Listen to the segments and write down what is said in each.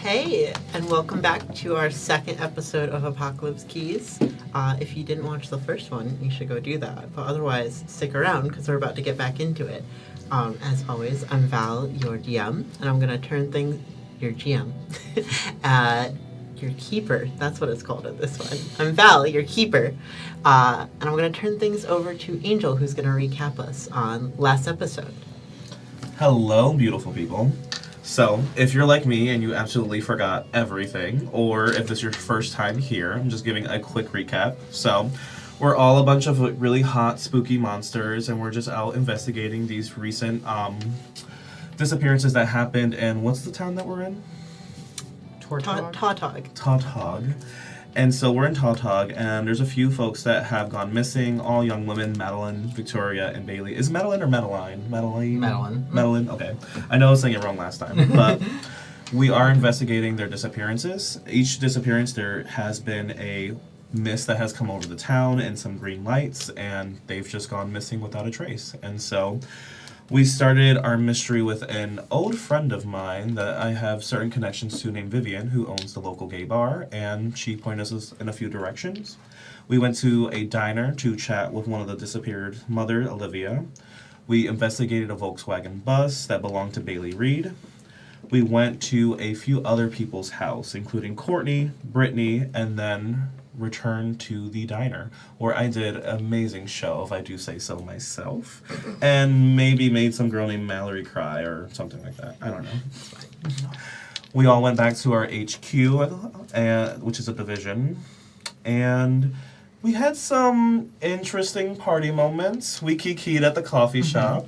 Hey, and welcome back to our second episode of Apocalypse Keys. If you didn't watch the first one, you should go do that. But otherwise, stick around because we're about to get back into it. As always, I'm Val, your DM, and I'm going to turn things... Your GM. Your keeper. That's what it's called in this one. I'm Val, your keeper. And I'm going to turn things over to Angel, who's going to recap us on last episode. Hello, beautiful people. So, if you're like me and you absolutely forgot everything, or if this is your first time here, I'm just giving a quick recap. So, we're all a bunch of really hot, spooky monsters, and we're just out investigating these recent disappearances that happened in, what's the town that we're in? Tautog. Tautog. And so we're in Tautog, and there's a few folks that have gone missing, all young women, Meline, Victoria, and Bailey. Is Meline or Meline? Meline, okay. I know I was saying it wrong last time, but we are investigating their disappearances. Each disappearance, there has been a mist that has come over the town and some green lights, and they've just gone missing without a trace. And so we started our mystery with an old friend of mine that I have certain connections to named Vivian, who owns the local gay bar, and she pointed us in a few directions. We went to a diner to chat with one of the disappeared mother, Olivia. We investigated a Volkswagen bus that belonged to Bailey Reed. We went to a few other people's house, including Courtney, Brittany, and then returned to the diner, where I did an amazing show, if I do say so myself, and maybe made some girl named Mallory cry or something like that. I don't know. We all went back to our HQ, which is a division, and we had some interesting party moments. We kikied at the coffee shop.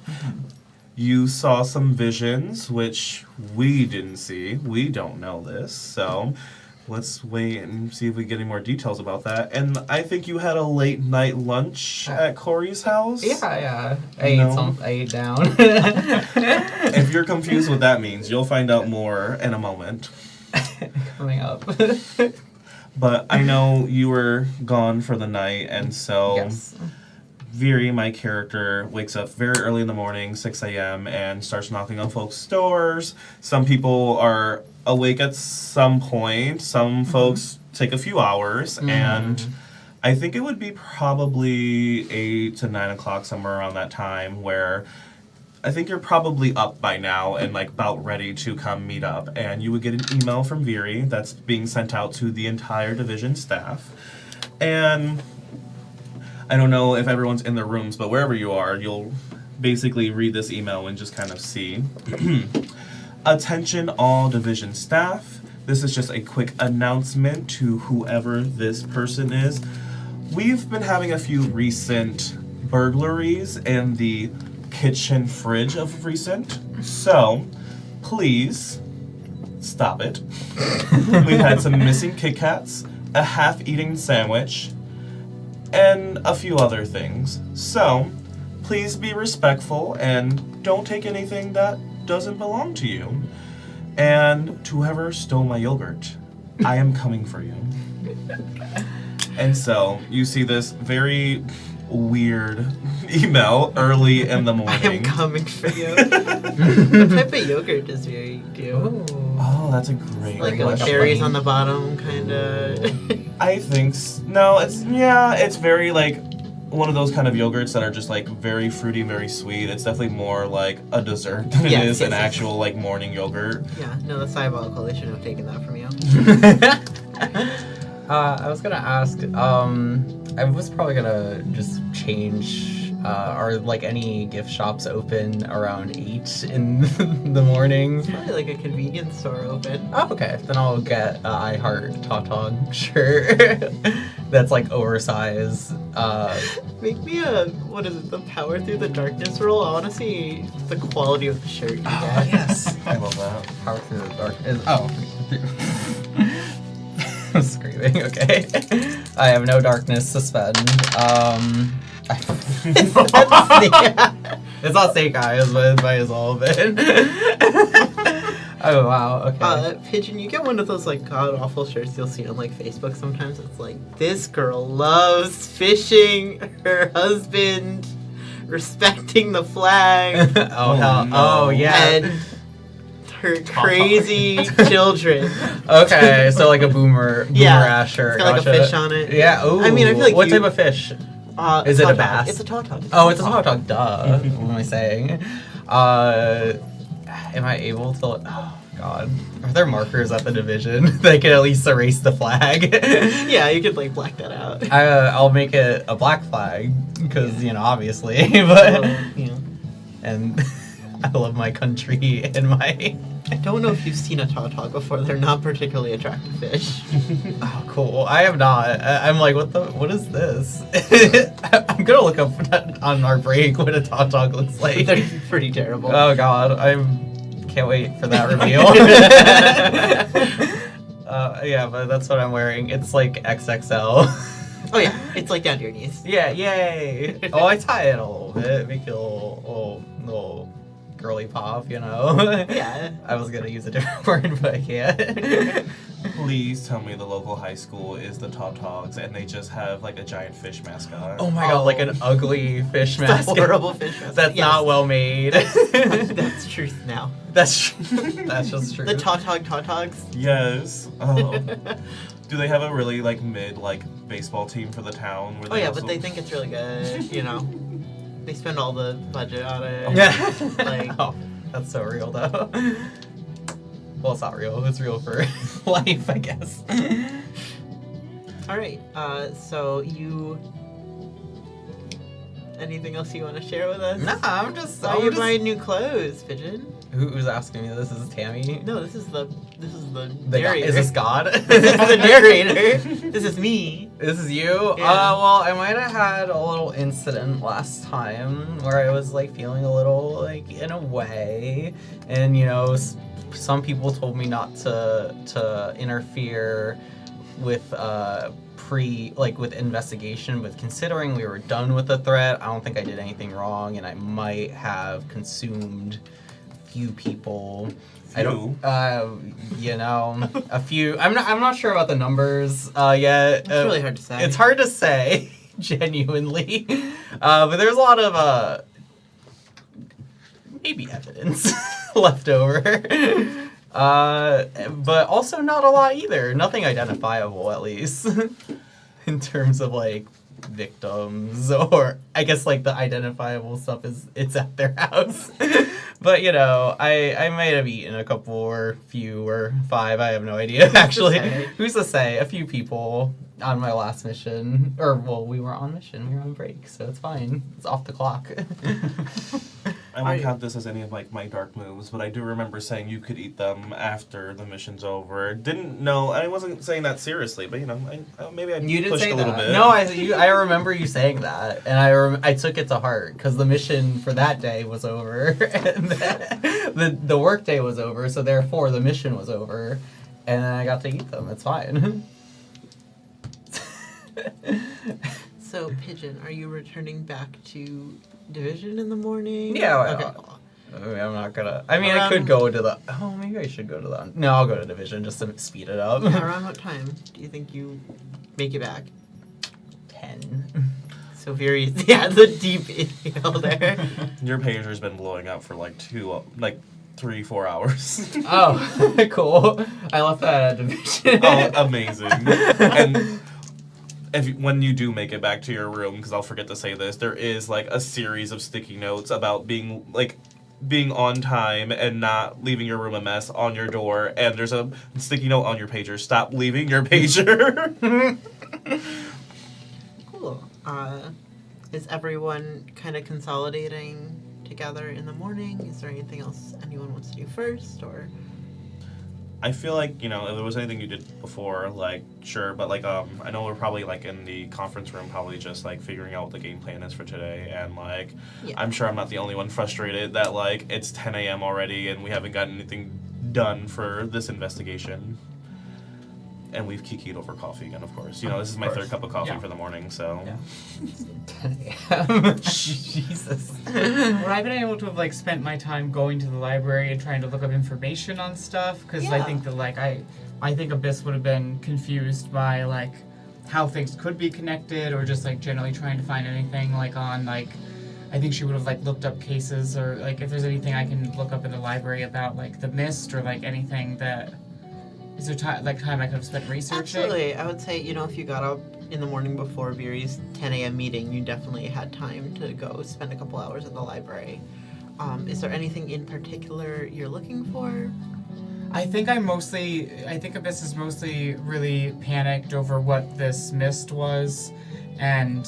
You saw some visions, which we didn't see. We don't know this, so let's wait and see if we get any more details about that. And I think you had a late night lunch at Corey's house? Yeah. I ate down. If you're confused what that means, you'll find out more in a moment. Coming up. But I know you were gone for the night, and so Yes. Viri, my character, wakes up very early in the morning, 6 a.m., and starts knocking on folks' doors. Some people are awake at some point. Some folks take a few hours, and I think it would be probably 8 to 9 o'clock, somewhere around that time, where I think you're probably up by now and like about ready to come meet up. And you would get an email from Viri that's being sent out to the entire division staff. And I don't know if everyone's in their rooms, but wherever you are, you'll basically read this email and just kind of see. Attention all division staff. This is just a quick announcement to whoever this person is. We've been having a few recent burglaries in the kitchen fridge of recent, so please stop it. We've had some missing Kit Kats, a half-eaten sandwich, and a few other things. So please be respectful and don't take anything that doesn't belong to you. And to whoever stole my yogurt, I am coming for you. And so you see this very weird email early in the morning. I am coming for you. What type of yogurt does Viri do? Oh, that's a great Like question. berries on the bottom, kind of. I think no, it's very like one of those kind of yogurts that are just like very fruity, very sweet. It's definitely more like a dessert than it is an actual like morning yogurt. Yeah, no, that's diabolical. They should have taken that from you. I was gonna ask, I was probably gonna just change, are like any gift shops open around 8 in the morning? It's probably like a convenience store open. Oh, okay. Then I'll get a I Heart Tautog shirt that's like oversized. Make me what is it, the Power Through the Darkness roll? I want to see the quality of the shirt you get. Yes. I love that. Power Through the Darkness. Oh. I'm screaming, okay. I have no darkness suspend. It's not snake eyes, but it might as well have been. Oh, wow, okay. Pigeon, you get one of those like god-awful shirts you'll see on like Facebook sometimes. It's like, this girl loves fishing, her husband respecting the flag. Oh, hell. no. Oh, yeah. And her crazy children. Okay, so like a boomer asher. It's got like a fish on it. Yeah. Ooh. I mean, I feel like what type of fish? Is it a bass? It's a tautog. Oh, it's a tautog. Duh. What am I saying? Am I able to? Oh God. Are there markers at the division that can at least erase the flag? Yeah, you could like black that out. I'll make it a black flag because obviously, but and I love my country and my. I don't know if you've seen a tautog before. They're not particularly attractive fish. Oh, cool. I have not. I'm like, what is this? I'm gonna look up on our break what a tautog looks like. They're pretty terrible. Oh God, can't wait for that reveal. Yeah, but that's what I'm wearing. It's like XXL. Oh yeah, it's like down to your knees. Yeah, yay. Oh, I tie it a little bit, make it a little girly pop, Yeah. I was gonna use a different word, but I can't. Please tell me the local high school is the Tautogs and they just have like a giant fish mascot. Oh my God, like an ugly fish That's mascot. a horrible fish mascot. That's not well made. That's truth now. That's just true. The Tautogs. Yes. Oh. Do they have a really like mid baseball team for the town? Where Oh they yeah, also... but they think it's really good. They spend all the budget on it. Yeah. Like, oh, that's so real though. Well, it's not real. It's real for life, I guess. all right. So you. Anything else you want to share with us? Nah, I'm just. You buying new clothes, Pigeon? Who's asking me this? Is Tammy? No, this is the narrator. Is this God? This is the narrator. This is me. This is you? Yeah. Well, I might have had a little incident last time where I was feeling a little in a way, and some people told me not to interfere with with investigation, but considering we were done with the threat, I don't think I did anything wrong, and I might have consumed few people. I don't. A few. I'm not sure about the numbers yet. It's really hard to say. It's hard to say, genuinely. But there's a lot of maybe evidence left over. But also not a lot either. Nothing identifiable, at least, in terms of victims, or I guess the identifiable stuff it's at their house. But I might have eaten a couple or few or 5. I have no idea actually. Who's to say? A few people on my last mission, we were on mission. We were on break, so it's fine. It's off the clock. I won't count this as any of my dark moves, but I do remember saying you could eat them after the mission's over. Didn't know. I wasn't saying that seriously, but maybe I pushed a little bit. No, I remember you saying that, and I took it to heart because the mission for that day was over, and the work day was over, so therefore the mission was over, and then I got to eat them. It's fine. So, Pigeon, are you returning back to Division in the morning? Yeah. Okay. I'm not gonna. I mean, I could go to the. Oh, maybe I should go to the. No, I'll go to Division just to speed it up. Yeah, around what time do you think you make it back? 10. So Viri, the deep inhale there. Your pager's been blowing up for 3-4 hours. Oh, cool. I left that at Division. Oh, amazing. And when you do make it back to your room, because I'll forget to say this, there is a series of sticky notes about being on time and not leaving your room a mess on your door, and there's a sticky note on your pager. Stop leaving your pager. Cool. Is everyone kind of consolidating together in the morning? Is there anything else anyone wants to do first, or? I feel if there was anything you did before, sure, but I know we're probably in the conference room, probably just figuring out what the game plan is for today, and yeah. I'm sure I'm not the only one frustrated that it's 10 a.m. already and we haven't gotten anything done for this investigation. And we've kikied over coffee again, of course. This is my third cup of coffee for the morning, so. Yeah. 10 a.m. Jesus. Would I been able to have spent my time going to the library and trying to look up information on stuff? Because I think that I think Abyss would have been confused by how things could be connected, or just generally trying to find anything on I think she would have like looked up cases or like if there's anything I can look up in the library about like the mist or like anything that is there time I could have spent researching? Absolutely. I would say, if you got up in the morning before Viri's 10 a.m. meeting, you definitely had time to go spend a couple hours in the library. Is there anything in particular you're looking for? I think Abyss is mostly really panicked over what this mist was, and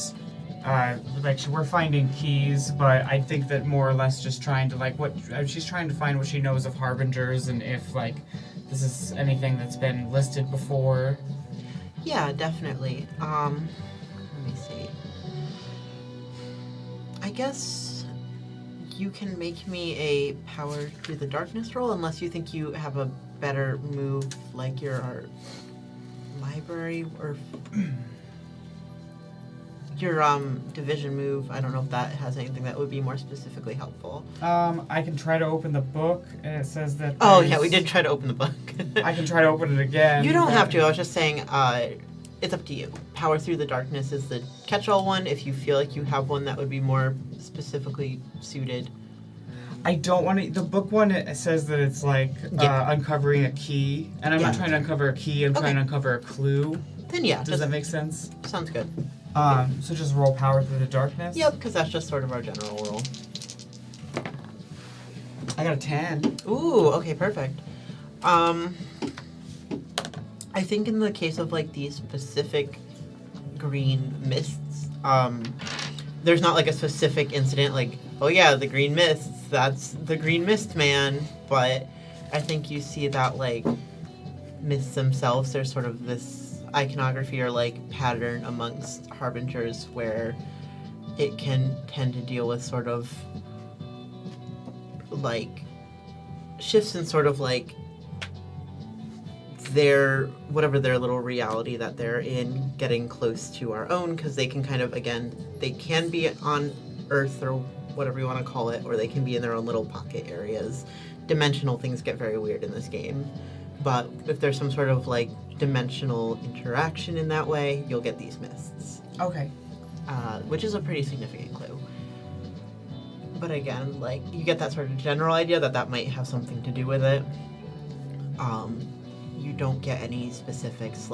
we're finding keys, but I think that more or less just trying to she's trying to find what she knows of Harbingers and if this is anything that's been listed before. Yeah, definitely. Let me see. I guess you can make me a power through the darkness roll unless you think you have a better move like your library or your division move. I don't know if that has anything that would be more specifically helpful. I can try to open the book and it says that Oh yeah, we did try to open the book. I can try to open it again. You don't have to. I was just saying it's up to you. Power through the darkness is the catch-all one. If you feel like you have one that would be more specifically suited. I don't want to. The book one, it says that it's uncovering a key, and I'm not trying to uncover a key. I'm trying to uncover a clue. Then yeah, does that make sense? Sounds good. So just roll power through the darkness. Yep, because that's just sort of our general rule. I got a 10. Ooh, okay, perfect. I think in the case of these specific green mists, there's not a specific incident oh yeah, the green mists, that's the green mist man, but I think you see that mists themselves, there's sort of this iconography or pattern amongst Harbingers where it can tend to deal with sort of shifts in sort of their whatever their little reality that they're in getting close to our own, because they can kind of, again, they can be on Earth or whatever you want to call it, or they can be in their own little pocket areas. Dimensional things get very weird in this game, but if there's some sort of dimensional interaction in that way, you'll get these mists. Okay. Which is a pretty significant clue. But again, you get that sort of general idea that might have something to do with it. You don't get any specifics,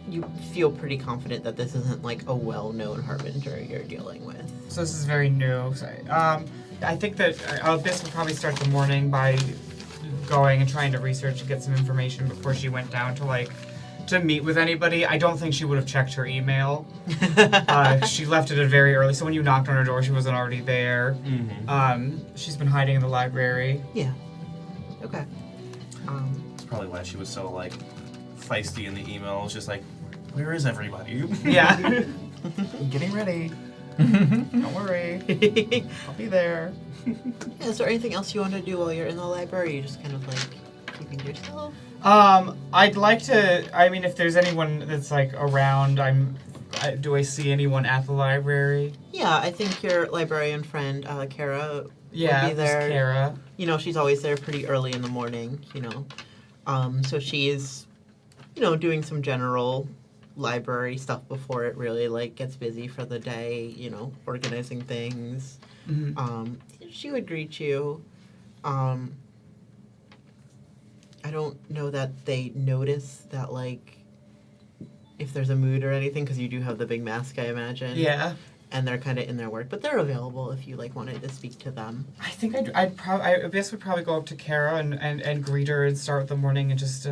you feel pretty confident that this isn't a well-known Harbinger you're dealing with. So this is very new. Sorry. I think that Abyss would probably start the morning by going and trying to research and get some information before she went down to meet with anybody. I don't think she would have checked her email. She left it very early, so when you knocked on her door, she wasn't already there. Mm-hmm. She's been hiding in the library. Yeah. Okay. That's probably why she was so feisty in the email. It's just where is everybody? Yeah. Getting ready. Don't worry. I'll be there. Yeah, is there anything else you want to do while you're in the library? Or you just kind of keeping to yourself? I'd like to. I mean, if there's anyone that's around, do I see anyone at the library? Yeah, I think your librarian friend, Kara, would be there. There's Kara. She's always there pretty early in the morning, So she's, doing some general library stuff before it really, gets busy for the day, organizing things. Mm-hmm. She would greet you. I don't know that they notice that, if there's a mood or anything, because you do have the big mask, I imagine. Yeah. And they're kind of in their work, but they're available if you wanted to speak to them. I think Abyss would probably go up to Kara and greet her and start the morning and just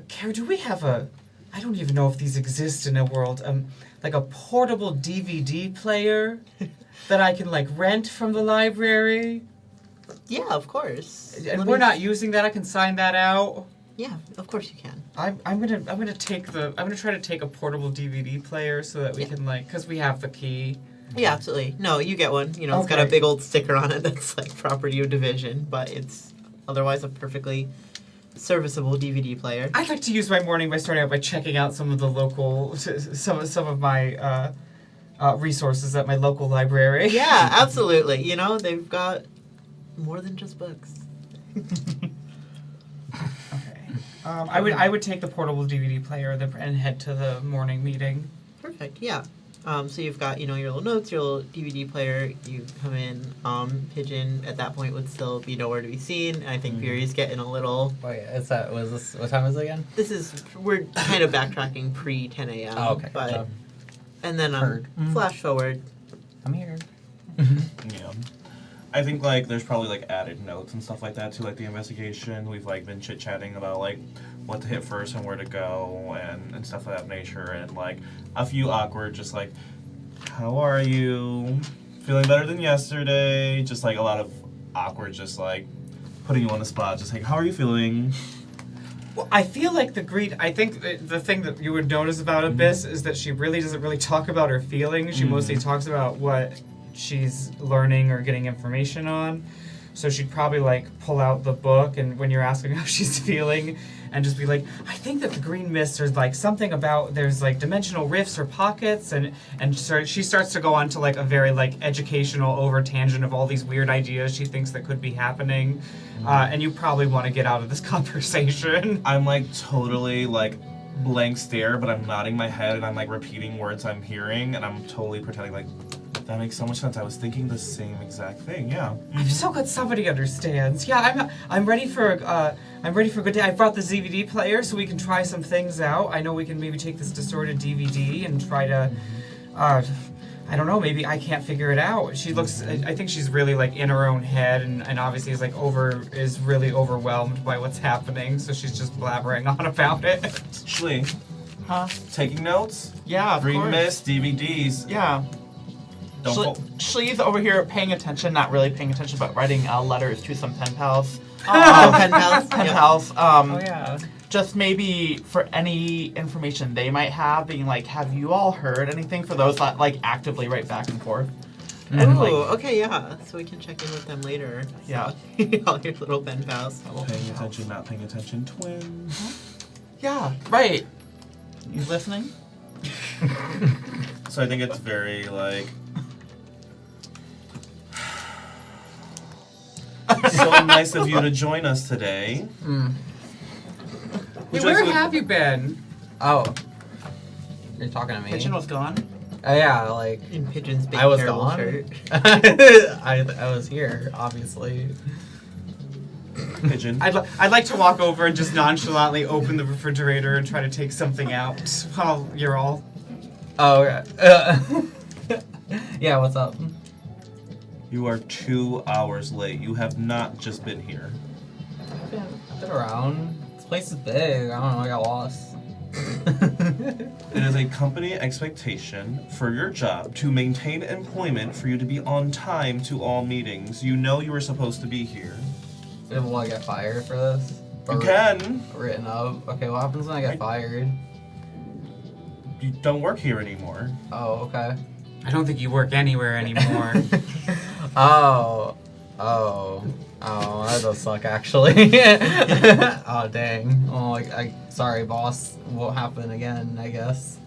Kara, do we have I don't even know if these exist in a world, a portable DVD player that I can rent from the library? Yeah, of course. And we're not using that. I can sign that out. Yeah, of course you can. I'm gonna try to take a portable DVD player so that we can because we have the key. Yeah, absolutely. No, you get one. It's got a big old sticker on it that's property of division, but it's otherwise a perfectly serviceable DVD player. I'd like to use my morning by starting out by checking out some of the local, some of my resources at my local library. Yeah, absolutely. They've got more than just books. I would take the portable DVD player and head to the morning meeting. Perfect. Yeah. So you've got, your little notes, your little DVD player. You come in. Pigeon at that point would still be nowhere to be seen. And I think Viri's getting a little. Wait, what time is it again? We're kind of backtracking pre 10 a.m. Oh, okay. But, and then Heard. flash forward. I'm here. Yeah. I think there's probably added notes and stuff like that to the investigation. We've been chit chatting about what to hit first and where to go and stuff of that nature, and a few awkward just how are you? Feeling better than yesterday? Just a lot of awkward just putting you on the spot, just how are you feeling? Well, I feel like I think the thing that you would notice about Abyss is that she really doesn't really talk about her feelings. She mostly talks about what she's learning or getting information on. So she'd probably pull out the book, and when you're asking how she's feeling, and just be I think that the green mist, there's something about, there's dimensional rifts or pockets, and so she starts to go on to a very educational over tangent of all these weird ideas she thinks that could be happening, and you probably want to get out of this conversation. I'm totally blank stare, but I'm nodding my head and I'm repeating words I'm hearing, and I'm totally pretending that makes so much sense. I was thinking the same exact thing. Yeah. I'm so glad somebody understands. Yeah, I'm ready for a good day. I brought the DVD player so we can try some things out. I know we can maybe take this distorted DVD and try to, I don't know. Maybe I can't figure it out. She looks. I think she's really in her own head, and obviously is really overwhelmed by what's happening. So she's just blabbering on about it. Shleign. Huh? Taking notes? Yeah, of Green course. mist, DVDs. Yeah. Shleigh's over here paying attention, not really paying attention, but writing letters to some pen pals. Pen pals? Pen Yep. pals. Oh yeah. Just maybe for any information they might have, being have you all heard anything? For those that actively write back and forth. And, Ooh, okay, yeah. So we can check in with them later. Yeah. All your little pen pals. Paying attention, not paying attention, twin. Yeah, right. You listening? So I think it's very so nice of you to join us today. Hey, Where have you been? Oh. You're talking to me? Pigeon was gone. Oh, yeah, In Pigeon's big I was terrible gone. shirt. I was here, obviously. Pigeon. I'd like to walk over and just nonchalantly open the refrigerator and try to take something out while you're all... Oh, okay. Yeah, what's up? You are 2 hours late. You have not just been here. I've been around. This place is big. I don't know, I got lost. It is a company expectation for your job to maintain employment for you to be on time to all meetings. You know you were supposed to be here. Will I get fired for this? You can. Written up. Okay, what happens when I get fired? You don't work here anymore. Oh, okay. I don't think you work anywhere anymore. Oh, that does suck, actually. Oh, dang. Oh, sorry, boss. Won't happen again, I guess.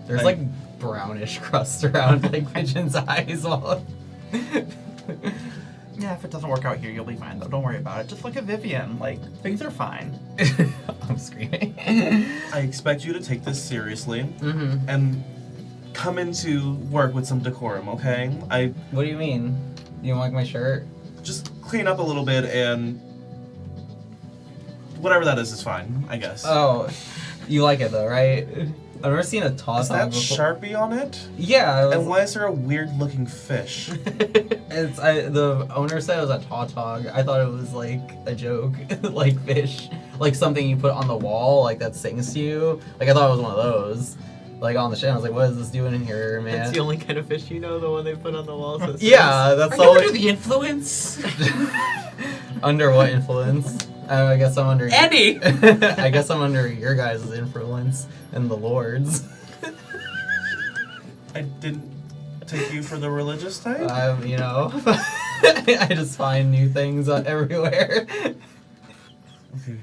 There's brownish crust around Pigeon's eyes. Yeah, if it doesn't work out here, you'll be fine, though. Don't worry about it. Just look at Vivian. Things are fine. I'm screaming. I expect you to take this seriously Mm-hmm. and come into work with some decorum, okay? What do you mean? You don't like my shirt? Just clean up a little bit and whatever that is fine, I guess. Oh, you like it though, right? I've never seen a Tautog Is that before. Sharpie on it? Yeah. And why is there a weird looking fish? The owner said it was a Tautog. I thought it was a joke, fish, something you put on the wall, that sings to you. I thought it was one of those, on the channel. I was what is this doing in here, man? That's the only kind of fish you know, the one they put on the wall. So Yeah, that's Are you all. under the influence? Under what influence? I guess I'm under. Eddie! I guess I'm under your guys' influence and the Lord's. I didn't take you for the religious type? I just find new things everywhere. Okay.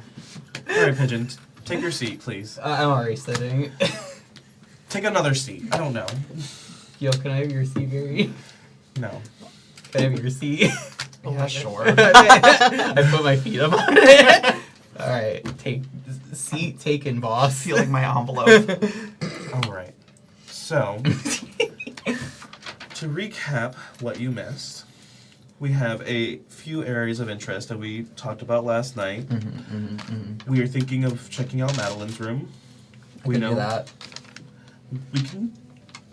Alright, Pigeon. Take your seat, please. I'm already sitting. Take another seat. I don't know. Yo, can I have your seat, Viri? No. Can I have your seat? Yeah, sure. I put my feet up on it. Alright, seat taken, boss. Feeling my envelope. Alright. So, to recap what you missed, we have a few areas of interest that we talked about last night. We are thinking of checking out Madeline's room. We know that. We can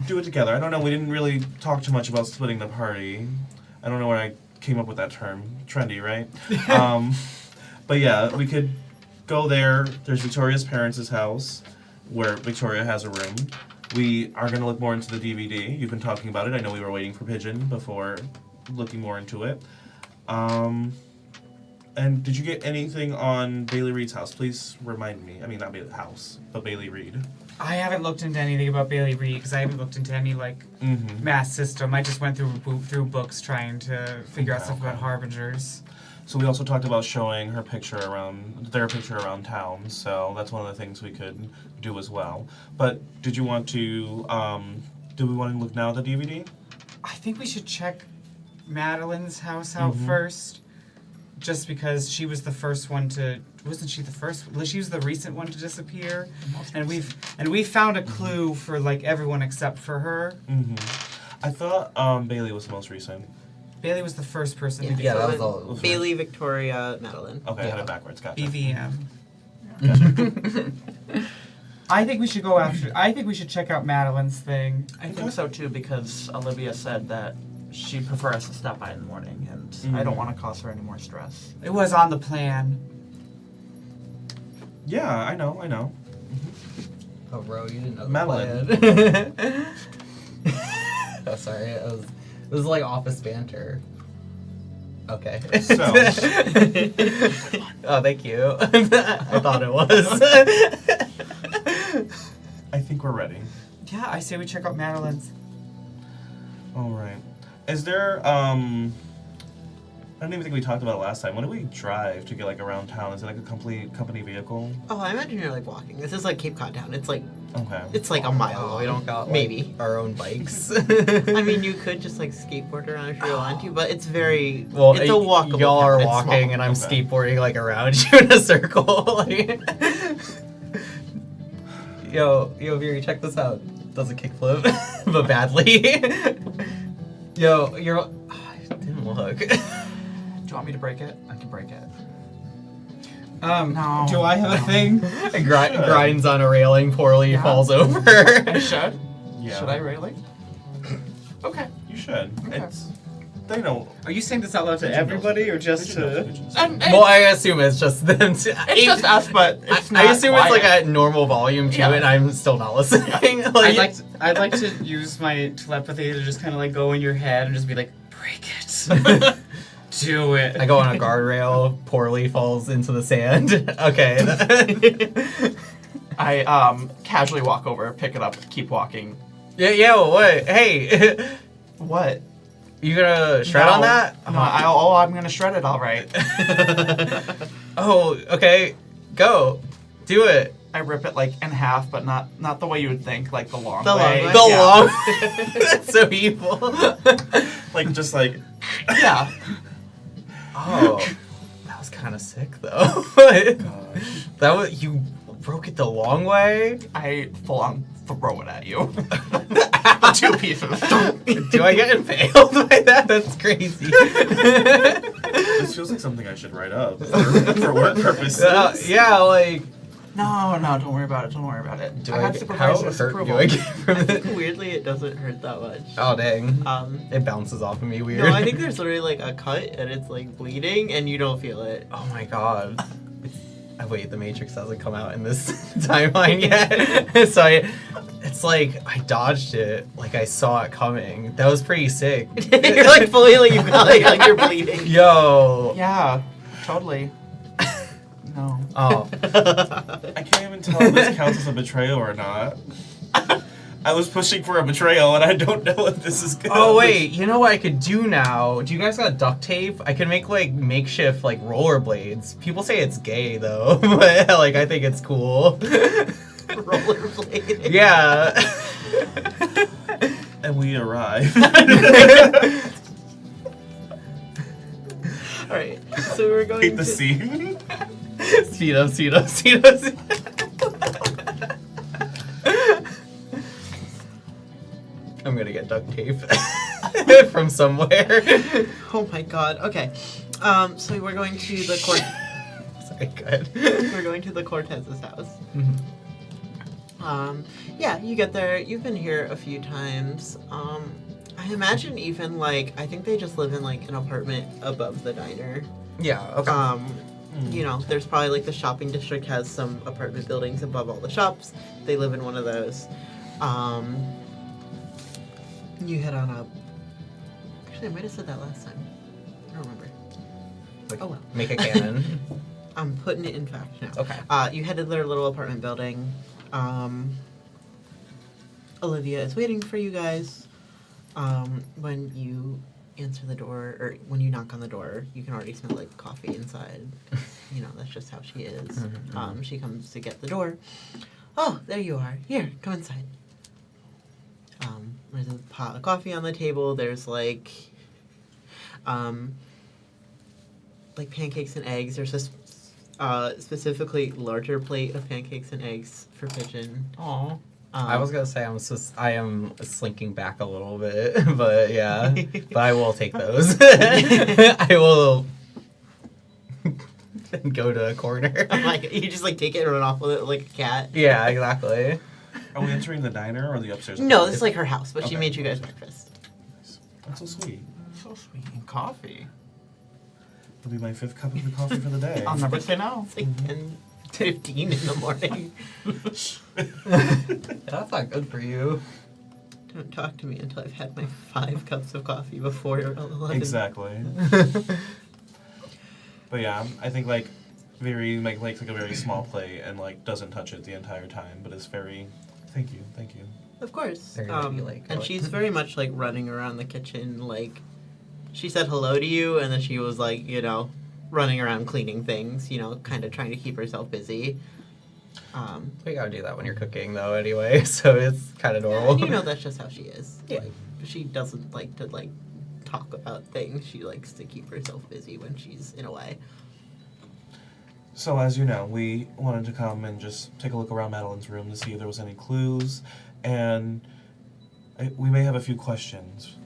do it together. I don't know. We didn't really talk too much about splitting the party. I don't know where I came up with that term. Trendy, right? But yeah, we could go there. There's Victoria's parents' house, where Victoria has a room. We are going to look more into the DVD. You've been talking about it. I know we were waiting for Pigeon before looking more into it. And did you get anything on Bailey Reed's house? Please remind me. I mean, not Bailey's house, but Bailey Reed. I haven't looked into anything about Bailey Reed because I haven't looked into any mass system. I just went through books trying to figure out stuff about Harbingers. So we also talked about showing their picture around town. So that's one of the things we could do as well. But did you want to? Do we want to look now at the DVD? I think we should check Madeline's house out first, just because she was the first one to. Wasn't she the first? She was the recent one to disappear, and we found a clue for like everyone except for her. I thought Bailey was the most recent. Bailey was the first person to get Yeah, that was all. Bailey, Victoria, Madeline. Okay, I had it backwards. Gotcha. BVM. I think we should go after. I think we should check out Madeline's thing. I think so too, because Olivia said that she prefers to stop by in the morning, and I don't want to cause her any more stress. It was on the plan. Yeah, I know. Oh, bro, you didn't know the Madeline. plan. Oh, sorry. It was like office banter. Okay. So. Oh, thank you. I thought it was. I think we're ready. Yeah, I say we check out Madeline's. All right. Is there I don't even think we talked about it last time. When do we drive to get like around town? Is it like a complete company vehicle? Oh, I imagine you're like walking. This is like Cape Cod town. It's like Okay. a mile. Oh, we don't got like, maybe our own bikes. I mean, you could just like skateboard around if you want to, but it's very Well, it's a walkable. y'all are town. It's walking, small. and I'm Okay. skateboarding like around you in a circle. Yo, Viri, check this out. Does a kickflip, but badly. Yo, you're. I didn't look. Do you want me to break it? I can break it. No. Do I have a thing? Grinds on a railing, poorly Yeah. falls over. I should. Yeah. Should I really? Okay. You should. Okay. It's. They know. Are you saying this out loud to Pigeon knows. everybody or just Pigeon knows, to? Pigeon knows. Well, I assume it's just them. It's just us, but it's not I assume it's like quiet. a normal volume too, Yeah. and I'm still not listening. I'd like to use my telepathy to just kind of like go in your head and just be like, break it, do it. I go on a guardrail, poorly falls into the sand. Okay. I casually walk over, pick it up, keep walking. Yeah, what? Hey, What? you gonna shred No. on that? No, I'm gonna shred it, all right. Oh, okay. Go. Do it. I rip it like in half, but not the way you would think, like the long The long way. way? The Yeah. long. That's so evil. Like just like. Yeah. Oh, that was kind of sick though. That was you broke it the long way. I full on throw it at you. 2 pieces. Do I get impaled by that? That's crazy. This feels like something I should write up for work purposes. Yeah, like. No, don't worry about it. Don't worry about it. Do I I have get, supervisor's how hurt approval. do I get from I think it? weirdly it doesn't hurt that much. Oh dang! It It bounces off of me weird. No, I think there's literally like a cut and it's like bleeding and you don't feel it. Oh my god. Wait, the Matrix hasn't come out in this timeline yet. So it's like I dodged it, like I saw it coming. That was pretty sick. Like fully like you got like you're bleeding. Yo. Yeah, totally. No. Oh. I can't even tell if this counts as a betrayal or not. I was pushing for a betrayal, and I don't know if this is good. Oh wait, you know what I could do now? Do you guys got duct tape? I could make like makeshift like rollerblades. People say it's gay though, but like I think it's cool. Rollerblading. Yeah. And we arrive. Alright, so we're going Hate the to... scene. Speed up. I'm gonna get duct tape from somewhere. Oh my god. Okay. So we're going to the court. Sorry, good. We're going to the Cortez's house. Mm-hmm. Yeah, you get there. You've been here a few times. I imagine even like I think they just live in like an apartment above the diner. Yeah. Okay. You know, there's probably like the shopping district has some apartment buildings above all the shops. They live in one of those. You head on up. Actually, I might have said that last time. I don't remember. Like, oh well. Make a cannon. I'm putting it in fact now. Okay. You head to their little apartment building. Olivia is waiting for you guys. When you answer the door, or when you knock on the door, you can already smell like coffee inside. You know, that's just how she is. Mm-hmm. She comes to get the door. Oh, there you are. Here, come inside. There's a pot of coffee on the table. There's like pancakes and eggs. There's this specifically larger plate of pancakes and eggs for Pigeon. Aw. I was gonna say I am slinking back a little bit, but yeah, but I will take those. I will go to a corner. I'm like, you just like take it and run off with it like a cat. Yeah, exactly. Are we entering the diner or the upstairs? No, this is like her house, but she Okay. made you guys breakfast. That's so sweet. So sweet. And coffee. It'll be my 5th cup of the coffee for the day. I'll never say no. It's like 10:15 in the morning. That's not good for you. Don't talk to me until I've had my 5 cups of coffee before 11. Exactly. But yeah, I think like Viri makes like a very small plate and like doesn't touch it the entire time, but it's very thank you. Of course. They're gonna be like, and oh. she's very much like running around the kitchen. Like, she said hello to you, and then she was like, you know, running around cleaning things, you know, kind of trying to keep herself busy. We gotta do that when you're cooking, though, anyway. So it's kind of normal. And you know that's just how she is. Yeah. Like, she doesn't like to like talk about things. She likes to keep herself busy when she's in a way. So as you know, we wanted to come and just take a look around Madeline's room to see if there was any clues, and we may have a few questions.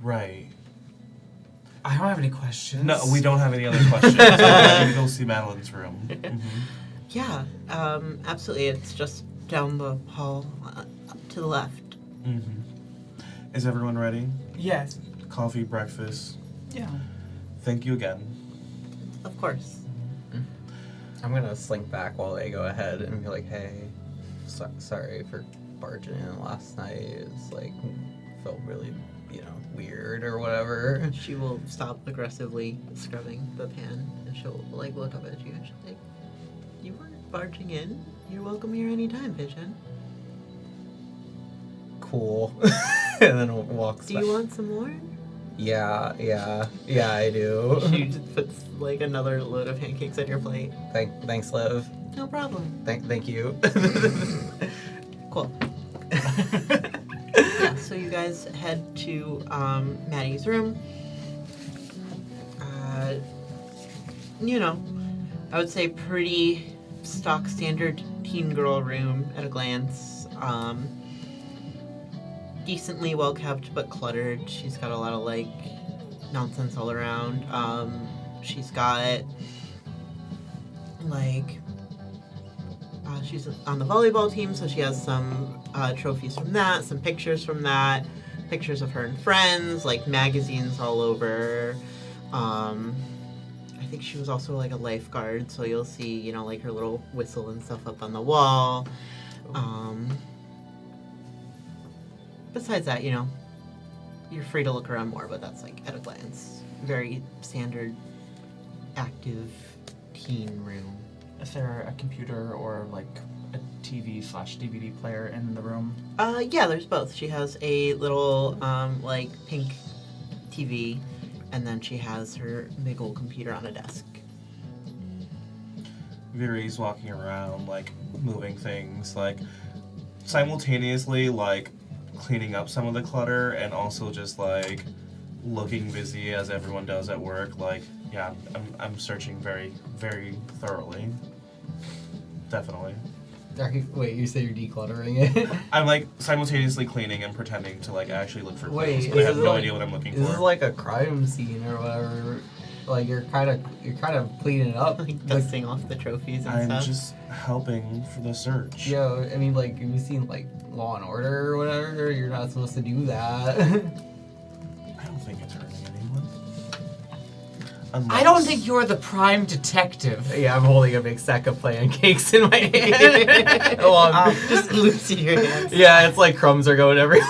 Right. I don't have any questions. No, we don't have any other questions. So we're going to go see Madeline's room. Mm-hmm. Yeah, absolutely. It's just down the hall to the left. Mm-hmm. Is everyone ready? Yes. Coffee, breakfast. Yeah. Thank you again. Of course. I'm gonna slink back while they go ahead and be like, hey, sorry for barging in last night. It's like, felt really, weird or whatever. She will stop aggressively scrubbing the pan, and she'll like look up at you and she'll say, "You weren't barging in. You're welcome here anytime, Pigeon." Cool. And then walks Do back. you want some more? Yeah, I do. She just puts like another load of pancakes on your plate. Thanks, Liv. No problem. Thank you. Cool. Yeah, so you guys head to Maddie's room. I would say pretty stock standard teen girl room at a glance. Decently well kept but cluttered. She's got a lot of like nonsense all around. She's got like she's on the volleyball team, so she has some trophies from that, some pictures from that, pictures of her and friends, like magazines all over. I think she was also like a lifeguard, so you'll see, like her little whistle and stuff up on the wall. Besides that, you're free to look around more, but that's like at a glance. Very standard, active teen room. Is there a computer or like a TV/DVD player in the room? Yeah, there's both. She has a little, like, pink TV, and then she has her big old computer on a desk. Viri's walking around, like, moving things, like, simultaneously, like, cleaning up some of the clutter and also just, like, looking busy as everyone does at work. Like, yeah, I'm searching very, very thoroughly. Definitely. Wait, you say you're decluttering it? I'm like simultaneously cleaning and pretending to like actually look for Wait, clues, but I have is it no like- idea what I'm looking This for. is like a crime scene or whatever. Like you're kind of cleaning it up. Like dusting off the trophies and I'm stuff. just helping for the search. Yo, I mean, like, have you seen like Law and Order or whatever? You're not supposed to do that. I don't think it's hurting anyone. I don't Unless- think you're the prime detective. Yeah, I'm holding a big sack of pancakes in my hand. Just loosen your hands. Yeah, it's like crumbs are going everywhere.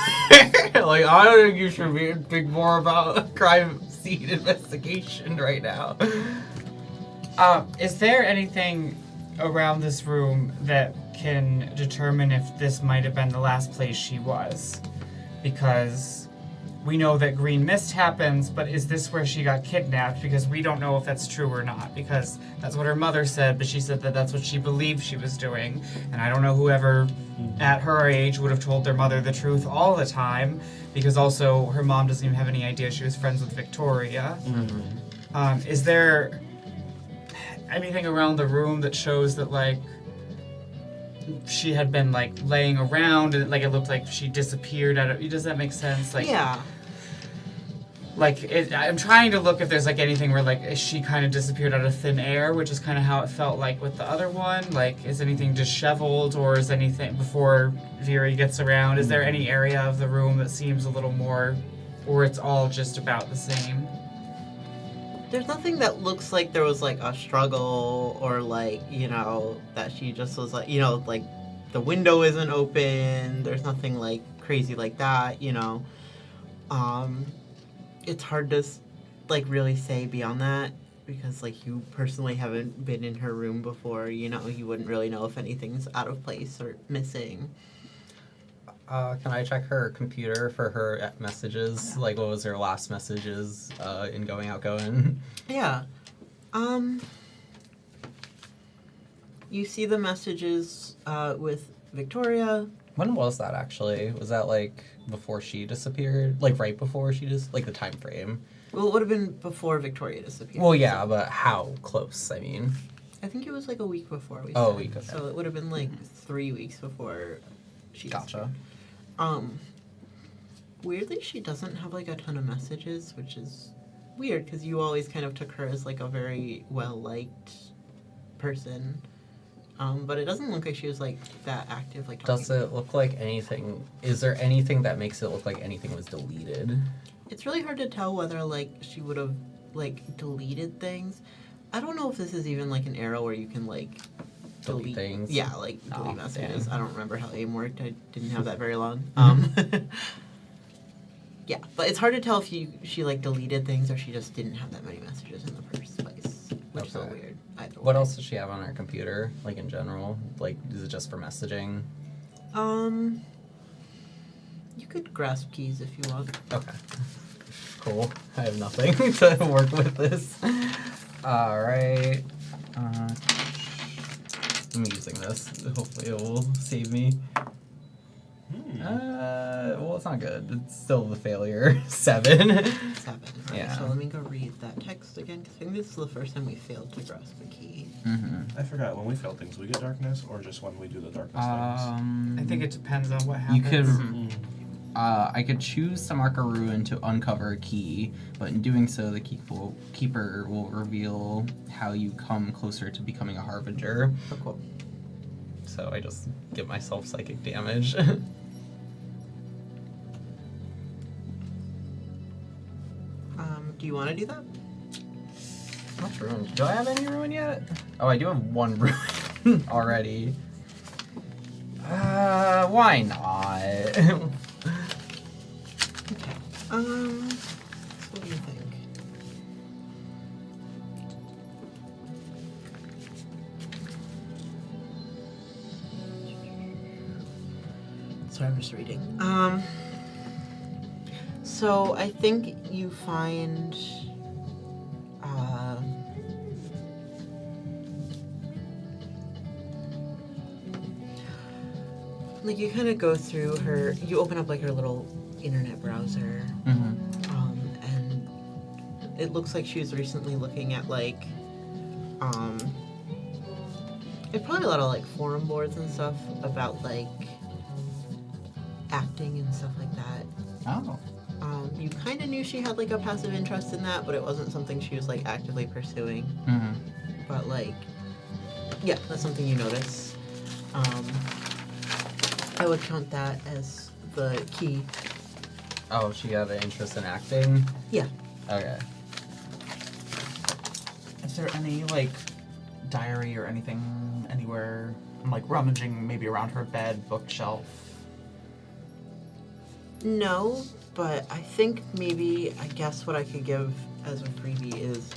Like, I don't think you should be think more about crime scene investigation right now. Is there anything around this room that can determine if this might have been the last place she was? Because we know that green mist happens, but is this where she got kidnapped? Because we don't know if that's true or not, because that's what her mother said, but she said that that's what she believed she was doing. And I don't know whoever at her age would have told their mother the truth all the time, because also her mom doesn't even have any idea she was friends with Victoria. Is there anything around the room that shows that, like, she had been, like, laying around and, like, it looked like she disappeared out of... Does that make sense? Like, Yeah. Like, I'm trying to look if there's, like, anything where, like, she kind of disappeared out of thin air, which is kind of how it felt like with the other one. Like, is anything disheveled, or is anything, before Viri gets around, is there any area of the room that seems a little more, or it's all just about the same? There's nothing that looks like there was like a struggle or like, you know, that she just was like, you know, like the window isn't open. There's nothing like crazy like that, you know. It's hard to like really say beyond that because like you personally haven't been in her room before, you know, you wouldn't really know if anything's out of place or missing. Can I check her computer for her messages? Like, what was her last messages in going outgoing? Yeah. You see the messages with Victoria. When was that actually? Was that like before she disappeared? Like right before she like the time frame? Well, it would have been before Victoria disappeared. Well, yeah, but how close? I mean, I think it was like a week before we Oh, said. a week, okay. So it would have been like 3 weeks before she gotcha. disappeared. Weirdly, she doesn't have like a ton of messages, which is weird because you always kind of took her as like a very well-liked person. But it doesn't look like she was like that active. Like, Does it look like anything? Is there anything that makes it look like anything was deleted? It's really hard to tell whether like she would have like deleted things. I don't know if this is even like an era where you can like Delete things? Yeah, like delete Oh, messages. damn. I don't remember how AIM worked. I didn't have that very long. Yeah, but it's hard to tell if she like deleted things or she just didn't have that many messages in the first place, which is a Okay. little weird. Either What way. else does she have on her computer? Like in general? Like, is it just for messaging? You could grasp keys if you want. Okay. Cool. I have nothing to work with this. Alright. I'm using this. Hopefully it will save me. Well, it's not good. It's still the failure. 7. 7. Alright, Yeah. so let me go read that text again, because I think this is the first time we failed to grasp a key. Mm-hmm. I forgot, when we fail things, we get darkness, or just when we do the darkness I think it depends on what happens. You could. things? I could choose to mark a ruin to uncover a key, but in doing so, the keeper will reveal how you come closer to becoming a harbinger. Oh, cool. So I just give myself psychic damage. Do you want to do that? What's ruin? Do I have any ruin yet? Oh, I do have 1 ruin already. Why not? So what do you think? Sorry, I'm just reading. So I think you find, like you kind of go through her, you open up like her little internet browser, Mm-hmm. and it looks like she was recently looking at like probably a lot of like forum boards and stuff about like acting and stuff like that. Oh. You kind of knew she had like a passive interest in that, but it wasn't something she was like actively pursuing. Mm-hmm. But like, yeah, that's something you notice. I would count that as the key. Oh, she had an interest in acting? Yeah. Okay. Is there any, like, diary or anything anywhere? I'm, like, rummaging maybe around her bed, bookshelf. No, but I think maybe, I guess what I could give as a freebie is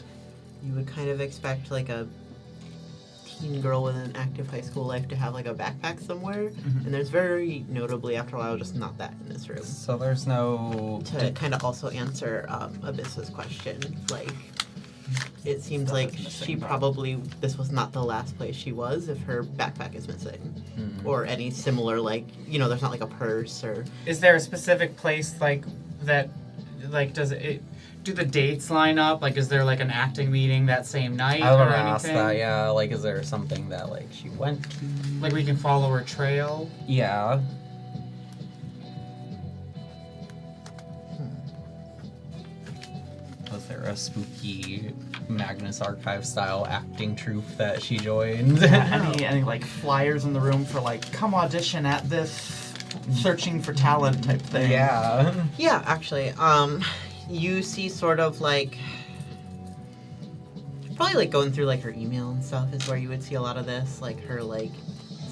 you would kind of expect like a teen girl with an active high school life to have like a backpack somewhere, and there's very notably after a while just not that in this room. So there's no... To kind of also answer Abyssa's question, like, it seems like she probably, this was not the last place she was if her backpack is missing. Or any similar, like, you know, there's not like a purse or... Is there a specific place, like, that, like, does it... Do the dates line up? Like, is there, like, an acting meeting that same night I was or gonna anything? ask that, yeah. Like, is there something that, like, she went to? Like, we can follow her trail? Yeah. Was there a spooky Magnus Archive style acting troupe that she joined? Any like flyers in the room for like come audition at this searching for talent type thing? Yeah. Yeah, actually, you see sort of like... Probably like going through like her email and stuff is where you would see a lot of this, like her like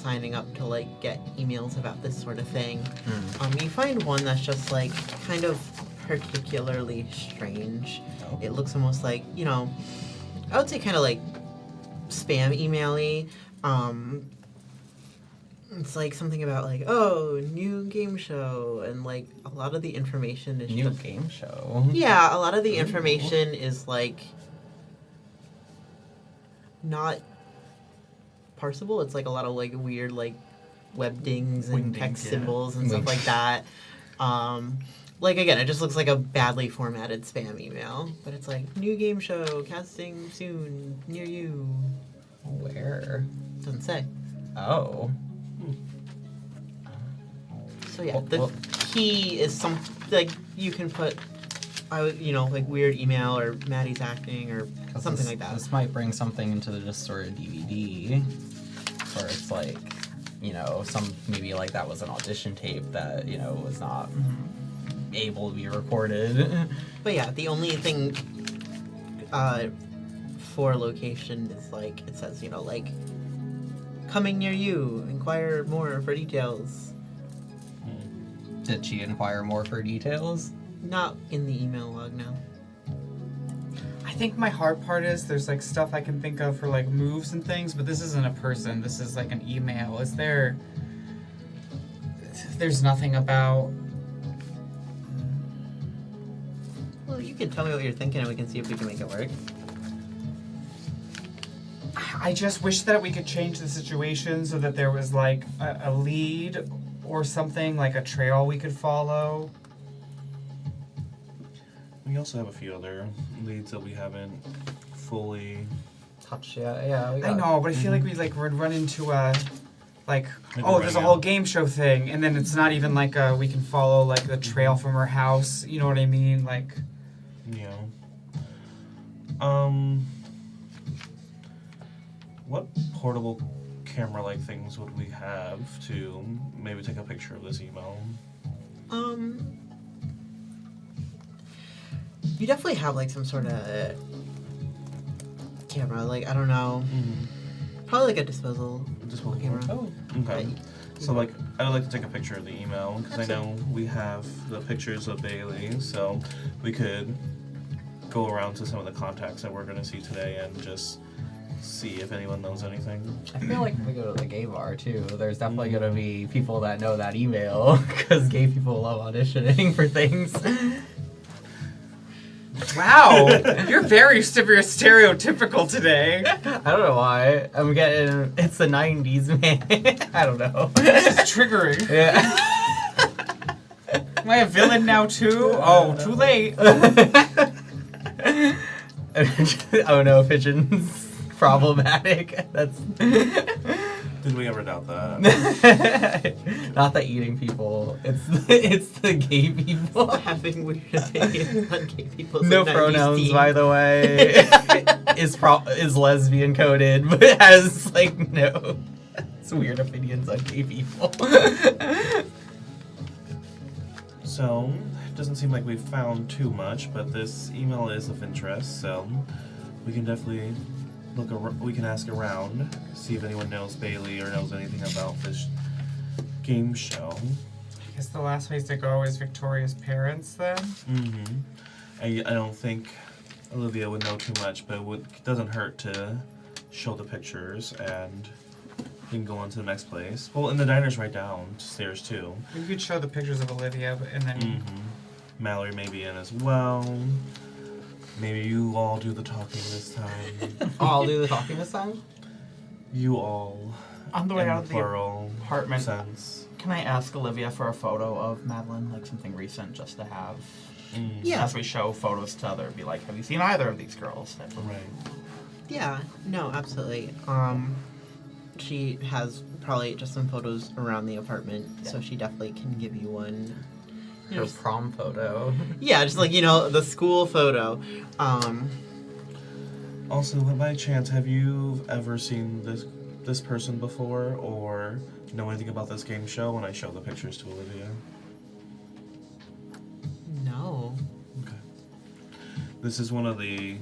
signing up to like get emails about this sort of thing. You find one that's just like kind of particularly strange. Oh. It looks almost like, you know, I would say kind of like spam email-y. It's like something about like, oh, new game show, and like a lot of the information is New just... game show? Yeah, a lot of the information is like not parsable. It's like a lot of like weird like web dings and Wingdings, text yeah. symbols and stuff like that. Like again, it just looks like a badly formatted spam email. But it's like new game show casting soon near you. Where? Doesn't say. Oh. So yeah, the key is some like you can put, you know, like weird email or Maddie's acting or something like that. This might bring something into the just sort of DVD, where it's like, you know, maybe like that was an audition tape that, you know, was not able to be recorded. But yeah, the only thing for location is like it says, you know, like coming near you. Inquire more for details. Did she inquire more for details? Not in the email log now. I think my hard part is there's like stuff I can think of for like moves and things, but this isn't a person. This is like an email. There's nothing about... Well, you can tell me what you're thinking and we can see if we can make it work. I just wish that we could change the situation so that there was like a lead or something, like a trail we could follow. We also have a few other leads that we haven't fully... Touch, yeah. I know, but I feel like we like would run into a like, Maybe oh, there's a right whole now. game show thing, and then it's not even like we can follow like the trail from her house. You know what I mean? Like, Yeah. What portable camera-like things would we have to maybe take a picture of this email? You definitely have like some sort of camera, like I don't know, probably like a disposable camera. Oh. Okay. So, like, I would like to take a picture of the email, because I know we have the pictures of Bailey, so we could go around to some of the contacts that we're going to see today and just see if anyone knows anything. I feel like if we go to the gay bar too, there's definitely gonna be people that know that email, because gay people love auditioning for things. wow, you're very stereotypical today. I don't know why. I'm getting... It's the 90s, man. I don't know. This is triggering. Yeah. Am I a villain now too? Oh, too late. Oh no, Pigeon's problematic. That's... Did we ever doubt that? Not the eating people. It's the gay people. Having weird opinions on gay people. No pronouns, by the way. is lesbian coded, but has like no. It's weird opinions on gay people. So, it doesn't seem like we've found too much, but this email is of interest, so we can definitely we can ask around, see if anyone knows Bailey or knows anything about this game show. I guess the last place to go is Victoria's parents then. Mm-hmm. I don't think Olivia would know too much, but it doesn't hurt to show the pictures and we can go on to the next place. Well, and the diner's right downstairs too. We could show the pictures of Olivia, and then Mallory may be in as well. Maybe you all do the talking this time. I'll do the talking this time. You all. On the way out of the plural apartment, sense. can I ask Olivia for a photo of Madeline, like something recent, just to have? Yeah. As we show photos to other, be like, have you seen either of these girls? Right. Yeah, no, absolutely. She has probably just some photos around the apartment, so she definitely can give you one. Her prom photo. Yeah, just like, the school photo. Also, by chance, have you ever seen this person before, or know anything about this game show when I show the pictures to Olivia? No. Okay. This is one of the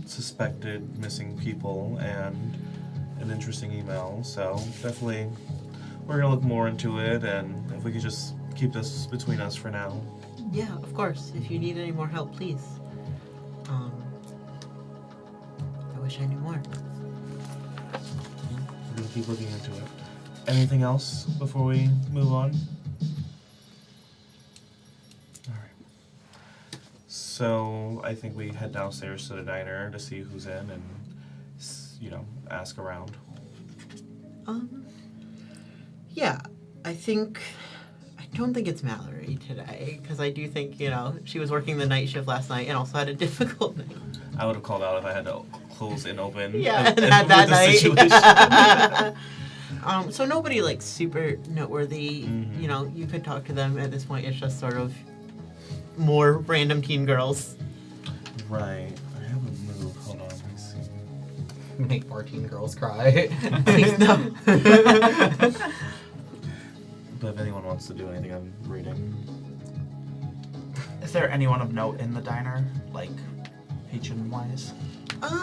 suspected missing people, and an interesting email, so definitely we're gonna look more into it, and if we could just keep this between us for now. Yeah, of course. If you need any more help, please. I wish I knew more. We're gonna keep looking into it. Anything else before we move on? Alright. So, I think we head downstairs to the diner to see who's in and, ask around. Yeah, I don't think it's Mallory today, because I do think, she was working the night shift last night and also had a difficult night. I would have called out if I had to close and open. Yeah, and with that the night. situation. So nobody, super noteworthy. You could talk to them at this point. It's just sort of more random teen girls. Right. I have a move. Hold on, let me see. Make 14 girls cry. Please, no. But if anyone wants to do anything, I'm reading. Is there anyone of note in the diner, like Pigeon-wise?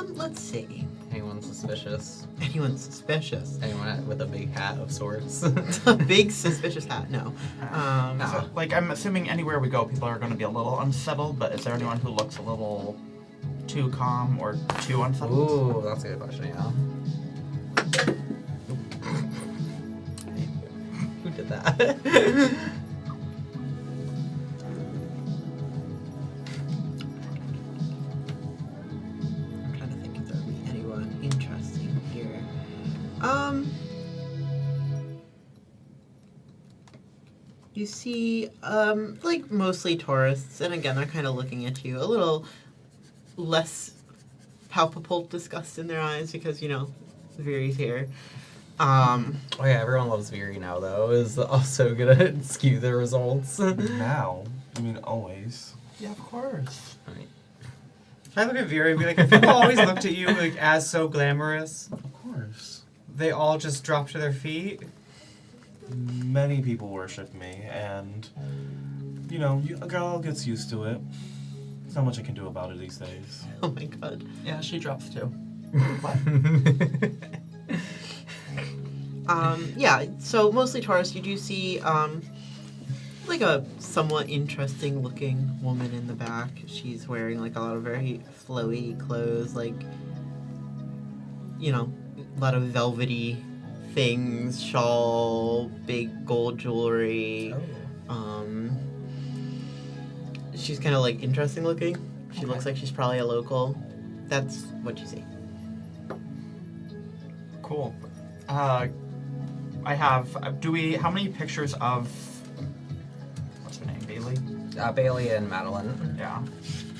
Let's see. Anyone suspicious? Anyone suspicious? Anyone with a big hat of sorts? A big suspicious hat? No. So, I'm assuming anywhere we go, people are going to be a little unsettled, but is there anyone who looks a little too calm or too unsettled? Ooh, that's a good question, yeah. Who did that? I'm trying to think if there would be anyone interesting here. You see, mostly tourists, and again, they're kind of looking at you a little less palpable disgust in their eyes because, Viri's here. Oh yeah, everyone loves Viri now, though. Is also gonna skew the results. Now? You mean always? Yeah, of course. Right. If I look at Viri, I'd be like, if people always looked at you as so glamorous, Of course. they all just drop to their feet. Many people worship me, and, a girl gets used to it. There's not much I can do about it these days. Oh my god. Yeah, she drops too. What? Yeah, so mostly tourists. You do see, a somewhat interesting looking woman in the back. She's wearing, a lot of very flowy clothes, a lot of velvety things, shawl, big gold jewelry. Oh. She's kind of, interesting looking. She Okay. looks like she's probably a local. That's what you see. Cool. How many pictures of, what's her name, Bailey? Bailey and Madeline. Yeah.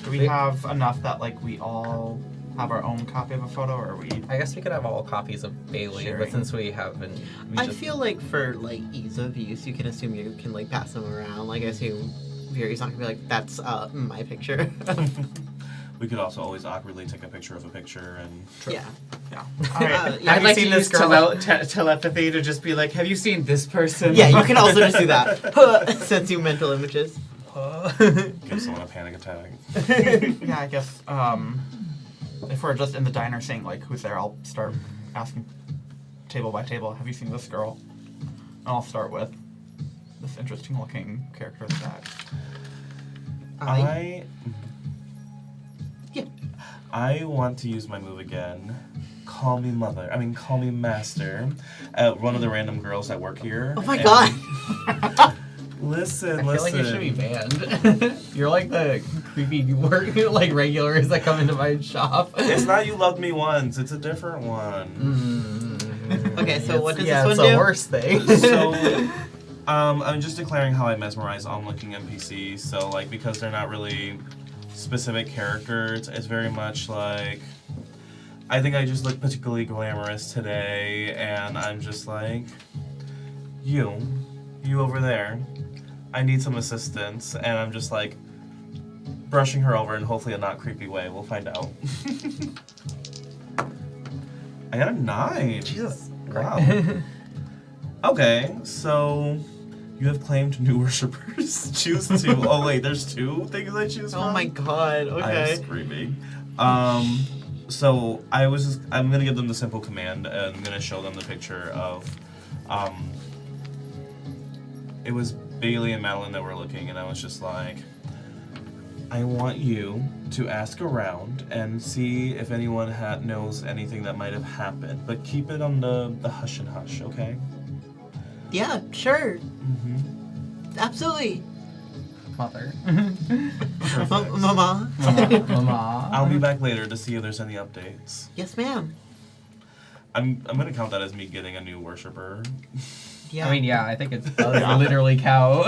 Do we have enough that, we all have our own copy of a photo, or are we? I guess we could have all copies of Bailey, Sharing. but since we haven't, I feel like for like ease of use, you can assume you can like pass them around. Like I assume Viri's not gonna be like, that's my picture. We could also always awkwardly take a picture of a picture and. Yeah. Yeah. Yeah, I'd you like seen to this use girl? telepathy to just be like, have you seen this person? Yeah, you can also just do that. Sends you mental images. Give someone a panic attack. Yeah, I guess if we're just in the diner saying like who's there, I'll start asking table by table. Have you seen this girl? And I'll start with this interesting looking character in the back. I want to use my move again. Call me mother. I mean, call me master. One of the random girls that work here. Oh my god. Listen. I feel like you should be banned. You're like the creepy work like regulars that come into my shop. It's not You Loved Me Once. It's a different one. Okay, so what does yeah, this it's one do? the worst thing. So, I'm just declaring how I mesmerize onlooking NPCs. So, like, because they're not really specific characters, it's very much like, I think I just look particularly glamorous today, and I'm just like, you over there, I need some assistance, and I'm just like, brushing her over in hopefully a not creepy way. We'll find out. I got a 9. Jesus Wow. Okay, so you have claimed new worshippers. Choose 2. Oh wait, there's 2 things I choose from? Oh my god, okay. I'm screaming. So I'm gonna give them the simple command, and I'm gonna show them the picture of, it was Bailey and Meline that were looking, and I was just like, I want you to ask around and see if anyone knows anything that might have happened, but keep it on the hush and hush, okay? Yeah, sure. Mm-hmm. Absolutely. Mother. Mama. Mama. I'll be back later to see if there's any updates. Yes, ma'am. I'm gonna count that as me getting a new worshipper. Yeah. I mean, yeah, I think it does literally count.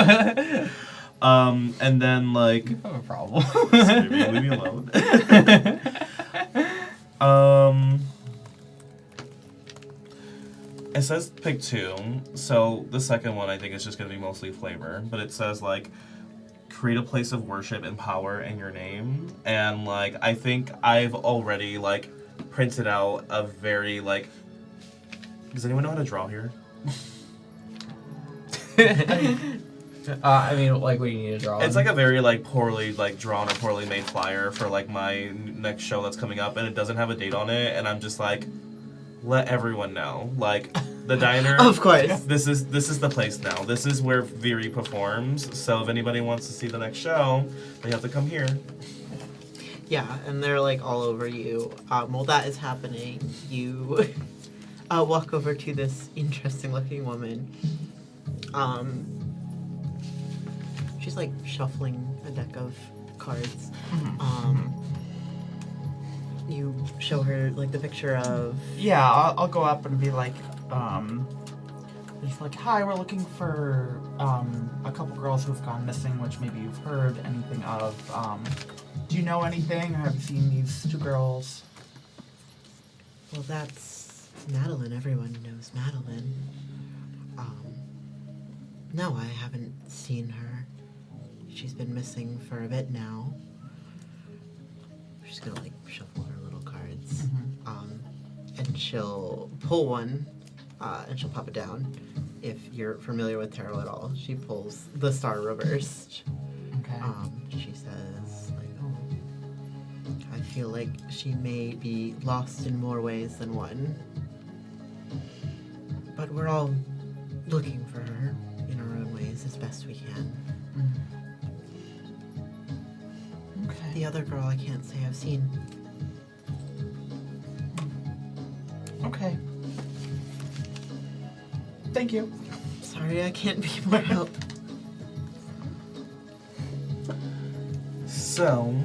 And then like I have a problem. leave me alone. It says pick 2, so the second one I think is just gonna be mostly flavor, but it says like create a place of worship and power in your name, and like I think I've already like printed out a very like. Does anyone know how to draw here? I mean, like, what do you need to draw? It's like a very like poorly like drawn or poorly made flyer for like my next show that's coming up, and it doesn't have a date on it, and I'm just like, let everyone know, like the diner. Of course. This is the place now. This is where Viri performs. So if anybody wants to see the next show, they have to come here. Yeah, and they're like all over you. While that is happening, you walk over to this interesting looking woman. She's like shuffling a deck of cards. You show her like the picture of. Yeah, I'll go up and be like, just like, hi, we're looking for a couple girls who've gone missing, which maybe you've heard anything of. Do you know anything, or have you seen these 2 girls? Well, that's Madeline. Everyone knows Madeline. No, I haven't seen her. She's been missing for a bit now. She's gonna like shuffle her little cards. And she'll pull one, and she'll pop it down. If you're familiar with tarot at all, she pulls the star reversed. Okay. She says, like, oh, I feel like she may be lost in more ways than one. But we're all looking for her in our own ways as best we can. Okay. The other girl I can't say I've seen. Okay. Thank you. Sorry, I can't be more help. So,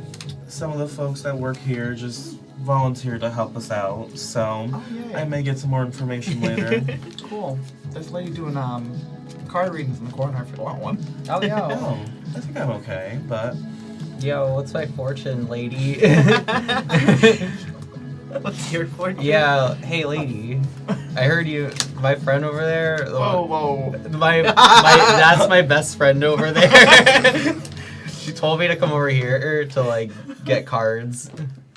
some of the folks that work here just volunteered to help us out. So, Oh, yay. I may get some more information later. Cool. There's a lady doing card readings in the corner if you want one. Oh, yeah. Oh, I think I'm okay, but Yo, what's my fortune, lady? What's your fortune? Yeah, hey lady, I heard you. My friend over there. Whoa. That's my best friend over there. She told me to come over here to like get cards.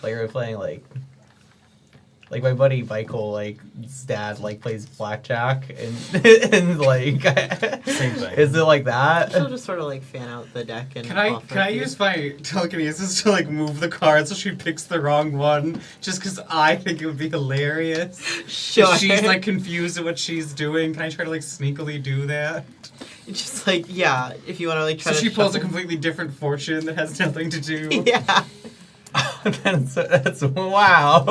Like we're playing like my buddy Michael, like his dad like plays blackjack and like Same thing. Is it like that? She'll just sort of like fan out the deck and. Can I offer you. use my telekinesis to like move the card so she picks the wrong one just because I think it would be hilarious? Sure. If she's like confused at what she's doing. Can I try to like sneakily do that? It's just like yeah, if you want to like try So to. she pulls a shuffle- completely different fortune that has nothing to do. Yeah. That's wow.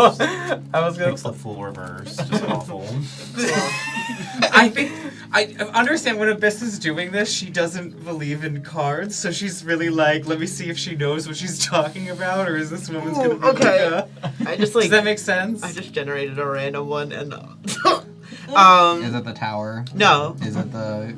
I was gonna. Makes the full reverse. Just awful. I think I understand when Abyss is doing this, she doesn't believe in cards, so she's really like, let me see if she knows what she's talking about, or is this woman's gonna be okay. like, I just like. Does that make sense? I just generated a random one and. Is it the tower? No. Is it the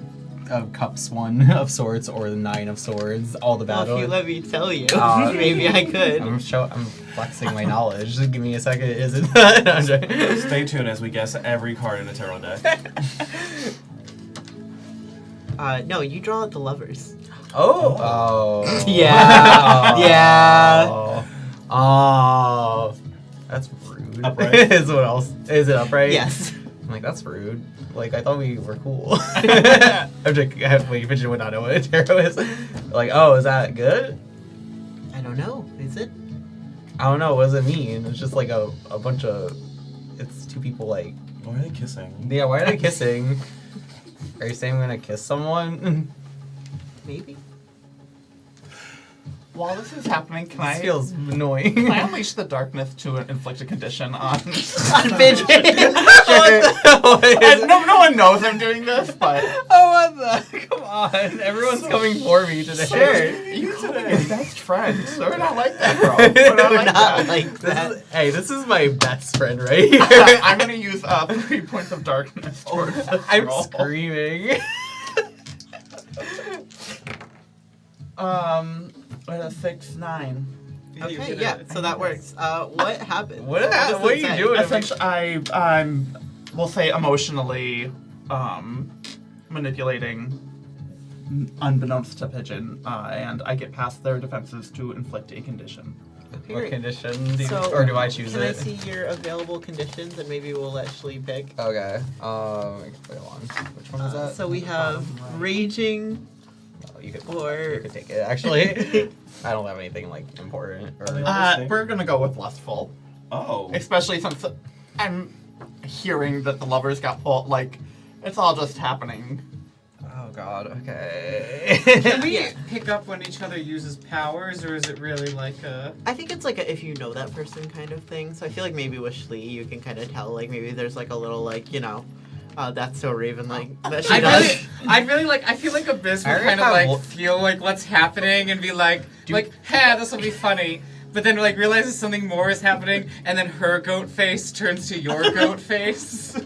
cups one of swords or the 9 of swords? All the Well, battle. if you let me tell you, Uh, maybe I could. I'm flexing my knowledge. Just give me a second. Is it? No, I'm joking. Stay tuned as we guess every card in the tarot deck. No, you draw out the lovers. Oh. Yeah. Yeah. Oh. That's rude. Upright? Is what else? Is it upright? Yes. I'm like, that's rude. Like, I thought we were cool. I'm just, wait, Pigeon would not know what a tarot is. Like, oh, is that good? I don't know. Is it? I don't know. What does it mean? It's just like a bunch of. It's two people like. Why are they kissing? Yeah, why are they kissing? Are you saying I'm gonna kiss someone? Maybe. While this is happening, can This I feels annoying. can I unleash the darkness to inflict a condition on? On Pigeon. No one knows I'm doing this, but Oh, what the? Come on. Everyone's coming for me today. Sure. you call me your best friend. So we're not like that, bro. We're not We're like not that. like This that. is, hey, this is my best friend right here. I'm gonna use 3 points of darkness towards this I'm roll. screaming. With a 6, 9. Okay, yeah, so that works. What happened? What does are it you say? doing? Essentially, I'm, we'll say, emotionally manipulating, unbeknownst to Pigeon, and I get past their defenses to inflict a condition. Okay, What great. condition do you, So, or do I choose Can I it? see your available conditions and maybe we'll let Shleign pick? Okay. I can play one. Which one is that? So we have Raging. Oh, you could or- take it. Actually, I don't have anything like important. Or, We're gonna go with lustful, Oh. especially since I'm hearing that the lovers got pulled. Like, it's all just happening. oh God. Okay. Can we Yeah. pick up when each other uses powers, or is it really like a... I think it's like a if you know that person kind of thing. So I feel like maybe with Shleign you can kind of tell, like maybe there's like a little like, you know, that's so Raven like that she does. I feel like Abyss I would already kind of have like lo- feel like what's happening and be like, hey, this will be funny. But then like realizes something more is happening, and then her goat face turns to your goat face.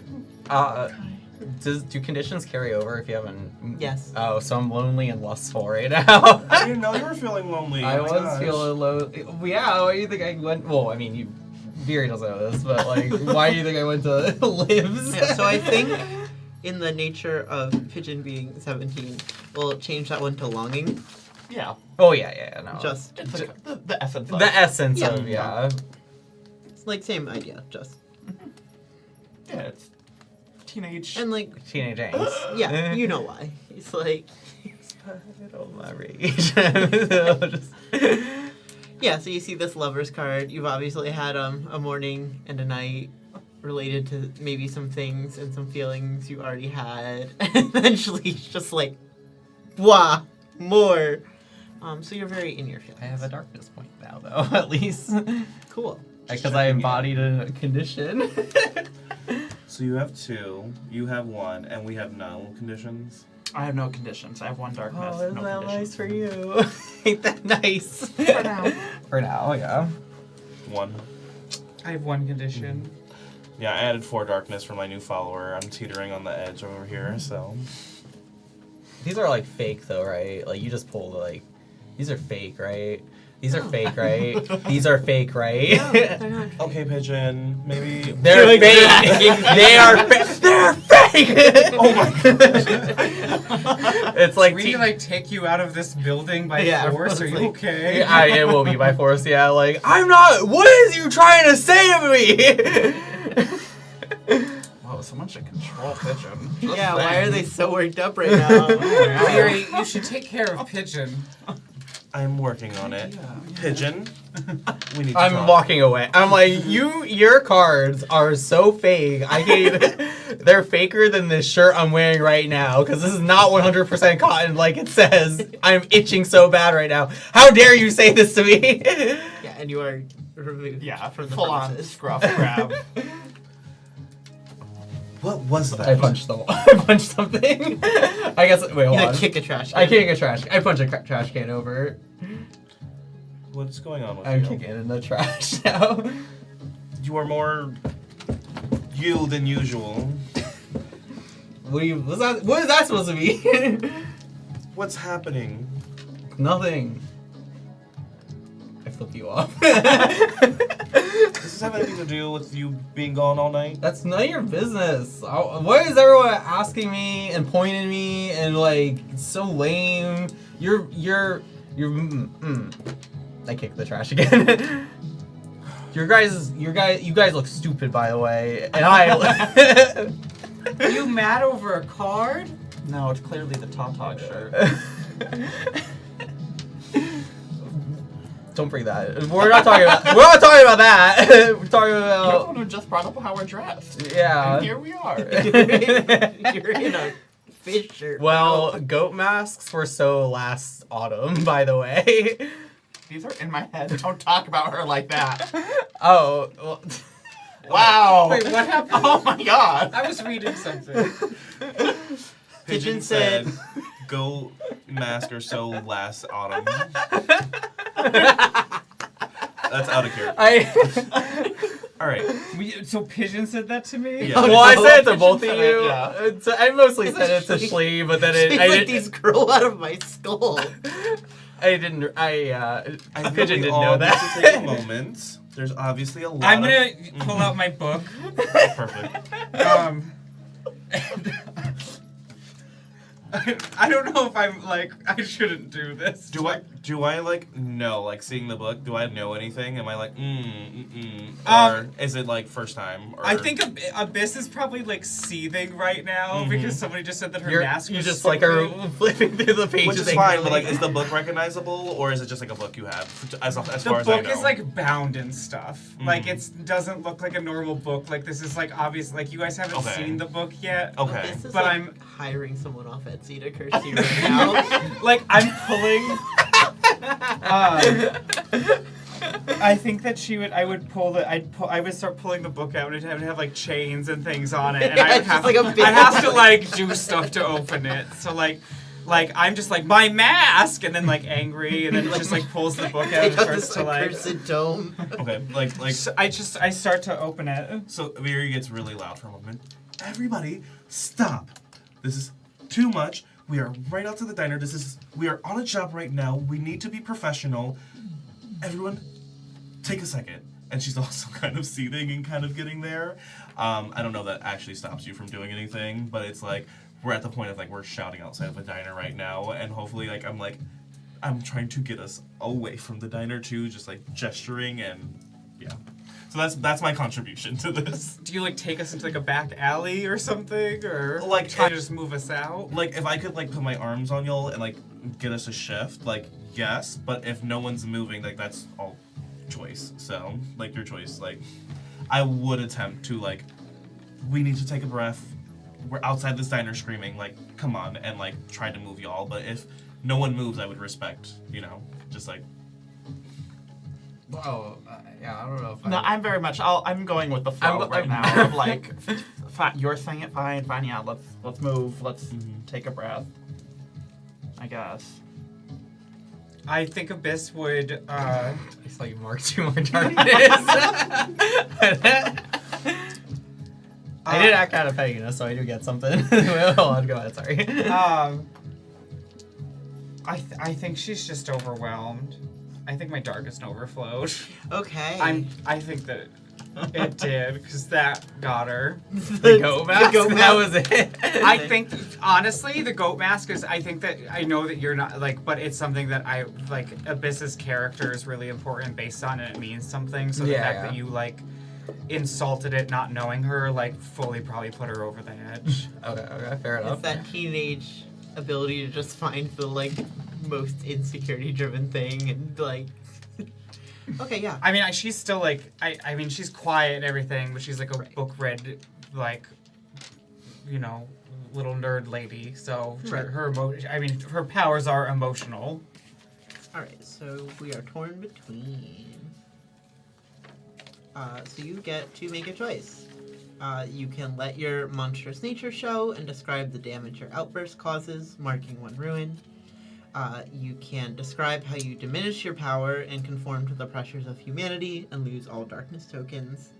Do conditions carry over if you haven't? Yes. Oh, so I'm lonely and lustful right now. I didn't know you were feeling lonely. I Oh my was gosh. feeling low. Yeah, why do you think I went? Well, I mean, Viri doesn't know this, but like, why do you think I went to Lives? Yeah, so I think in the nature of Pigeon being 17, we'll change that one to longing. Yeah, Oh yeah, no. Just it's like the essence of the essence Yeah. of yeah. it's like same idea, just yeah, it's teenage. and like Teenage angst. yeah, you know why. It's like Oh my rage. Just- yeah, so you see this lover's card. You've obviously had a morning and a night related to maybe some things and some feelings you already had. And eventually it's just like, wow, more. So you're very in your feelings. I have a darkness point now, though. At least Cool. because I embodied a condition. So you have 2, you have 1, and we have no conditions. I have no conditions. I have 1 darkness. Oh, isn't no that conditions. nice for you? Ain't that nice? For now. For now, yeah. 1. I have one condition. Yeah, I added 4 darkness for my new follower. I'm teetering on the edge over here, so. These are like fake though, right? Like you just pulled like these are fake, right? These are fake, right? These are fake, right? No, they're not. Okay, Pigeon. Maybe. They're fake. They're fake. Oh my gosh. It's like we like take you out of this building by force. Are you like- okay? it will be by force. Yeah, like I'm not. What is you trying to say to me? Whoa, someone should control Pigeon. Yeah, why are they so worked up right now? Viri, you should take care of Pigeon. I'm working on it. Pigeon. We need to I'm talk. walking away. I'm like, your cards are so fake. I can't even. They're faker than this shirt I'm wearing right now because this is not 100% cotton like it says. I'm itching so bad right now. How dare you say this to me? Yeah, and you are removed Yeah, from the full on premises. scruff grab. What was that? I punched something. I guess. Wait, hold Yeah, on. kick a trash can. I kick a trash. I punch a trash can over. What's going on with I'm you? kicking it in the trash now. You are more you than usual. What is that supposed to be? What's happening? Nothing. I flipped you off. Does this have anything to do with you being gone all night? That's none of your business. Why is everyone asking me and pointing me and like it's so lame? You're. I kicked the trash again. You guys look stupid, by the way, and I. Are you mad over a card? No, it's clearly the Tautog shirt. Don't bring that. We're not talking about. We're not talking about that. We're talking You're the about. one who just brought up how we're dressed. Yeah. And here we are. You're in a fish shirt. Well, goat masks were so last autumn, by the way. These are in my head. Don't talk about her like that. Oh. Well, Wow. Wait, what happened? Oh my god. I was reading something. Pigeon said, "Go mask or so last autumn." That's out of character. All right. So Pigeon said that to me? Yeah. Well, I said it to Pigeon both of said you. it, yeah. I mostly said it to Shleign, but then she's I like, didn't. these grow out of my skull. I Pigeon think didn't we know all that. need to take a moment. There's obviously a lot. I'm gonna pull out my book. Perfect. I don't know if I'm like I shouldn't do this. Do I like know, like seeing the book? Do I know anything? Am I like or is it like first time? Or... I think Abyss is probably like seething right now because somebody just said that her mask You was just stupid. like are flipping through the pages. which is fine, but like, is the book recognizable or is it just like a book you have? As far The as I book know, is like bound and stuff. Like it doesn't look like a normal book. Like this is like obvious. Like you guys haven't Okay. seen the book yet. okay. This is But like I'm- hiring someone off Etsy to curse you right now. Like I'm pulling. I think that I would start pulling the book out and it would have like chains and things on it, and Yeah, I would it's have, just like a big I have to book. like do stuff to open it. So like I'm just like my mask, and then like angry, and then it just like pulls the book out and Take out starts this to like. accursed dome. Okay, like So I start to open it. so Viri gets really loud for a moment. Everybody, stop! This is too much. We are right out to the diner. We are on a job right now. We need to be professional. Everyone, take a second. And she's also kind of seething and kind of getting there. I don't know if that actually stops you from doing anything, but it's like we're at the point of like we're shouting outside of a diner right now, and hopefully like I'm trying to get us away from the diner too, just like gesturing and yeah. So that's my contribution to this. Do you like take us into like a back alley or something, or Like, try to just move us out? Like if I could like put my arms on y'all and like get us a shift, like yes, but if no one's moving, like that's all choice. So like your choice. Like I would attempt to like we need to take a breath. We're outside this diner screaming, like come on, and like try to move y'all. But if no one moves, I would respect, just like. Oh, yeah, I don't know if No, I'm very much. I'm going with the flow right now. Of like, you're saying it, fine. Yeah, let's move. Let's take a breath. I guess. I think Abyss would. I saw you mark 2 more darkness. I did act out of pettiness, so I do get something. Hold on, go ahead, sorry. I think she's just overwhelmed. I think my darkest overflowed. Okay. I think that it did, because that got her. The goat mask? That was it. I think, honestly, the goat mask is, I think that, I know that you're not, like, but it's something that I, like, Abyss's character is really important based on, and it means something, so the fact that you, like, insulted it not knowing her, like, fully probably put her over the edge. Okay, fair enough. It's that teenage ability to just find the, like, most insecurity-driven thing and, like... Okay, yeah. I mean, she's still, like, I mean, she's quiet and everything, but she's, like, a book-read, like, you know, little nerd lady, so her powers are emotional. Alright, so we are torn between... so you get to make a choice. You can let your monstrous nature show and describe the damage your outburst causes, marking 1 ruin. You can describe how you diminish your power and conform to the pressures of humanity and lose all darkness tokens.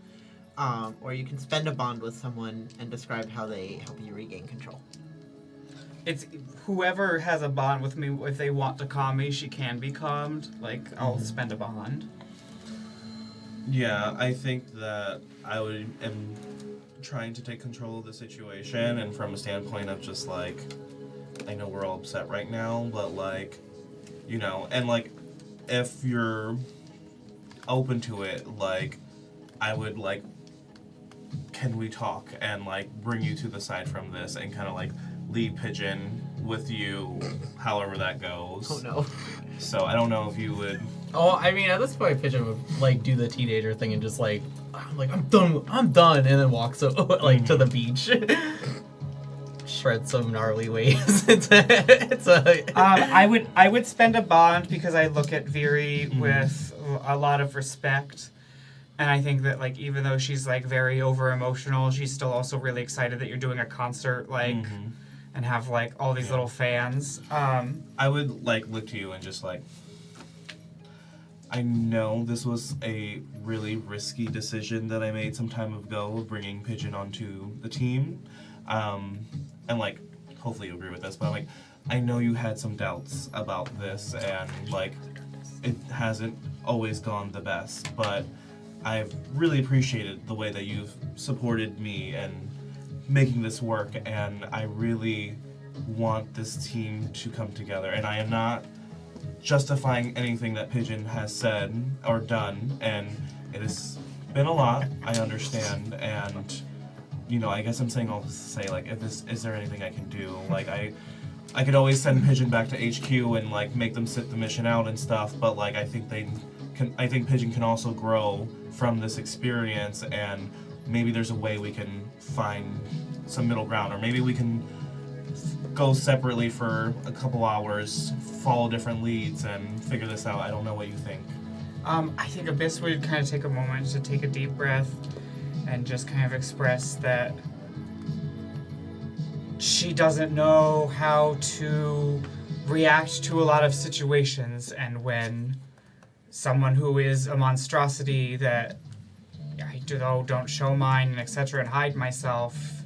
Or you can spend a bond with someone and describe how they help you regain control. It's whoever has a bond with me, if they want to calm me, she can be calmed. Like, I'll spend a bond. Yeah, I think that I am trying to take control of the situation, and from a standpoint of just, like, I know we're all upset right now, but, like, you know, and, like, if you're open to it, like, I would, like, can we talk and, like, bring you to the side from this and kind of, like, leave Pigeon with you, however that goes. Oh, no. So I don't know if you would... Oh, I mean, at this point, Pigeon would, like, do the teenager thing and just, like, I'm done, and then walks, to the beach. Shred some gnarly waves. I would spend a bond because I look at Viri with a lot of respect, and I think that, like, even though she's, like, very over emotional, she's still also really excited that you're doing a concert, like, and have, like, all these little fans. I would, like, look to you and just, like, I know this was a really risky decision that I made some time ago, bringing Pigeon onto the team. And, like, hopefully you agree with this, but, like, I know you had some doubts about this, and, like, it hasn't always gone the best, but I've really appreciated the way that you've supported me and making this work, and I really want this team to come together, and I am not justifying anything that Pigeon has said or done, and it has been a lot, I understand, and, you know, I guess I'm saying all this to say, like, is there anything I can do? Like, I could always send Pigeon back to HQ and, like, make them sit the mission out and stuff, but, like, I think Pigeon can also grow from this experience, and maybe there's a way we can find some middle ground, or maybe we can go separately for a couple hours, follow different leads, and figure this out. I don't know what you think. I think Abyss would kind of take a moment to take a deep breath and just kind of express that she doesn't know how to react to a lot of situations, and when someone who is a monstrosity that I don't show mine and etc. and hide myself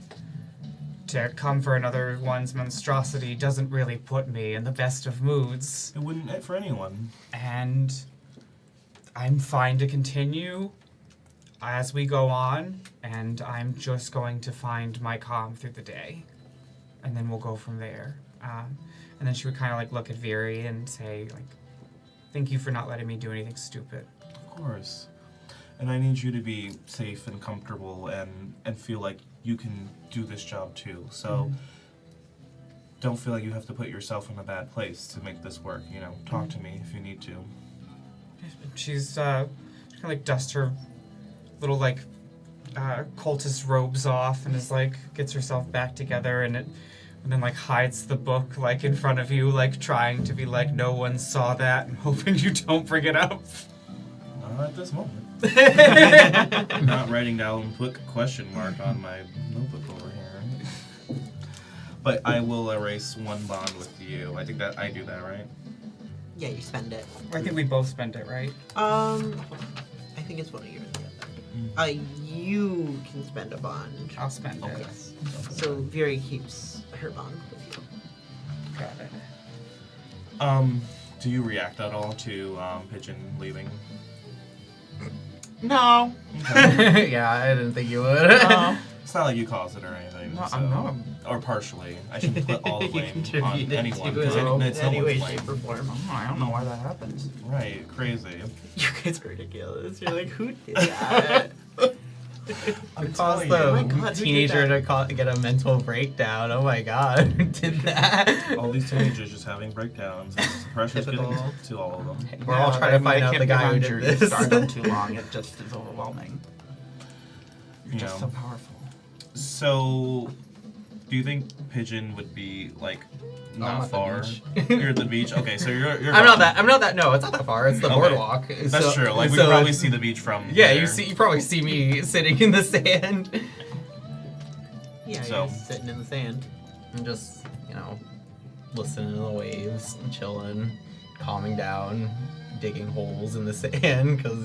to come for another one's monstrosity doesn't really put me in the best of moods. It wouldn't for anyone. And I'm fine to continue as we go on, and I'm just going to find my calm through the day. And then we'll go from there. And then she would kind of, like, look at Viri and say, like, thank you for not letting me do anything stupid. Of course. And I need you to be safe and comfortable and feel like you can do this job too. So don't feel like you have to put yourself in a bad place to make this work. You know, talk to me if you need to. She's kind of, like, dust her little, like, cultist robes off and is, like, gets herself back together, and then, like, hides the book, like, in front of you, like, trying to be like, no one saw that, and hoping you don't bring it up. Not at this moment. I'm not writing down put question mark on my notebook over here. But I will erase one bond with you. I think that I do that, right? Yeah, you spend it. I think we both spent it, right? I think it's one of yours. You can spend a bond. I'll spend it. Okay. So Viri keeps her bond with you. Got it. Do you react at all to Pigeon leaving? No. Okay. Yeah, I didn't think you would. No. It's not like you caused it or anything. No, so. no. Or partially. I shouldn't put all the You blame on contributed anyone. to Because it it's in no any one's way, blame. shape, or form. I don't know why that happened. Right, crazy. You guys are ridiculous. You're like, who did that? I'm Caused telling you. Oh my the God, who did teenager that? to get a mental breakdown. Oh my god, who did that? All these teenagers just having breakdowns. It's the pressure's getting Typical. to all of them. We're all trying to find out the guy who did You this. start them too long. It just is overwhelming. You're You just know. so powerful. So, do you think Pigeon would be like I'm not at the far? beach. You're at the beach. Okay, so you're. I'm not that. No, it's not that far. It's the Okay. boardwalk. That's true. Like we so can probably it's- see the beach from. Yeah, there. you probably see me sitting in the sand Yeah, So- you're just sitting in the sand. and just listening to the waves, and chilling, calming down, digging holes in the sand because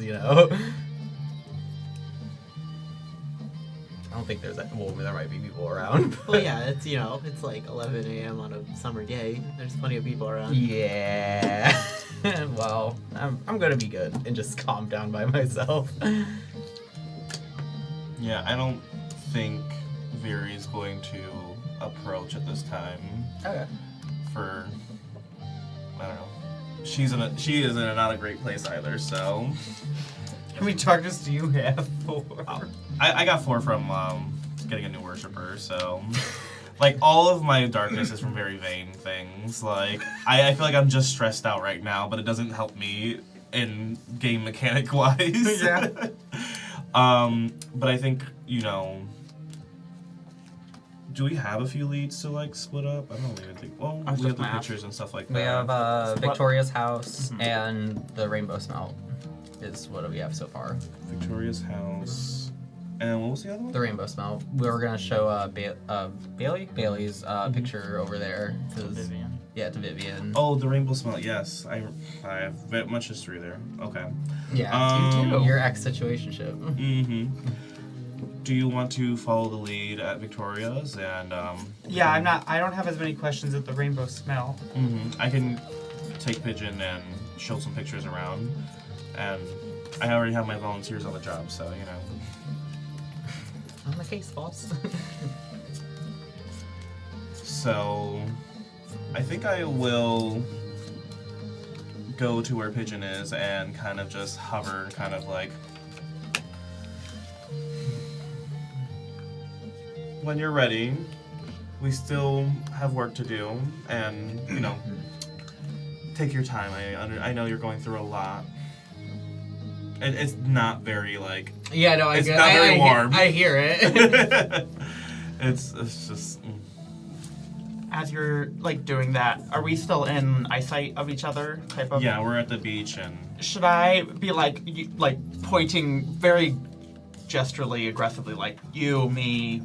I don't think there's there might be people around. Well, yeah, it's like 11 a.m. on a summer day. There's plenty of people around. Yeah. Well, I'm gonna be good and just calm down by myself. Yeah, I don't think Viri is going to approach at this time. Okay. For I don't know. She is in not a great place either. So How many darkness do you have? 4. I got 4 from getting a new worshiper. So like all of my darkness is from very vain things. Like I feel like I'm just stressed out right now, but it doesn't help me in game mechanic wise. Yeah. But I think do we have a few leads to like split up? I don't even think. Well, I was we have just the gonna ask. pictures and stuff like that. We have Victoria's house Mhm. and the Rainbow Smelt is what we have so far. Victoria's house, and what was the other one? The Rainbow Smelt. We were gonna show Bailey's picture over there. 'Cause- Vivian. Yeah, to Vivian. Oh, the rainbow smell. Yes, I have very much history there. Okay. Yeah, you do. Your ex situationship. Mm-hmm. Do you want to follow the lead at Victoria's and Yeah, I don't have as many questions at the rainbow smell. I can take Pigeon and show some pictures around, and I already have my volunteers on the job, so On the case, boss. So, I think I will go to where Pigeon is and kind of just hover, kind of like. When you're ready, we still have work to do, and take your time. I know you're going through a lot. It's not very like. Yeah, no, It's not very warm. I hear it. it's just. As you're doing that, are we still in eyesight of each other? Type of. Yeah, we're at the beach and. Should I be pointing very gesturally, aggressively, like you, me,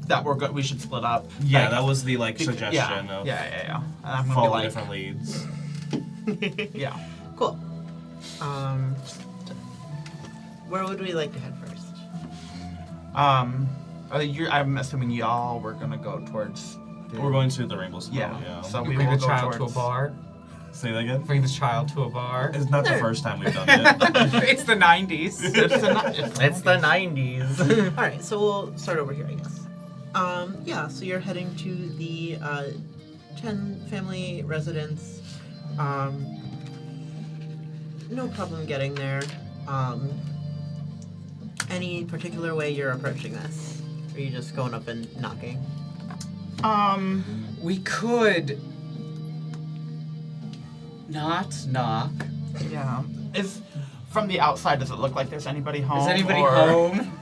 that we're good? We should split up. Yeah, that was the suggestion Yeah, of yeah. And I'm gonna follow be different leads. yeah. Cool. Where would we like to head first? I'm assuming y'all were gonna go towards. We're going to the Rainbow Smell. Yeah. So we Bring will the go child towards. to a bar. Say that again. Bring the child to a bar. It's not the There. first time we've done it. It's the 90s. It's the 90s. All right, so we'll start over here, I guess. Yeah, so you're heading to the 10 family residence. No problem getting there. Any particular way you're approaching this? Or are you just going up and knocking? We could not knock. Yeah. From the outside, does it look like there's anybody home? Is anybody or- home?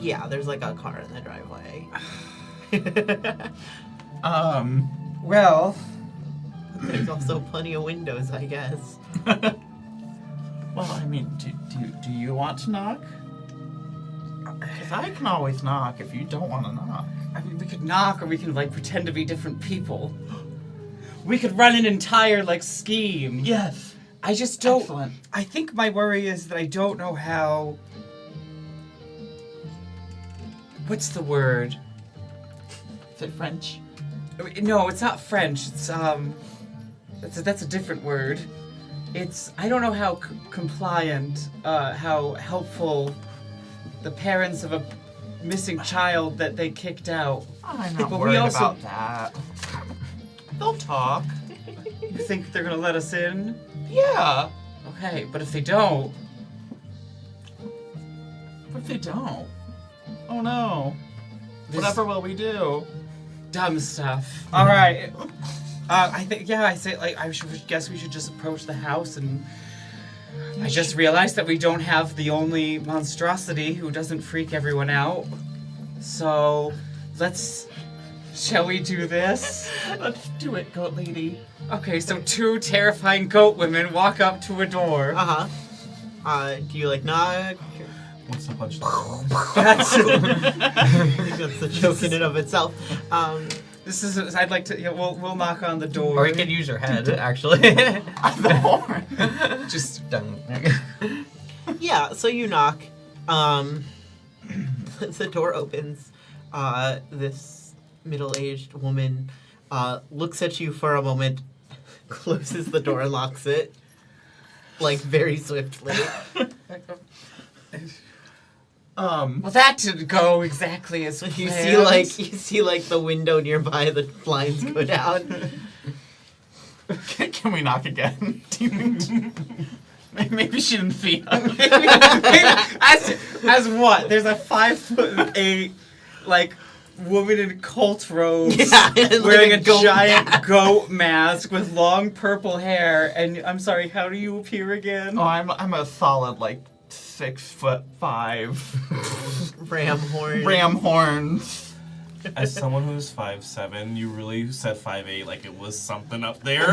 Yeah, there's like a car in the driveway. Well, There's also plenty of windows, I guess. Well, I mean, do you want to knock? Because I can always knock if you don't want to knock. I mean, we could knock or we can pretend to be different people. We could run an entire scheme. Yes. I just don't. Excellent. I think my worry is that I don't know how. What's the word? Is it French? No, it's not French. It's That's a different word. I don't know how compliant, how helpful the parents of a missing child that they kicked out. I'm not But worried we also- about that. They'll talk. You think they're gonna let us in? Yeah. Okay, but if they don't, What if they don't? Oh no. This- Whatever will we do? dumb stuff. All right. I think I say guess we should just approach the house, and I just realized that we don't have the only monstrosity who doesn't freak everyone out. So shall we do this? Let's do it, goat lady. Okay, so 2 terrifying goat women walk up to a door. Do you like knock? What's the punchline? That's That's the joke in and of itself. I'd like to. Yeah, we'll knock on the door. Or you could use your head, actually. The horn. Just done. Yeah, so you knock. The door opens. This middle-aged woman looks at you for a moment, closes the door and locks it, like very swiftly. Well, that didn't go exactly as planned. You see like the window nearby, the blinds go down. Can we knock again? Maybe she didn't feel. As what? There's a 5'8" woman in cult robes, wearing a giant goat mask with long purple hair. And I'm sorry, how do you appear again? Oh, I'm a solid 6'5" Ram horns. As someone who's 5'7", you really said 5'8" like it was something up there.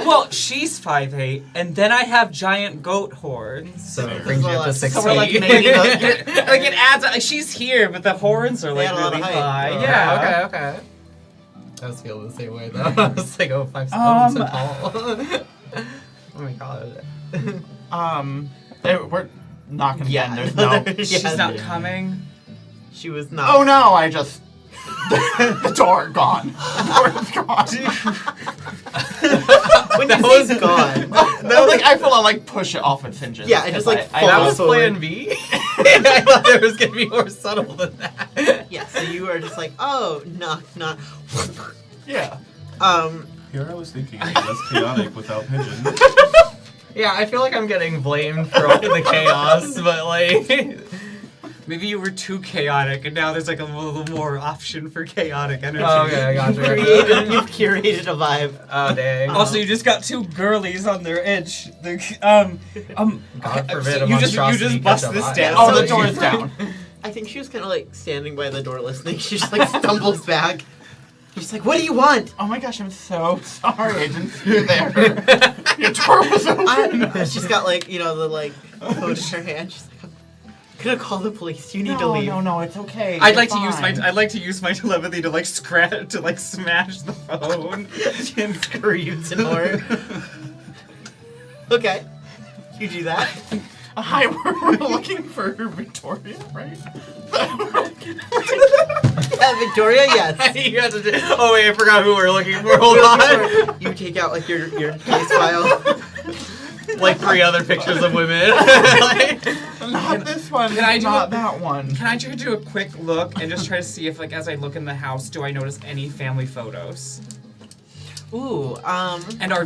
Well, she's 5'8", and then I have giant goat horns. So it brings you up to 6 So we're feet. It adds. She's here, but the horns are They had a lot really of height. high. Oh. Yeah. Okay. I was feeling the same way though. I was like, 5 so tall. What do we call it? We're knocking Yeah. again. There's no. She's not coming. She was not. Oh no! I just the door gone. The door's gone. When you say it's gone. No, I feel push it off its hinges. Yeah, it just, because I falls That was forward. plan B. I thought it was gonna be more subtle than that. Yeah, so you are just like, oh, knock. Yeah. Here I was thinking it was less chaotic without Pigeon. Yeah, I feel like I'm getting blamed for all the chaos, but Maybe you were too chaotic, and now there's a little more option for chaotic energy. Oh, okay, I got you. You've curated a vibe. Oh dang. Also, you just got 2 girlies on their edge. God forbid a you just monstrosity bust catch a this eye. down. Oh, So the door's down. I think she was kind of standing by the door listening. She just stumbles back. She's like, what do you want? Oh my gosh, I'm so sorry. I didn't see you there. Your door was open. She's got the phone in her hand. She's like, I'm gonna call the police. You need to leave. No, it's okay. I'd You're like to use my fine. telepathy to smash the phone. And screams and horror. Okay. You do that. Hi, we're looking for Victoria, right? Yeah, Victoria, yes. You had to do. Oh wait, I forgot who we're looking for. Hold on. You take out your case file. 3 other pictures of women. Not this one. Can I do not a- that one. Can I try to do a quick look and just try to see if, as I look in the house, do I notice any family photos? Ooh, And are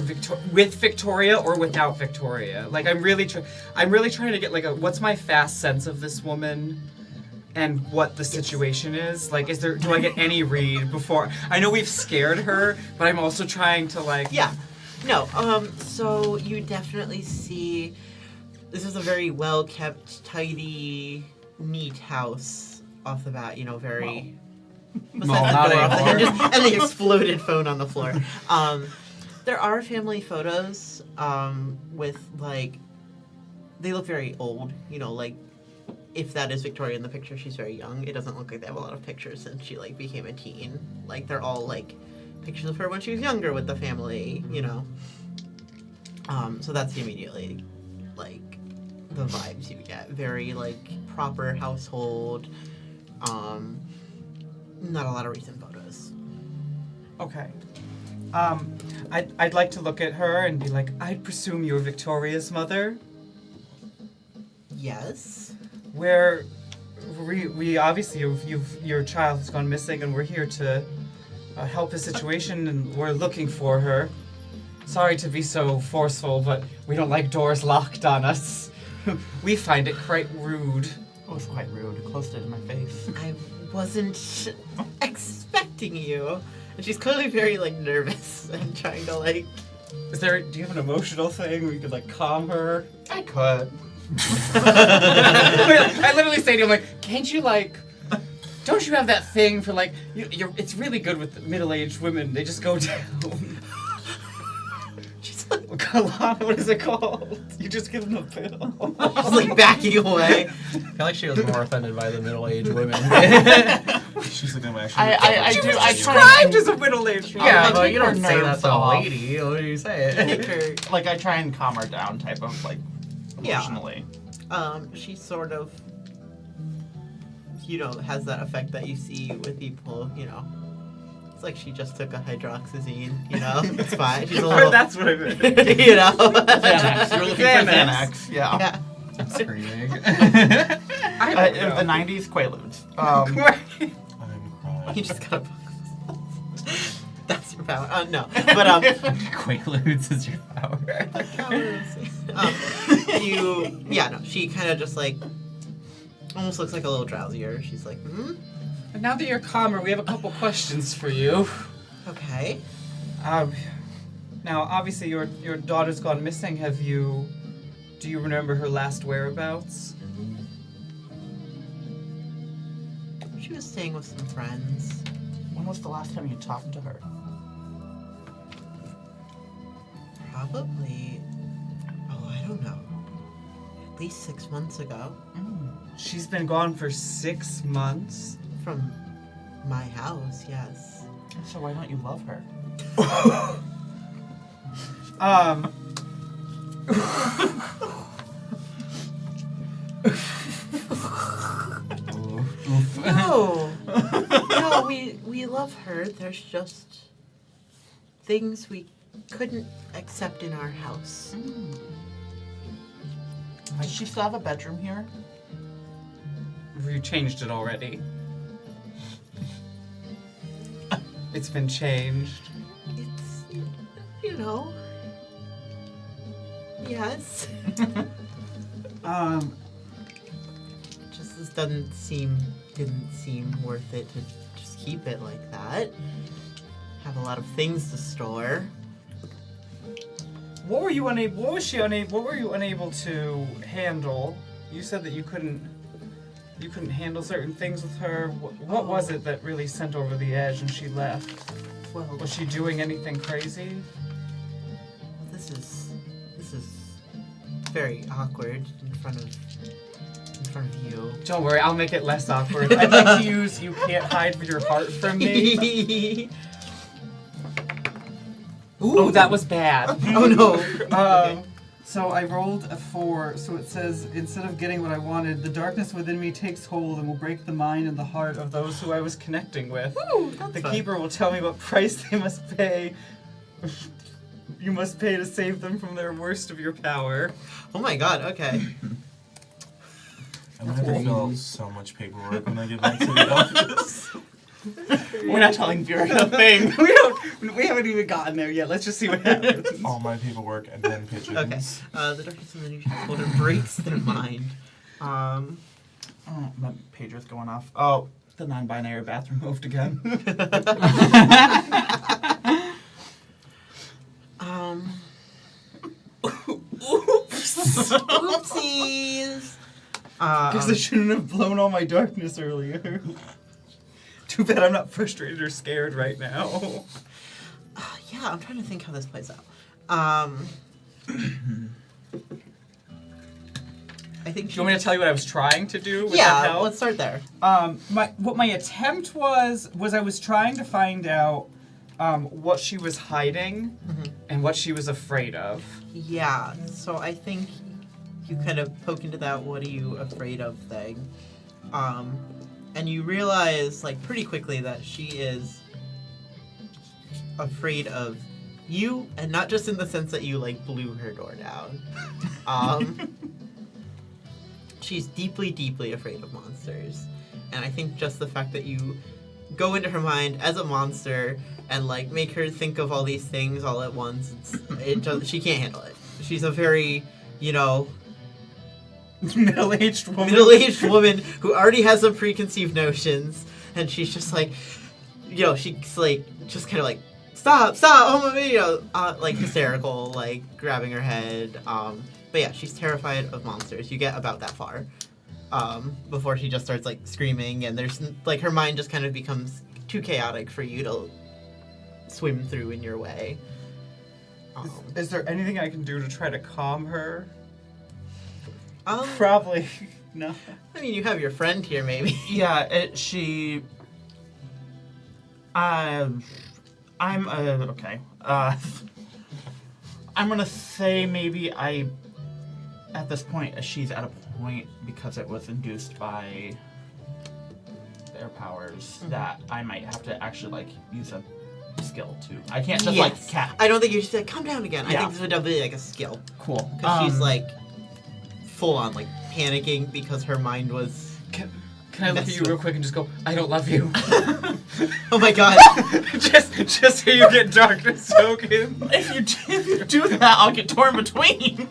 with Victoria or without Victoria? I'm really trying to get what's my fast sense of this woman and what the situation is? Do I get any read before? I know we've scared her, but I'm also trying to yeah. No, so you definitely see this is a very well kept, tidy, neat house off the bat, very besides Well, the not door off the anymore. hinges and the exploded phone on the floor. There are family photos, with they look very old, if that is Victoria in the picture, she's very young. It doesn't look like they have a lot of pictures since she became a teen. They're all pictures of her when she was younger with the family, So that's immediately the vibes you get. Very proper household. Not a lot of recent photos. Okay. I'd like to look at her and be like, I presume you're Victoria's mother. Yes. Where we obviously your child has gone missing, and we're here to help the situation, and we're looking for her. Sorry to be so forceful, but we don't like doors locked on us. We find it quite rude. It was quite rude. It closed it in my face. I wasn't expecting you. And she's clearly very, like, nervous and trying to, like... Do you have an emotional thing where you could, like, calm her? I could. I literally say to him, like, can't you, like, don't you have that thing for, like, it's really good with middle-aged women. They just go down. She's, like, Kalana, what is it called? You just give them a pill. she's, like, backing away. I feel like she was more offended by the middle-aged women. She's like, I'm actually. I She do. was I described as a middle-aged woman. Yeah, I but take you her don't say that nerves to a off. lady. What do you say? Take her... Like, I try and calm her down, type of, like, Yeah. emotionally. She sort of, you know, has that effect that you see with people, you know. It's like she just took a hydroxyzine, you know? It's fine. She's a little... That's what I meant. you know? Xanax. You're looking for Xanax. Xanax. Yeah. Yeah. I'm screaming. The 90s Quaaludes. I'm crying. You just gotta... That's your power. No. But, Quaaludes is your power. she kind of just, like, almost looks like a little drowsier. She's like, And now that you're calmer, we have a couple questions for you. okay. Now, obviously, your daughter's gone missing. Do you remember her last whereabouts? She was staying with some friends. When was the last time you talked to her? Probably, I don't know. At least 6 months ago. She's been gone for 6 months. From my house, yes. So why don't you love her? No. No, we love her. There's just things we couldn't accept in our house. Does she still have a bedroom here? You changed it already. It's been changed. It's, you know, yes. Just this didn't seem worth it to just keep it like that. Have a lot of things to store. What were you unable to handle? You said that you couldn't handle certain things with her. What was it that really sent over the edge and she left? Well, Was she doing anything crazy? this is very awkward in front of you. Don't worry, I'll make it less awkward. I'd like to use "You Can't Hide Your Heart from Me." Ooh, that was bad. Oh no. Okay. So I rolled a 4, so it says, instead of getting what I wanted, the darkness within me takes hold and will break the mind and the heart of those who I was connecting with. Ooh, that's The fun. keeper will tell me what price they must pay. You must pay to save them from their worst of your power. Oh my god, okay. I'm gonna have to fill out so much paperwork when I get back to the office. We're not telling Viri a thing. We haven't even gotten there yet. Let's just see what happens. All my paperwork and then pigeons. Okay. The darkness in the new folder breaks their mind. Oh, my pager's going off. Oh, the non-binary bathroom moved again. Oopsies. Guess I shouldn't have blown all my darkness earlier. Too bad I'm not frustrated or scared right now. Yeah, I'm trying to think how this plays out. I think. Do you want me to tell you what I was trying to do? Would that Yeah, help? let's start there. What my attempt was I was trying to find out what she was hiding and what she was afraid of. Yeah, so I think you kind of poke into that "what are you afraid of" thing. And you realize, like, pretty quickly that she is afraid of you, and not just in the sense that you like blew her door down. She's deeply, deeply afraid of monsters, and I think just the fact that you go into her mind as a monster and like make her think of all these things all at once, she can't handle it. She's a very, middle-aged woman who already has some preconceived notions, and she's just like, she's like just kind of like, stop, oh my, like hysterical, like grabbing her head. But yeah, she's terrified of monsters. You get about that far before she just starts like screaming, and there's like her mind just kind of becomes too chaotic for you to swim through in your way. Is there anything I can do to try to calm her? Probably no. I mean, you have your friend here, maybe. Yeah, okay. I'm gonna say maybe at this point, she's at a point because it was induced by their powers that I might have to actually like use a skill too. I can't just like cat. I don't think you should say calm down again. Yeah. I think this would definitely be like a skill. Cool. Because she's like full on like panicking because her mind was. Can I look at you real quick and just go, I don't love you? Oh my god. just so you get darkness token. If you do that, I'll get torn between.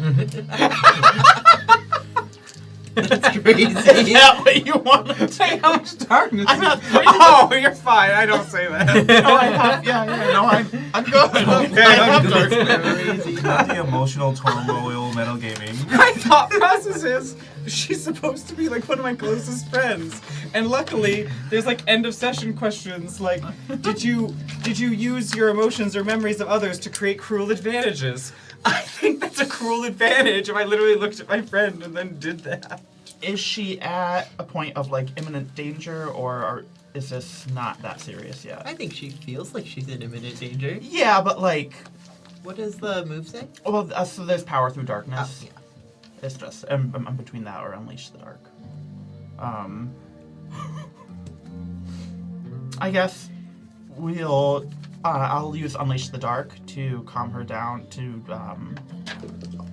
That's crazy. Is that what you want to Say how much darkness. I'm not. Oh, you're fine. I don't say that. No, I have. Yeah. No, I'm good. Okay, I have I'm darkness. Crazy. The emotional turmoil metagaming. My thought process is she's supposed to be like one of my closest friends, and luckily there's like end of session questions like, did you use your emotions or memories of others to create cruel advantages? I think that's a cruel advantage if I literally looked at my friend and then did that. Is she at a point of like imminent danger, or is this not that serious yet? I think she feels like she's in imminent danger. Yeah, but like, What does the move say? well, so there's power through darkness. Yeah. It's just I'm between that or unleash the dark. I guess I'll use unleash the dark to calm her down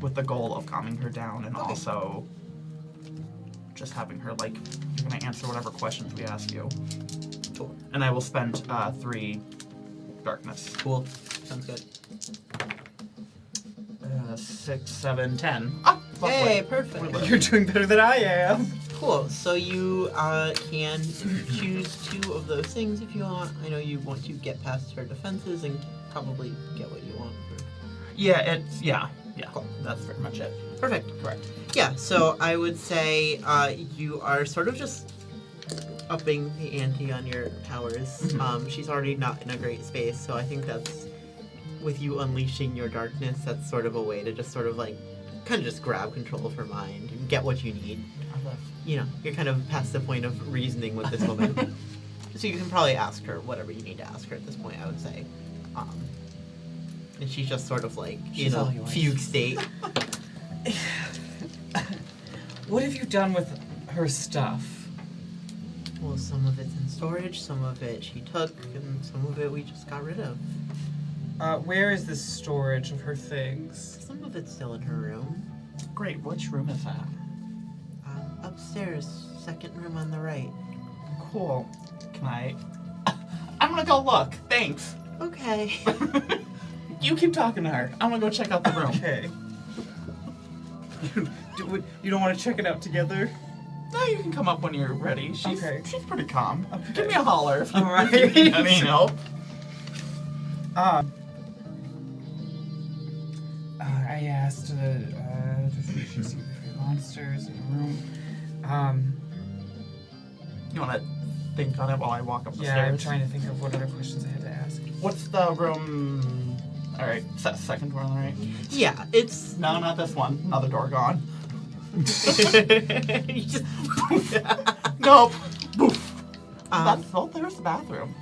with the goal of calming her down and also just having her like, you're gonna answer whatever questions we ask you. Cool. And I will spend 3 darkness. Cool. Sounds good. 6, 7, 10. Ah, Hey, lovely. perfect. You're doing better than I am. Cool. So you can choose 2 of those things if you want. I know you want to get past her defenses and probably get what you want. Yeah. Cool. That's very much it. Perfect. Correct. Yeah, so I would say you are sort of just upping the ante on your powers. She's already not in a great space, so I think that's, with you unleashing your darkness, that's sort of a way to just sort of like, kind of just grab control of her mind and get what you need. You're kind of past the point of reasoning with this woman. So you can probably ask her whatever you need to ask her at this point, I would say. And she's just sort of like, She's all yours. fugue state. What have you done with her stuff? Well, some of it's in storage, some of it she took, and some of it we just got rid of. Where is the storage of her things? Some of it's still in her room. Great. Which room is that? Upstairs, second room on the right. Cool. Can I? I'm gonna go look. Thanks. Okay. You keep talking to her. I'm gonna go check out the room. Okay. You don't want to check it out together? No, you can come up when you're ready. She's pretty calm. Okay. Give me a holler if you Alright. need any help. I asked does she see the monsters in the room? You wanna think on it while I walk up the Yeah, stairs? I'm trying to think of what other questions I had to ask. What's the room? All right, second door on the right. Yeah, it's... No, not this one. Another door gone. you just... Nope. Boof. There's the bathroom.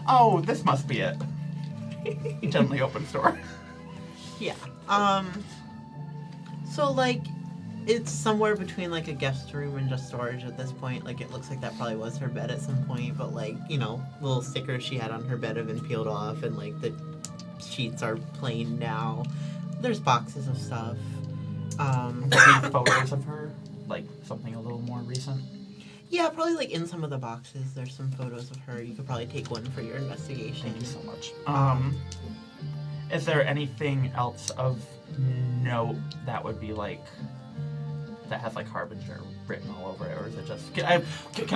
Oh, this must be it. Gently opens door. Yeah. So, like, it's somewhere between, like, a guest room and just storage at this point. Like, it looks like that probably was her bed at some point, but, like, little stickers she had on her bed have been peeled off, and, like, the sheets are plain now. There's boxes of stuff. Any photos of her? Like something a little more recent? Yeah, probably like in some of the boxes there's some photos of her. You could probably take one for your investigation. Thank you so much. Is there anything else of note that would be like that has like Harbinger written all over it, or is it just can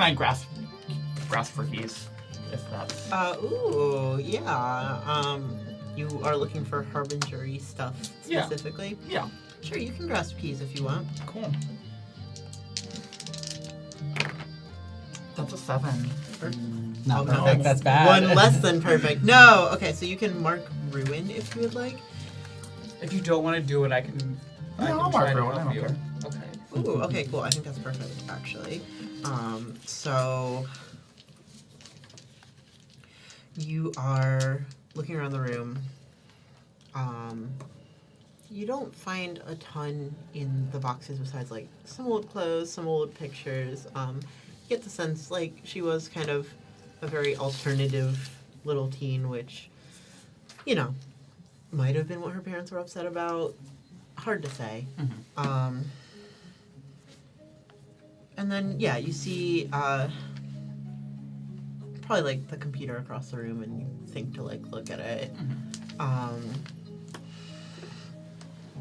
I grasp for keys if that's Ooh, yeah. You are looking for Harbinger-y stuff specifically? Yeah. Sure, you can grasp keys if you want. Cool. That's a 7. Not no. perfect, that's bad. One less than perfect. No! Okay, so you can mark ruin if you would like. If you don't want to do it, I can I'll try mark to ruin, I help don't you. care. Okay. Ooh, okay, cool. I think that's perfect, actually. So you are looking around the room. You don't find a ton in the boxes besides like some old clothes, some old pictures. You get the sense like she was kind of a very alternative little teen, which, you know, might have been what her parents were upset about. Hard to say. Mm-hmm. And then, yeah, you see probably like the computer across the room, and you think to like look at it.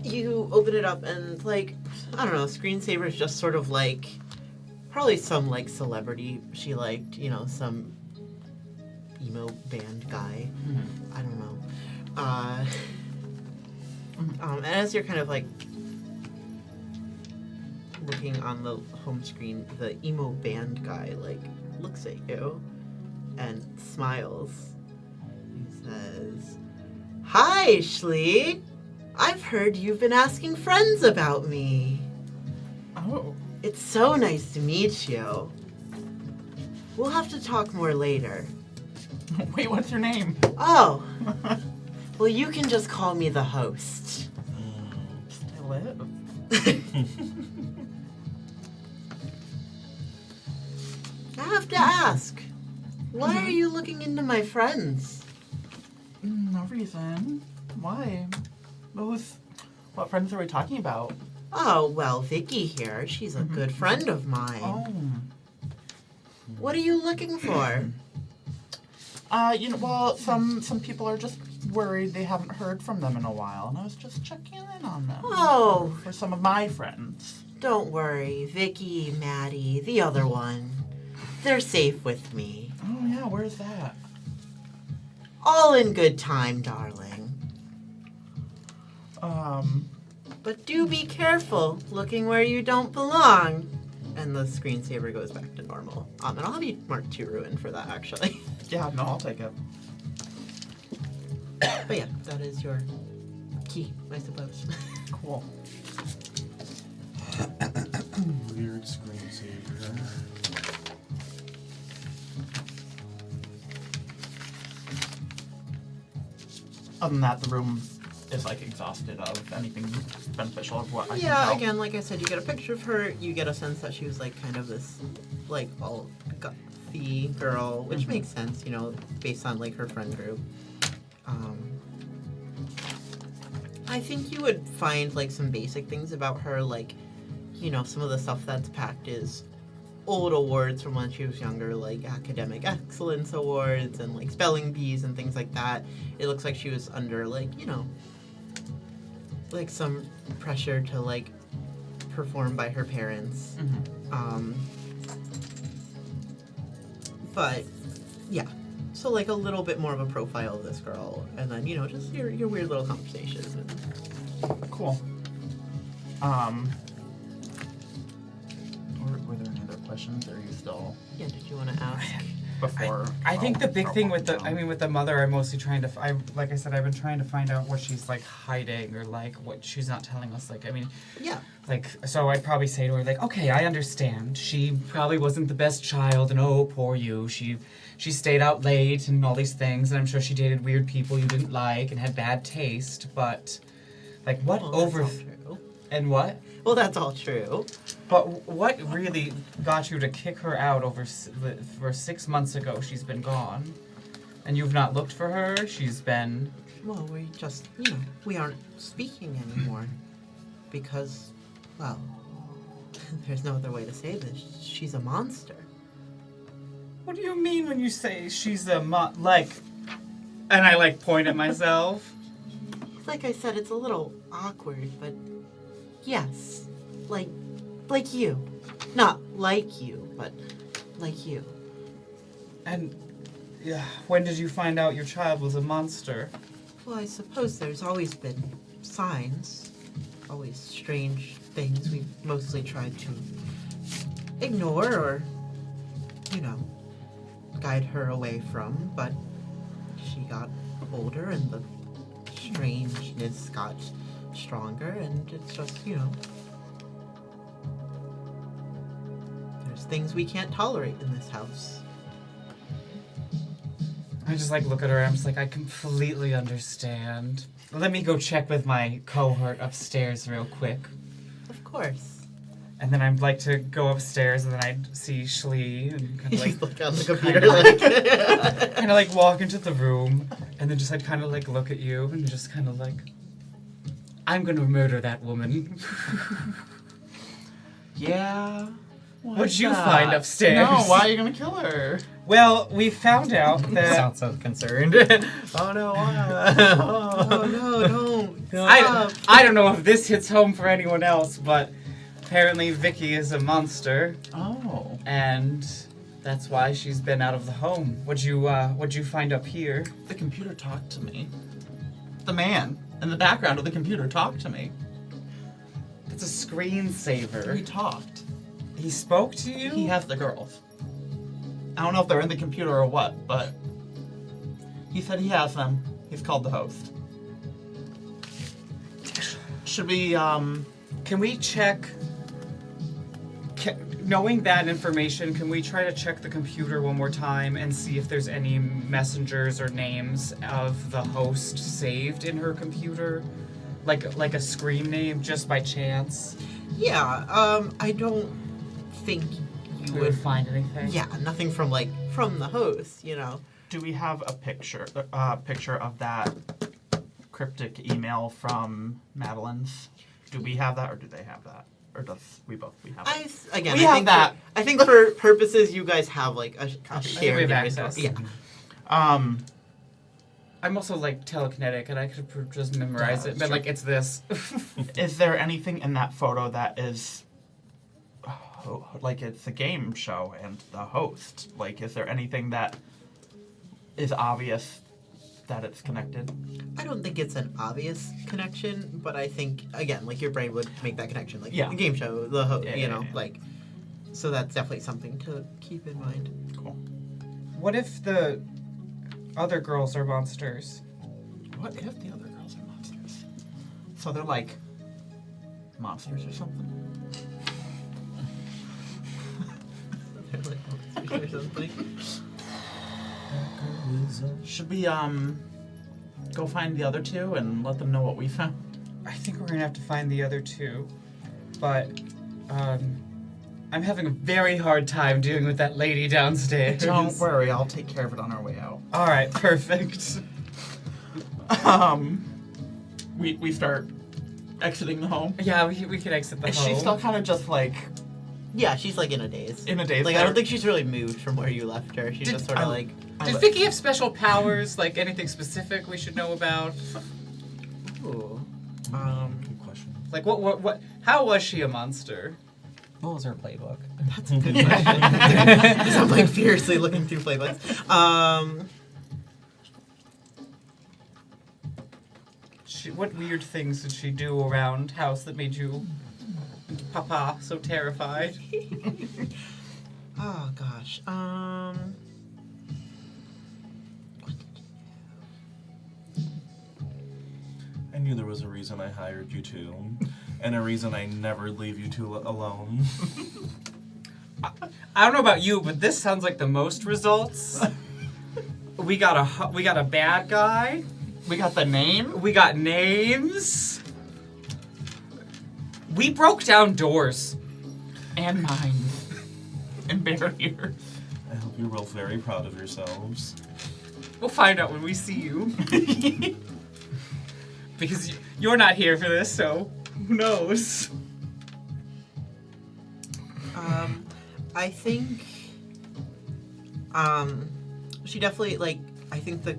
You open it up, and like, I don't know, screensaver is just sort of like probably some like celebrity she liked, you know, some emo band guy. I don't know. And as you're kind of like looking on the home screen, the emo band guy like looks at you and smiles. He says, "Hi, Shleign. I've heard you've been asking friends about me. Oh. It's so nice to meet you. We'll have to talk more later." Wait, what's your name? Oh, well, you can just call me the host. Still live. I have to ask, why are you looking into my friends? No reason. Why? What friends are we talking about? Oh, well, Vicky here, she's a good friend of mine. Oh. What are you looking for? Well, some people are just worried they haven't heard from them in a while, and I was just checking in on them. Oh, For some of my friends. don't worry, Vicky, Maddie, the other one. They're safe with me. Oh, yeah, where's that? All in good time, darling. But do be careful looking where you don't belong. And the screensaver goes back to normal. And I'll have you mark 2 ruin for that, actually. Yeah, no, I'll take it. But yeah, that is your key, I suppose. Cool. Weird screensaver. Other than that, the room is like exhausted of anything beneficial of what I can Yeah, tell. again, like I said, you get a picture of her. You get a sense that she was like kind of this, like, all gothy girl, which makes sense, you know, based on like her friend group. I think you would find like some basic things about her, like, you know, some of the stuff that's packed is old awards from when she was younger, like academic excellence awards and like spelling bees and things like that. It looks like she was under like, you know, like some pressure to like perform by her parents. But yeah, so like a little bit more of a profile of this girl, and then, you know, just your weird little conversations. Cool. Were there any other questions, or are you still Yeah, did you want to ask? before? I think the big I'll thing walk with the, down. I mean, with the mother, I'm mostly trying to, like I said, I've been trying to find out what she's like hiding, or like what she's not telling us. Like, I mean, Yeah. like, so I'd probably say to her, like, okay, I understand. She probably wasn't the best child, and oh, poor you. She stayed out late and all these things, and I'm sure she dated weird people you didn't like and had bad taste. But, like, what Well, over that's all true. and what? Well, that's all true. But what really got you to kick her out for 6 months ago? She's been gone, and you've not looked for her. She's been. Well, we just, we aren't speaking anymore. Because, well, there's no other way to say this. She's a monster. What do you mean when you say she's a and I point at myself? Like I said, it's a little awkward, but yes. Like you. Not like you, but like you. And when did you find out your child was a monster? Well, I suppose there's always been signs. Always strange things we've mostly tried to ignore or, guide her away from, but she got older and the strangeness got stronger, and it's just, there's things we can't tolerate in this house. I just look at her and I'm just I completely understand. Let me go check with my cohort upstairs real quick. Of course. And then I'd like to go upstairs and then I'd see Shleign and kind of He's on the computer kind of walk into the room and then just kind of look at you and just kind of I'm gonna murder that woman. Yeah. What'd you find upstairs? No, why are you gonna kill her? Well, we found out that... Sounds so concerned. Oh no, Oh no, don't. I don't know if this hits home for anyone else, but apparently Vicky is a monster. Oh. And that's why she's been out of the home. What'd you find up here? The computer talked to me. The man in the background of the computer talked to me. It's a screensaver. He talked. He spoke to you? He has the girls. I don't know if they're in the computer or what, but he said he has them. He's called the host. Should we, Can we check... Knowing that information, can we try to check the computer one more time and see if there's any messengers or names of the host saved in her computer? Like a screen name, just by chance? Yeah, I don't think you We would... would find anything? Yeah, nothing from the host, do we have a picture of that cryptic email from Madeline's? Do we have that, or do they have that? Or does we have it? I have think that. I think for purposes, you guys have a Copy. shared We have device. access. Yeah. I'm also telekinetic and I could just memorize Yeah, it, that's but true. it's this. Is there anything in that photo that is it's a game show and the host? Is there anything that is obvious that it's connected? I don't think it's an obvious connection, but I think, again, your brain would make that connection. Yeah. The game show, the host, Yeah. so that's definitely something to keep in mind. Cool. What if the other girls are monsters? What if the other girls are monsters? So they're monsters or something? They're or something. Should we go find the other two and let them know what we found? I think we're gonna have to find the other two, but I'm having a very hard time dealing with that lady downstairs. Don't worry, I'll take care of it on our way out. All right, perfect. We start exiting the home. Yeah, we could exit the Is home. she still kind of just Yeah, she's in a daze. in a daze? I don't think she's really moved from where you left her. She's just sort of Did Vicky have special powers? Anything specific we should know about? Ooh. Good question. What? How was she a monster? What was her playbook? That's a good question. I'm fiercely looking through playbooks. What weird things did she do around house that made you, Papa, so terrified? Oh gosh. I knew there was a reason I hired you two, and a reason I never leave you two alone. I don't know about you, but this sounds like the most results. We got a bad guy. We got the name. We got names. We broke down doors. And mines. And barriers. I hope you're both very proud of yourselves. We'll find out when we see you. Because you're not here for this, so who knows? I think, she definitely, like, I think the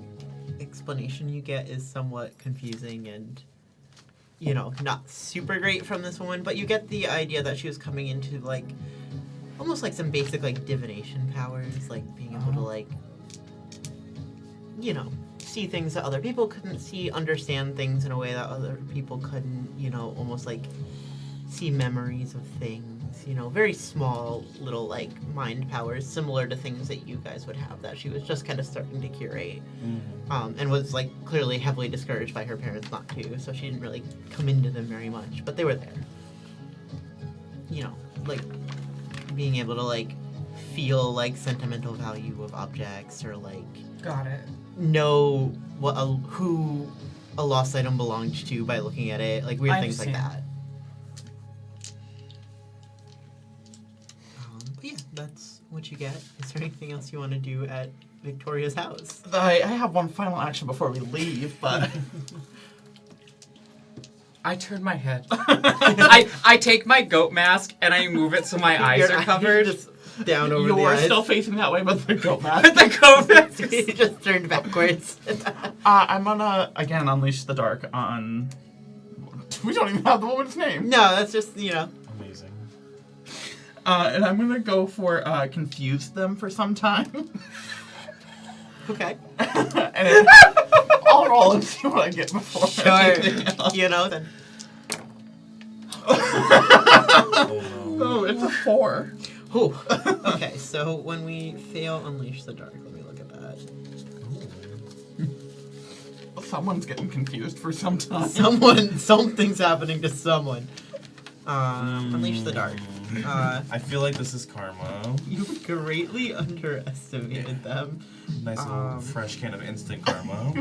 explanation you get is somewhat confusing and, you know, not super great from this woman, but you get the idea that she was coming into, like, almost like some basic, like, divination powers, like, being able to, like, you know, see things that other people couldn't see, understand things in a way that other people couldn't, you know, almost, like, see memories of things. You know, very small little, like, mind powers, similar to things that you guys would have that she was just kind of starting to curate. And was, like, clearly heavily discouraged by her parents not to, so she didn't really come into them very much, but they were there. You know, like, being able to, like, feel, like, sentimental value of objects, or, like, Got it. know what who a lost item belonged to by looking at it, like, weird I things like understand. that. But yeah, that's what you get. Is there anything else you want to do at Victoria's house? I have one final action before we leave, but I turn my head. I take my goat mask and I move it so my eyes Your are eyes covered. just down over the you're eyes. still facing that way with the goat mask. The goat mask. You just turned backwards. I'm gonna again unleash the dark on. We don't even have the woman's name. No, that's just, you know. Amazing. And I'm gonna go for confuse them for some time. Okay. And I'll roll and see what I get before. anything else. You know, then. Oh, it's a 4. Ooh. Okay, so when we fail Unleash the Dark, let me look at that. Someone's getting confused for some time. Something's happening to someone. Unleash the Dark. I feel like this is karma. You greatly underestimated them. Nice little fresh can of instant karma.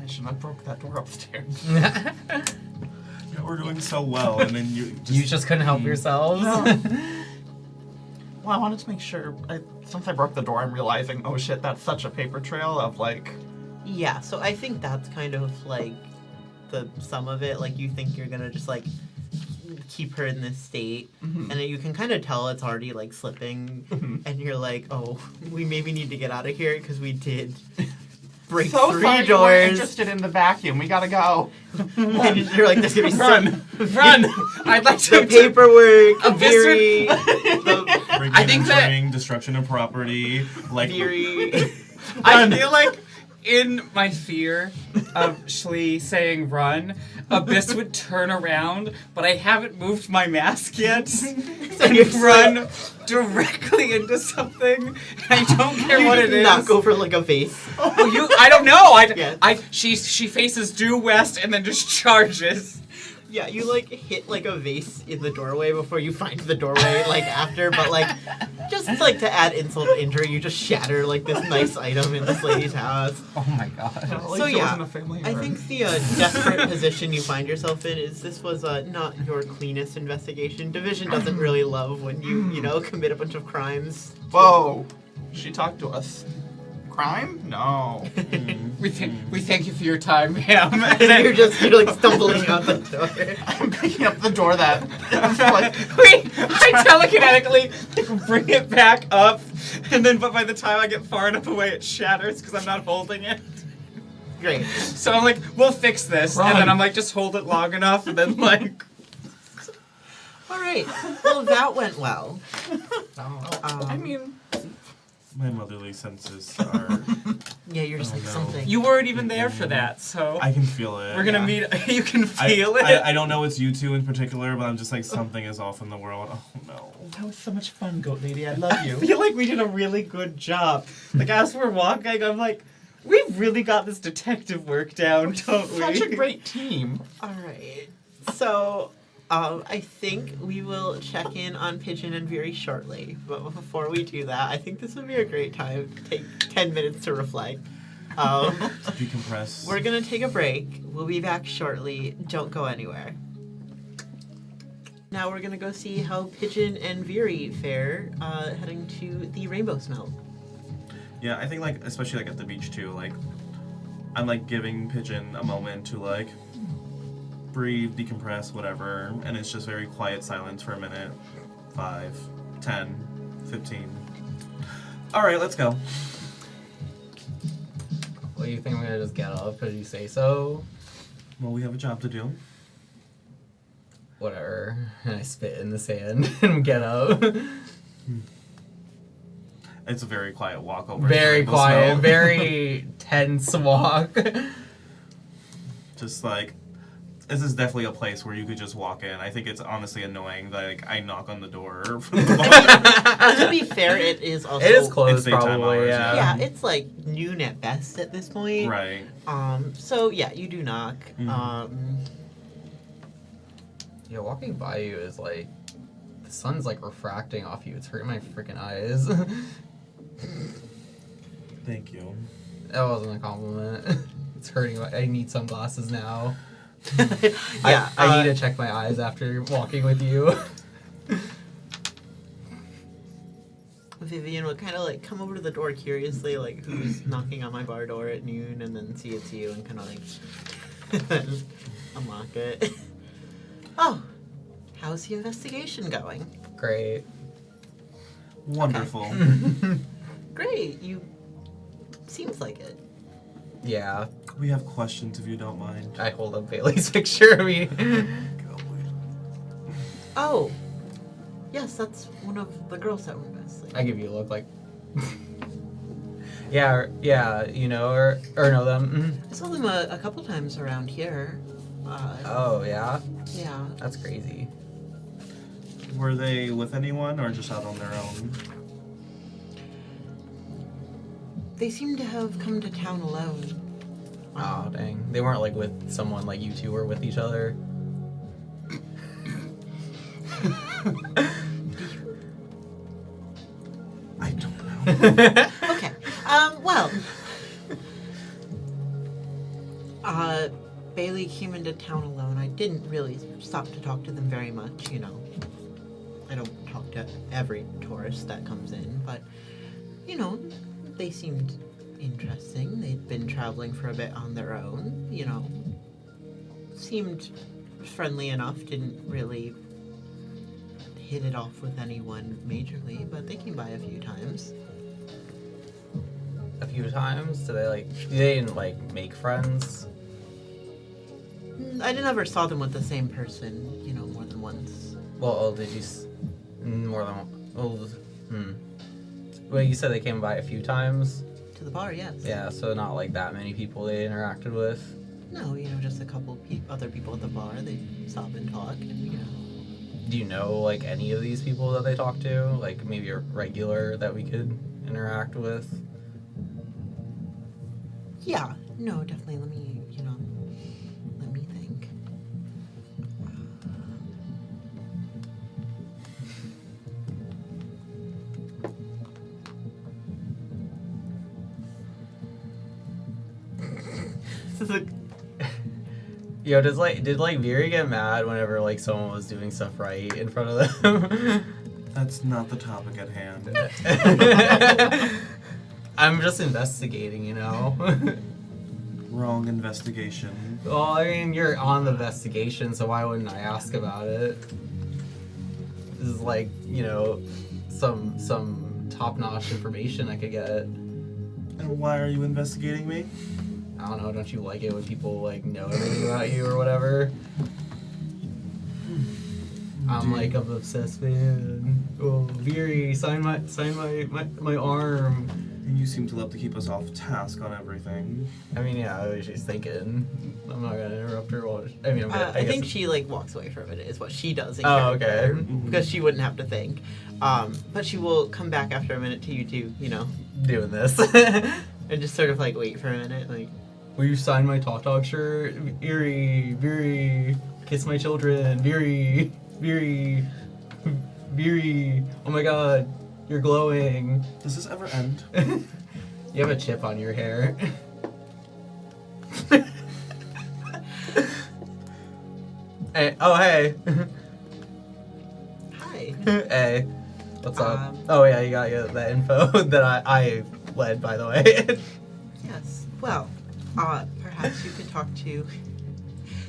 I shouldn't have broke that door upstairs. Yeah, we're doing so well, and then you just couldn't help yourselves. Well, I wanted to make sure, since I broke the door, I'm realizing, oh shit, that's such a paper trail of, like... Yeah, so I think that's kind of like the sum of it. Like, you think you're gonna just, like, keep her in this state, and then you can kind of tell it's already, like, slipping, and you're like, oh, we maybe need to get out of here, because we did break so 3 sorry you weren't doors. interested in the vacuum. We gotta go. And you're like, there's gonna be Run! I'd like the to paperwork, the Abyss- Viri, the breaking I think and that- entering, destruction of property, like Viri. I feel like in my fear of Shleign saying run, Abyss would turn around, but I haven't moved my mask yet, and you're just run directly into something. And I don't care You what just it is. knock over like a vase. Oh, I don't know. Yeah. She faces due west and then just charges. Yeah, you like hit like a vase in the doorway before you find the doorway like after, but like just like to add insult to injury, you just shatter like this nice item in this lady's house. Oh my god. At least So it yeah, wasn't a family I error. think the desperate position you find yourself in is this was not your cleanest investigation. Division doesn't really love when you know, commit a bunch of crimes. Whoa. She talked to us. Crime? No. We thank you for your time, ma'am. And And you're then you're like stumbling out the door. I'm picking up the door that... like, I telekinetically like, bring it back up, and then but by the time I get far enough away, it shatters because I'm not holding it. Great. So I'm like, we'll fix this, and then I'm like, just hold it long enough, and then like. All right. Well, that went well. I mean... my motherly senses are. Yeah, you're just Oh, like no. something. You weren't even there for that, so I can feel it. we're gonna Yeah. meet. You can feel it. I don't know it's you two in particular, but I'm just like something is off in the world. Oh no. That was so much fun, Goat Lady. I love you. I feel like we did a really good job. Like as we're walking, I'm like, we've really got this detective work down, don't we? Such a great team. All right. So, I think we will check in on Pigeon and Viri shortly. But before we do that, I think this would be a great time to take 10 minutes to reflect. Decompress. We're going to take a break. We'll be back shortly. Don't go anywhere. Now we're going to go see how Pigeon and Viri fare heading to the Rainbow Smelt. Yeah, I think like especially like at the beach too, like I'm like giving Pigeon a moment to like breathe, decompress, whatever, and it's just very quiet silence for a minute. 5, 10, 15. All right, let's go. What do you think? I'm gonna just get up because you say so? Well, we have a job to do. Whatever. And I spit in the sand and get up. It's a very quiet walk over. Very the quiet, snow. very tense walk. Just like, this is definitely a place where you could just walk in. I think it's honestly annoying that like, I knock on the door from the bar. To be fair, it is also... It is closed, It's daytime probably. hours, Yeah. Yeah, it's like noon at best at this point. Right. So yeah, you do knock. Mhm. Yeah, walking by you is like the sun's like refracting off you. It's hurting my freaking eyes. Thank you. That wasn't a compliment. It's hurting. I need sunglasses now. Yeah, I need to check my eyes after walking with you. Vivian will kind of like come over to the door curiously, like who's knocking on my bar door at noon, and then see it's you, and kind of like unlock it. Oh, how's the investigation going? Great. Wonderful. Great, you seems like it. Yeah. We have questions if you don't mind. I hold up Bailey's picture of me. Oh, yes, that's one of the girls that were missing. I give you a look like. yeah, you know or know them. I saw them a couple times around here. Oh yeah, Yeah. that's crazy. Were they with anyone or just out on their own? They seem to have come to town alone. Oh dang, they weren't like with someone like you two were with each other. I don't know. Okay. Well. Bailey came into town alone. I didn't really stop to talk to them very much, you know. I don't talk to every tourist that comes in, but, you know, they seemed interesting. They'd been traveling for a bit on their own, you know. Seemed friendly enough, didn't really hit it off with anyone majorly, but they came by a few times. A few times? They didn't like make friends? I never saw them with the same person, you know, more than once. Well, did you more than Well, you said they came by a few times. To the bar, yes. Yeah, so not like that many people they interacted with. No, you know, just a couple other people at the bar. They stop and talk, and you know. Do you know like any of these people that they talk to? Like maybe a regular that we could interact with? Yeah, no, definitely. Let me think. This is a Yo, did Viri get mad whenever like someone was doing stuff right in front of them? That's not the topic at hand. I'm just investigating, you know. Wrong investigation. Well, I mean, you're on the investigation, so why wouldn't I ask about it? This is like, you know, some top-notch information I could get. And why are you investigating me? I don't know, don't you like it when people like know everything about you or whatever? I'm like, I'm obsessed, man. Oh, Viri, sign my arm. And you seem to love to keep us off task on everything. I mean, yeah, I was just thinking. I'm not gonna interrupt her. I mean, I think she like walks away from it. Is what she does. In Oh, character, okay. Because she wouldn't have to think. But she will come back after a minute to you two, you know, doing this. and just sort of like wait for a minute, like. Will you sign my Tautog shirt? Viri, kiss my children. Viri. Oh my god, you're glowing. Does this ever end? You have a chip on your hair. Hey, oh hey. Hi. Hey, what's up? Oh yeah, you got that info that I led, by the way. Yes. Well, Perhaps you could talk to...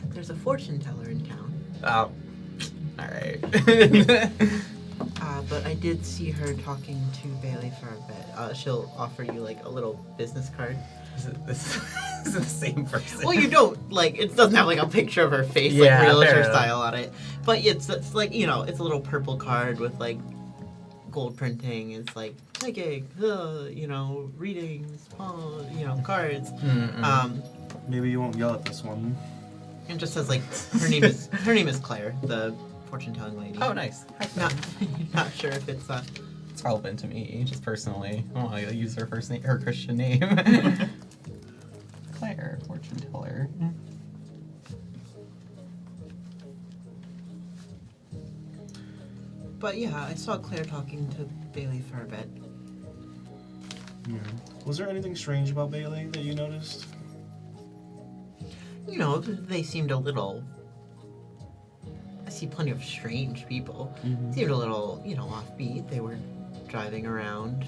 There's a fortune teller in town. Oh. Alright. But I did see her talking to Bailey for a bit. She'll offer you, like, a little business card. Is it the same person? Well, you don't, like, it doesn't have, like, a picture of her face, Yeah, like, realtor fair enough. style on it. But it's, like, you know, it's a little purple card with, like, gold printing. It's, like, psychic, you know, readings, you know, cards. Maybe you won't yell at this one. And just says, like, her name is Claire, the fortune-telling lady. Oh, nice. Not sure if it's, It's relevant to me, just personally. I want to use her first name, her Christian name. Claire, fortune teller. But yeah, I saw Claire talking to Bailey for a bit. Yeah. Was there anything strange about Bailey that you noticed? You know, they seemed a little... I see plenty of strange people. Seemed a little, you know, offbeat. They were driving around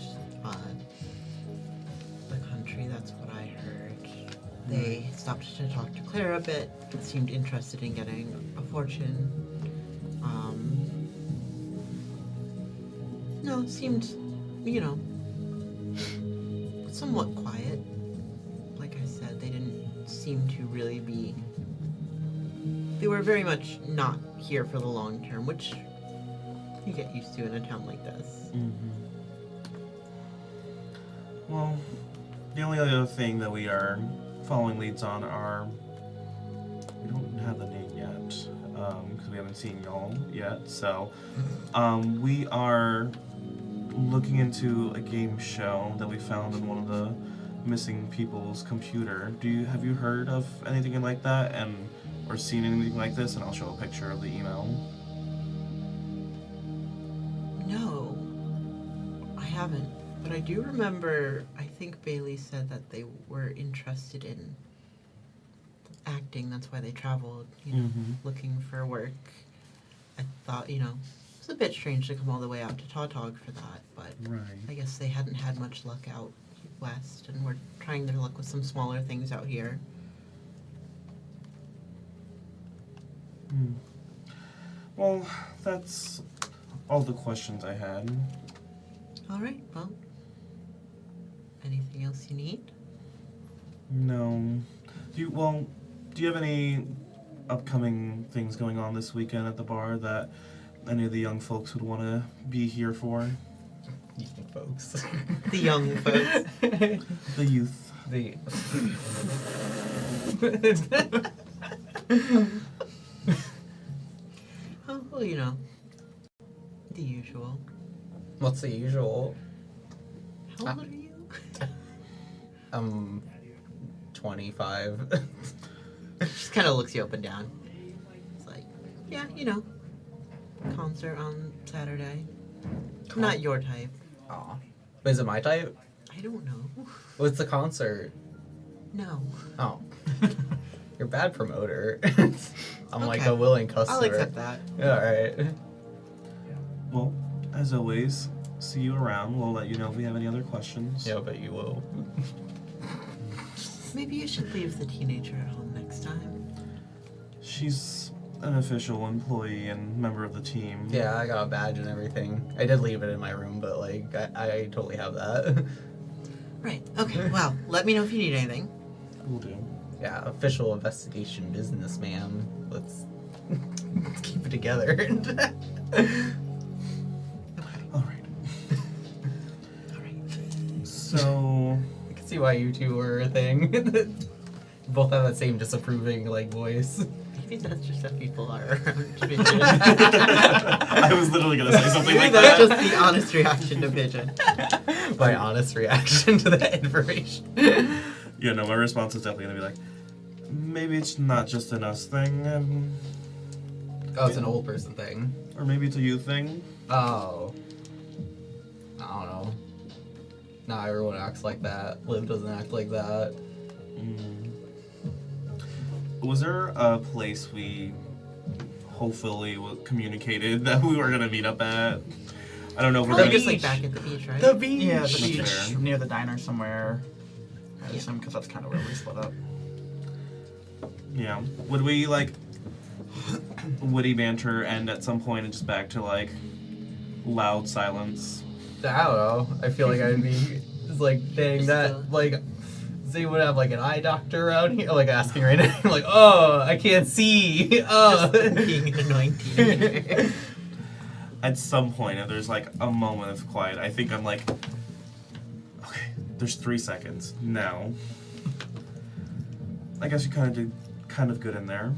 the country, that's what I heard. They stopped to talk to Claire a bit. Seemed interested in getting a fortune. No, seemed, you know, somewhat quiet. Like I said, they didn't seem to really be... They were very much not here for the long term, which you get used to in a town like this. Well, the only other thing that we are following leads on are... We don't have the name yet, because we haven't seen y'all yet, so... we are looking into a game show that we found on one of the missing people's computer. Have you heard of anything like that, or seen anything like this? And I'll show a picture of the email. No, I haven't. But I do remember, I think Bailey said that they were interested in acting. That's why they traveled, you know, looking for work. I thought, you know, it's a bit strange to come all the way out to Tautog for that, but Right. I guess they hadn't had much luck out west, and we're trying their luck with some smaller things out here. Well, that's all the questions I had. All right, well, anything else you need? No. Do you have any upcoming things going on this weekend at the bar that any of the young folks would want to be here for? Young folks. The young folks. The youth. The... Oh, well, you know, the usual. What's the usual? How old are you? 25. Just kind of looks you up and down. It's like, yeah, you know, concert on Saturday. Not your type. Aw. But is it my type? I don't know. What's the concert? No. Oh. You're a bad promoter. I'm like Okay. a willing customer. I'll accept that. Yeah, alright. Well, as always, see you around. We'll let you know if we have any other questions. Yeah, but you will. Maybe you should leave the teenager at home next time. She's an official employee and member of the team. Yeah, I got a badge and everything. I did leave it in my room, but like, I totally have that. Right. Okay. Well, let me know if you need anything. Will do. Yeah, official investigation businessman. Let's keep it together. Okay. All right. All right. So, I can see why you two were a thing. Both have that same disapproving like voice. Maybe that's just how people are around Pigeon. I was literally gonna say something Maybe like that's that. just the honest reaction to Pigeon. My honest reaction to that information. Yeah, no, my response is definitely gonna be like, maybe it's not just an us thing, Oh, it's an old person thing. or maybe it's a you thing. Oh. I don't know. Not everyone acts like that. Liv doesn't act like that. Was there a place we hopefully communicated that we were gonna meet up at? I don't know if we're Probably gonna just like back at the beach, right? beach! Yeah, the That's beach fair. near the diner somewhere. I assume because that's kind of where we split up. Yeah. Would we, like, witty banter end at some point and just back to, like, loud silence? I don't know. I feel like I'd be just like, dang, that, like, does anyone have, like, an eye doctor around here? Like, asking right now. I'm like, oh, I can't see. Oh. Being an annoying teenager. At some point, if there's, like, a moment of quiet, I think I'm like, okay, there's 3 seconds. Now. I guess you kind of did kind of good in there.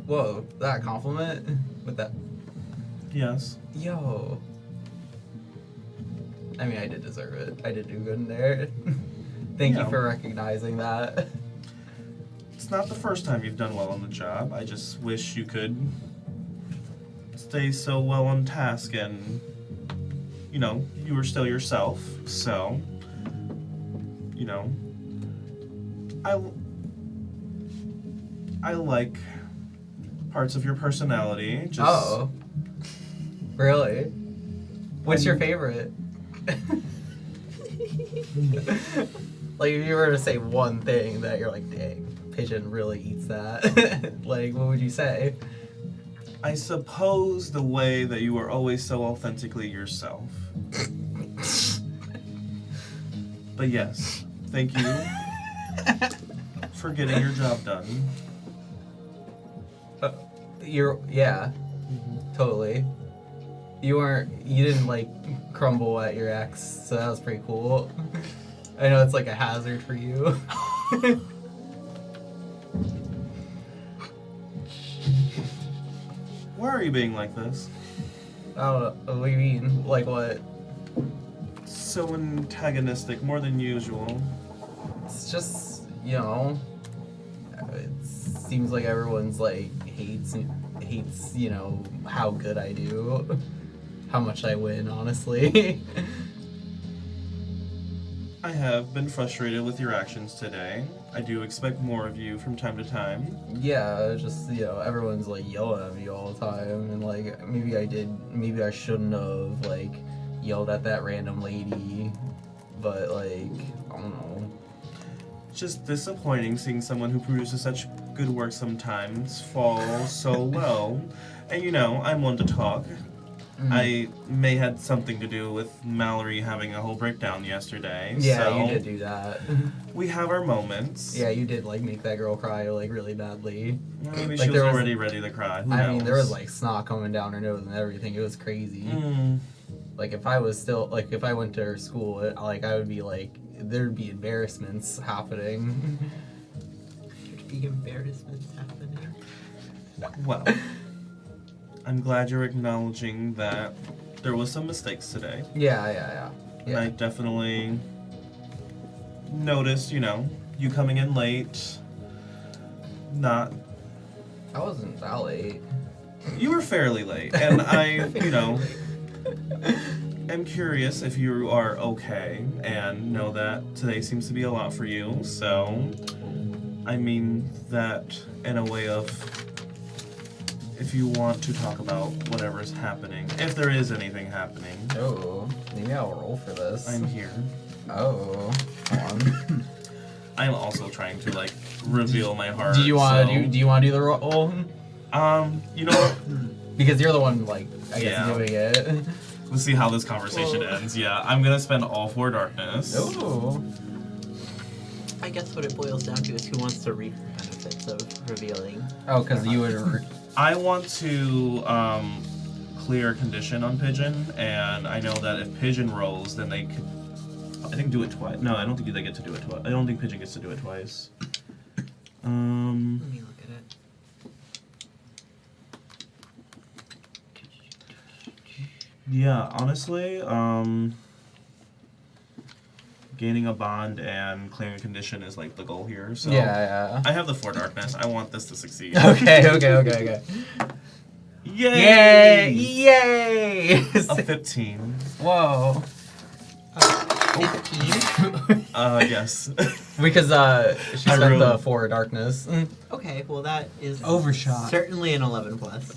Whoa, that compliment? With that. Yes. Yo. I mean, I did deserve it. I did do good in there. Thank you for recognizing that. It's not the first time you've done well on the job. I just wish you could stay so well on task and, you know, you were still yourself. So, you know, I like parts of your personality. Just, oh. Really? What's your favorite? Like, if you were to say one thing that you're like, dang, Pigeon really eats that, like, what would you say? I suppose the way that you are always so authentically yourself. But yes, thank you for getting your job done. Yeah, totally. You didn't, like, crumble at your ex, so that was pretty cool. I know it's like a hazard for you. Why are you being like this? I don't know. What do you mean? Like what? So antagonistic, more than usual. It's just, you know, it seems like everyone's like hates, you know, how good I do, how much I win, honestly. I have been frustrated with your actions today. I do expect more of you from time to time. Yeah, just, you know, everyone's like yelling at me all the time, and like maybe I shouldn't have like yelled at that random lady, but like, I don't know. It's just disappointing seeing someone who produces such good work sometimes fall so low. And you know, I'm one to talk. I may had something to do with Mallory having a whole breakdown yesterday. Yeah, so you did do that. we have our moments. Yeah, you did like make that girl cry like really badly. Maybe like, she was already ready to cry. Who knows? mean, there was like snot coming down her nose and everything. It was crazy. Like if I was still like if I went to her school, like I would be like there'd be embarrassments happening. There'd be embarrassments happening. Well, I'm glad you're acknowledging that there was some mistakes today. Yeah. And I definitely noticed, you know, you coming in late. I wasn't that late. You were fairly late, and I, you know, am curious if you are okay, and know that today seems to be a lot for you, so I mean that in a way of if you want to talk about whatever is happening, if there is anything happening. Oh, maybe I'll roll for this. I'm here. Oh, come on. I'm also trying to like reveal my heart. Do you want to do the roll? You know what? Because you're the one like I guess Yeah. doing it. Let's see how this conversation ends. Yeah, I'm gonna spend all 4 darkness. Oh. I guess what it boils down to is who wants to reap the benefits of revealing. Oh, because you would. I want to clear a condition on Pigeon, and I know that if Pigeon rolls, then they could, I think, do it twice. No, I don't think they get to do it twice. I don't think Pigeon gets to do it twice. Let me look at it. Yeah, honestly, gaining a bond and clearing a condition is like the goal here. So Yeah. I have the 4 darkness. I want this to succeed. Okay. Yay! Yay! A 15. Whoa. 15? Yes. Because she spent really- the 4 darkness. Okay, well that is Overshot. certainly an 11 plus.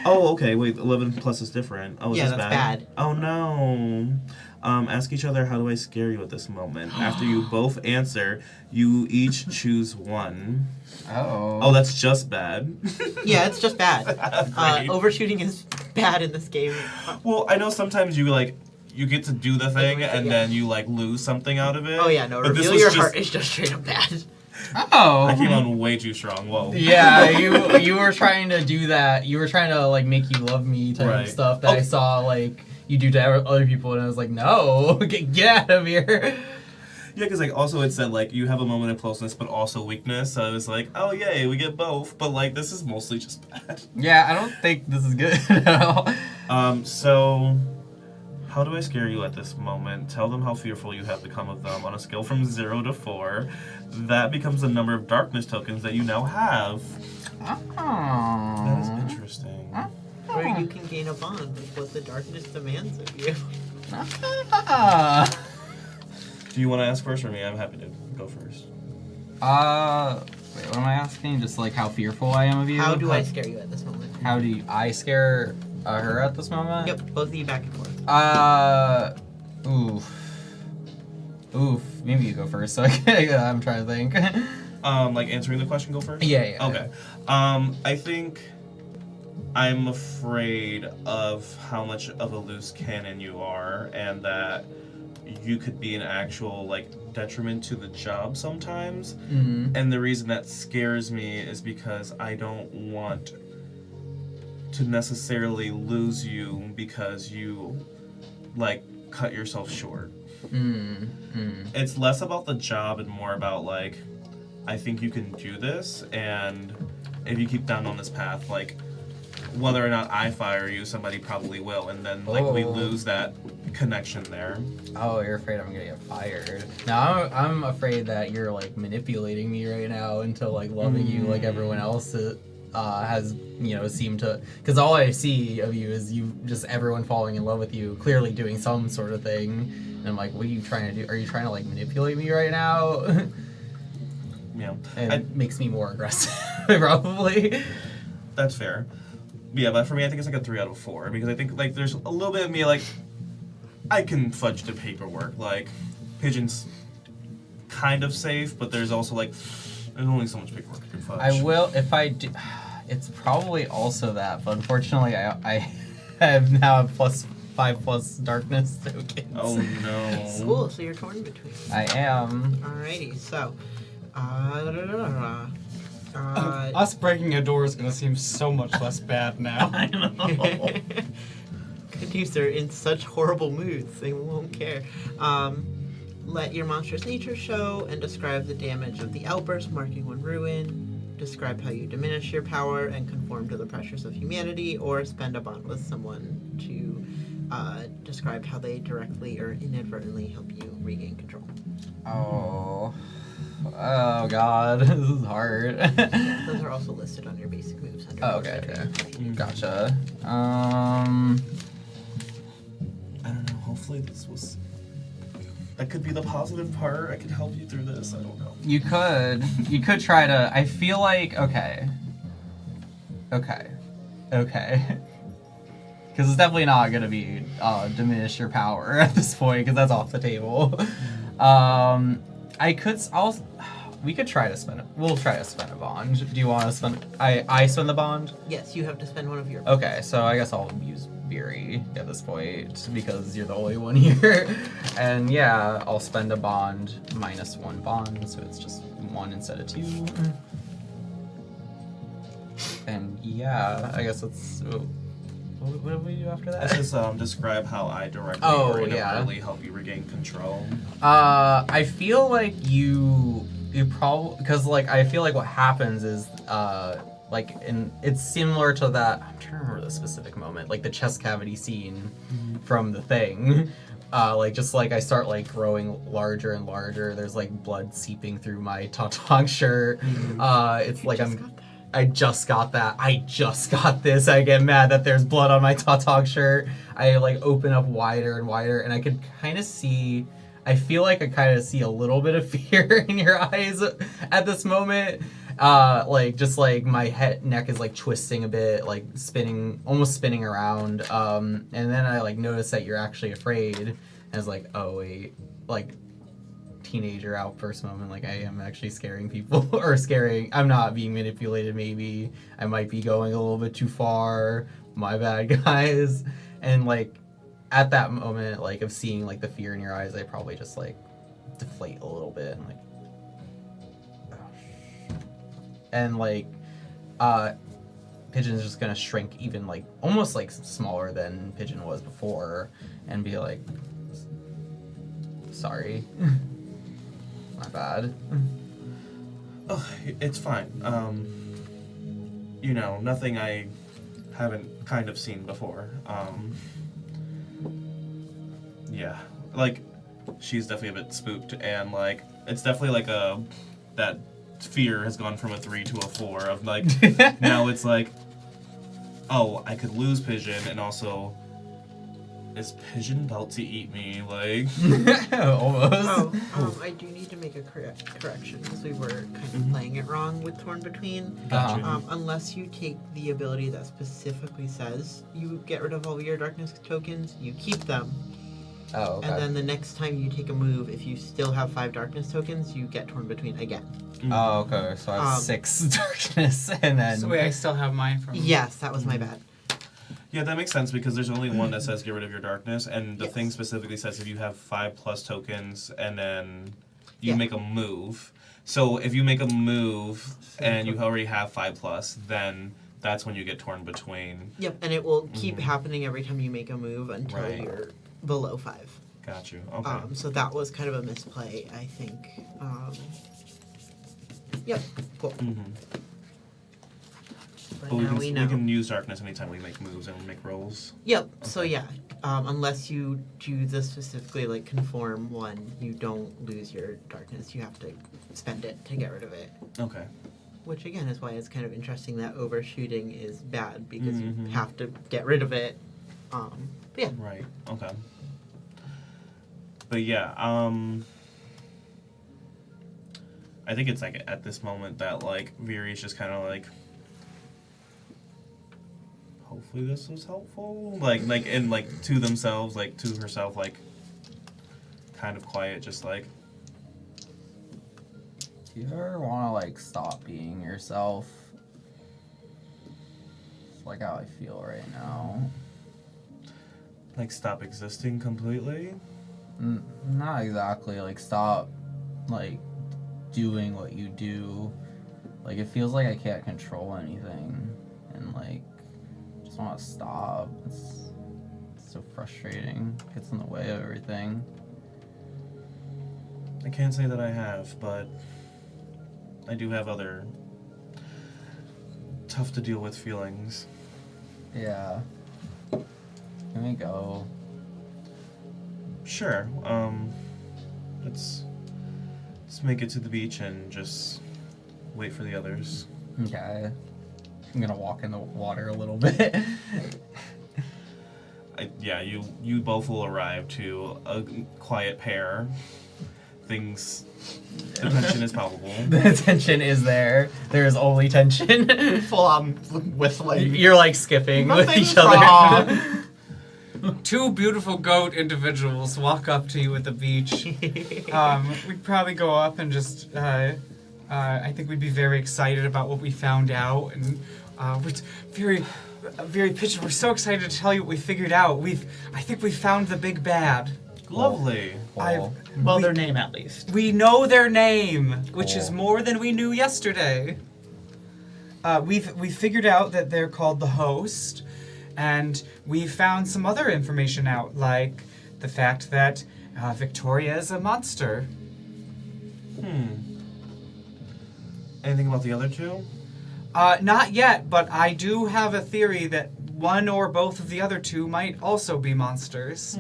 Oh, okay. Wait, 11 plus is different. Oh, is Yeah, this that's bad? bad. Oh no. Ask each other, how do I scare you at this moment? After you both answer, you each choose one. Oh, that's just bad. Yeah, it's just bad. Great. Overshooting is bad in this game. Well, I know sometimes you get to do the thing and Yeah. then you lose something out of it. Oh yeah, no, But this reveal was your just- heart is just straight up bad. Oh. I came on way too strong. Whoa. Yeah, you were trying to do that. You were trying to make you love me type Right. stuff that I saw you do to other people, and I was like, no, get out of here. Yeah, because also it said you have a moment of closeness, but also weakness. So I was like, oh yay, we get both. But this is mostly just bad. Yeah, I don't think this is good at all. So how do I scare you at this moment? Tell them how fearful you have become of them on a scale from 0 to 4. That becomes the number of darkness tokens that you now have. That is interesting. Or you can gain a bond with what the darkness demands of you. Do you want to ask first or me? I'm happy to go first. Wait, what am I asking? Just how fearful I am of you? How do I scare you at this moment? How do I scare her at this moment? Yep, both of you back and forth. Oof. Maybe you go first. So I'm trying to think. Answering the question, go first? Yeah. Okay. I think I'm afraid of how much of a loose cannon you are, and that you could be an actual detriment to the job sometimes. Mm-hmm. And the reason that scares me is because I don't want to necessarily lose you because you cut yourself short. Mm-hmm. It's less about the job and more about I think you can do this, and if you keep down on this path, whether or not I fire you, somebody probably will, and then we lose that connection there. Oh, you're afraid I'm gonna get fired. No, I'm afraid that you're manipulating me right now into loving you like everyone else has seemed to. Because all I see of you is everyone falling in love with you, clearly doing some sort of thing. And I'm what are you trying to do? Are you trying to manipulate me right now? Yeah. And it makes me more aggressive, probably. That's fair. Yeah, but for me, I think it's a 3 out of 4 because I think there's a little bit of me I can fudge the paperwork. Pigeon's kind of safe, but there's also there's only so much paperwork you can fudge. I will if I do. It's probably also that, but unfortunately, I have now +5 darkness tokens. Oh no. Cool, so you're torn between. I am. Alrighty, so. Us breaking a door is gonna seem so much less bad now. I know. Good news, they're in such horrible moods, they won't care. Let your monstrous nature show and describe the damage of the outburst, marking one ruin. Describe how you diminish your power and conform to the pressures of humanity, or spend a bond with someone to describe how they directly or inadvertently help you regain control. Oh God, this is hard. Those are also listed on your basic moves. Under Oh, moves okay, that okay. you- Gotcha. I don't know. Hopefully that could be the positive part. I could help you through this. I don't know. You could try to. I feel okay. Because it's definitely not gonna be diminish your power at this point, because that's off the table. We could try to spend it. We'll try to spend a bond. Do you want to spend? I spend the bond. Yes, you have to spend one of your. Okay, so I guess I'll use Viri at this point because you're the only one here. And yeah, I'll spend a bond -1 bond, so it's just 1 instead of 2. And yeah, I guess it's. What do we do after that? This is describe how I directly Oh, or yeah. inadvertently help you regain control. I feel like you probably, because I feel like what happens is it's similar to that. I'm trying to remember the specific moment, the chest cavity scene from The Thing. I start growing larger and larger. There's blood seeping through my Tautog shirt. It's I just got that. I just got this. I get mad that there's blood on my Tautog shirt. I open up wider and wider, and I could kind of see I feel like I kind of see a little bit of fear in your eyes at this moment. Like just like my neck is like twisting a bit, like almost spinning around. And then I like notice that you're actually afraid. And I was like, oh wait, like teenager outburst moment. Like I am actually scaring people or I'm not being manipulated. Maybe I might be going a little bit too far. My bad, guys. And like at that moment, like of seeing like the fear in your eyes, I probably just like deflate a little bit and like. And like Pigeon's just gonna shrink even like almost like smaller than Pigeon was before and be like, sorry. My bad. Oh, it's fine. You know, nothing I haven't kind of seen before. Yeah, like she's definitely a bit spooked, and like it's definitely like that fear has gone from a 3 to a 4 of like now it's like, oh, I could lose Pigeon, and also is Pigeon about to eat me? Like almost. I do need to make a correction because we were kind of playing it wrong with Torn Between. Gotcha. Unless you take the ability that specifically says you get rid of all your darkness tokens, you keep them. Oh, okay. And then the next time you take a move, if you still have 5 darkness tokens, you get Torn Between again. Oh, okay. So I have 6 darkness, and then. So wait, I still have mine from. Yes, that was my bad. Yeah, that makes sense because there's only one that says get rid of your darkness, and the Yes. thing specifically says if you have 5+ tokens and then you Yeah. make a move. So if you make a move and you already have 5+, then that's when you get Torn Between. Yep, and it will keep happening every time you make a move until Right. you're below 5. Got you. Okay. So that was kind of a misplay, I think. Yep, cool. Mm-hmm. But But now we know. can use darkness anytime we make moves and make rolls. Yep. So yeah, unless you do this specifically, like conform one, you don't lose your darkness. You have to spend it to get rid of it. Okay. Which again is why it's kind of interesting that overshooting is bad because you Mhm. have to get rid of it. But yeah. Right. Okay. But yeah, I think it's like at this moment that like Viri's just kind of like, hopefully this was helpful. Like and like to themselves, like to herself, like kind of quiet, just like. Do you ever want to like stop being yourself? It's like how I feel right now. Like stop existing completely. Not exactly. Like stop, like doing what you do. Like it feels like I can't control anything, and like just want to stop. It's so frustrating. It gets in the way of everything. I can't say that I have, but I do have other tough to deal with feelings. Yeah. Let me go. Sure. Let's make it to the beach and just wait for the others. Okay. I'm gonna walk in the water a little bit. You both will arrive to a quiet pair. The tension is palpable. The tension is there. There is only tension. Full on whistling. You're like skipping with Nothing's each other. wrong. 2 beautiful goat individuals walk up to you at the beach. We'd probably go up and just, I think we'd be very excited about what we found out. And we're very Pigeon, we're so excited to tell you what we figured out. I think we found the big bad. Lovely. Cool. Well, their name at least. We know their name, which is Cool. more than we knew yesterday. We figured out that they're called the Host, and we found some other information out, like the fact that Victoria is a monster. Anything about the other two? Not yet, but I do have a theory that one or both of the other two might also be monsters.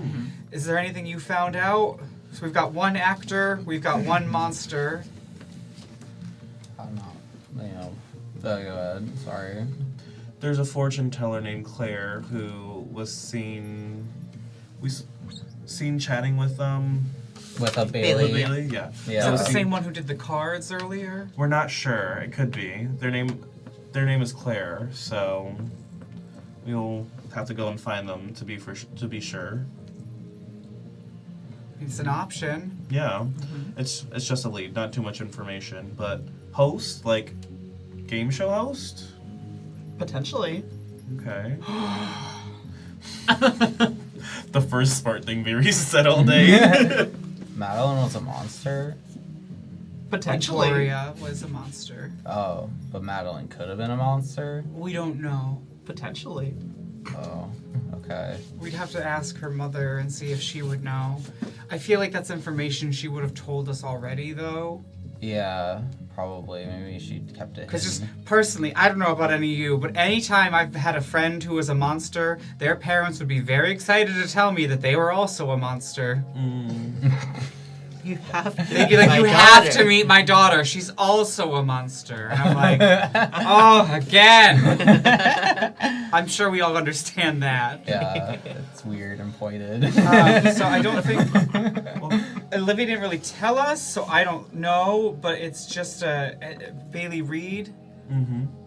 Is there anything you found out? So we've got one actor, we've got one monster. I'm not. Go ahead. Sorry. There's a fortune teller named Claire who was seen chatting with With a Bailey. Bailey. Yeah. Is Yeah. that the same one who did the cards earlier? We're not sure. It could be. Their name is Claire, so we'll have to go and find them to be sure. It's an option. Yeah. It's just a lead, not too much information, but host, like game show host? Potentially. Okay. The first smart thing Viri said all day. Madeline was a monster. Potentially. Victoria was a monster. Oh, but Madeline could have been a monster? We don't know. Potentially. Oh, okay. We'd have to ask her mother and see if she would know. I feel like that's information she would have told us already, though. Yeah, probably. Maybe she kept it Because just hidden. personally, I don't know about any of you, but anytime I've had a friend who was a monster, their parents would be very excited to tell me that they were also a monster. You have to. They'd be like, My you have daughter." to meet my daughter. She's also a monster. And I'm like, oh, again. I'm sure we all understand that. Yeah, it's weird and pointed. So I don't think... Well, Olivia didn't really tell us, so I don't know, but it's just Bailey Reed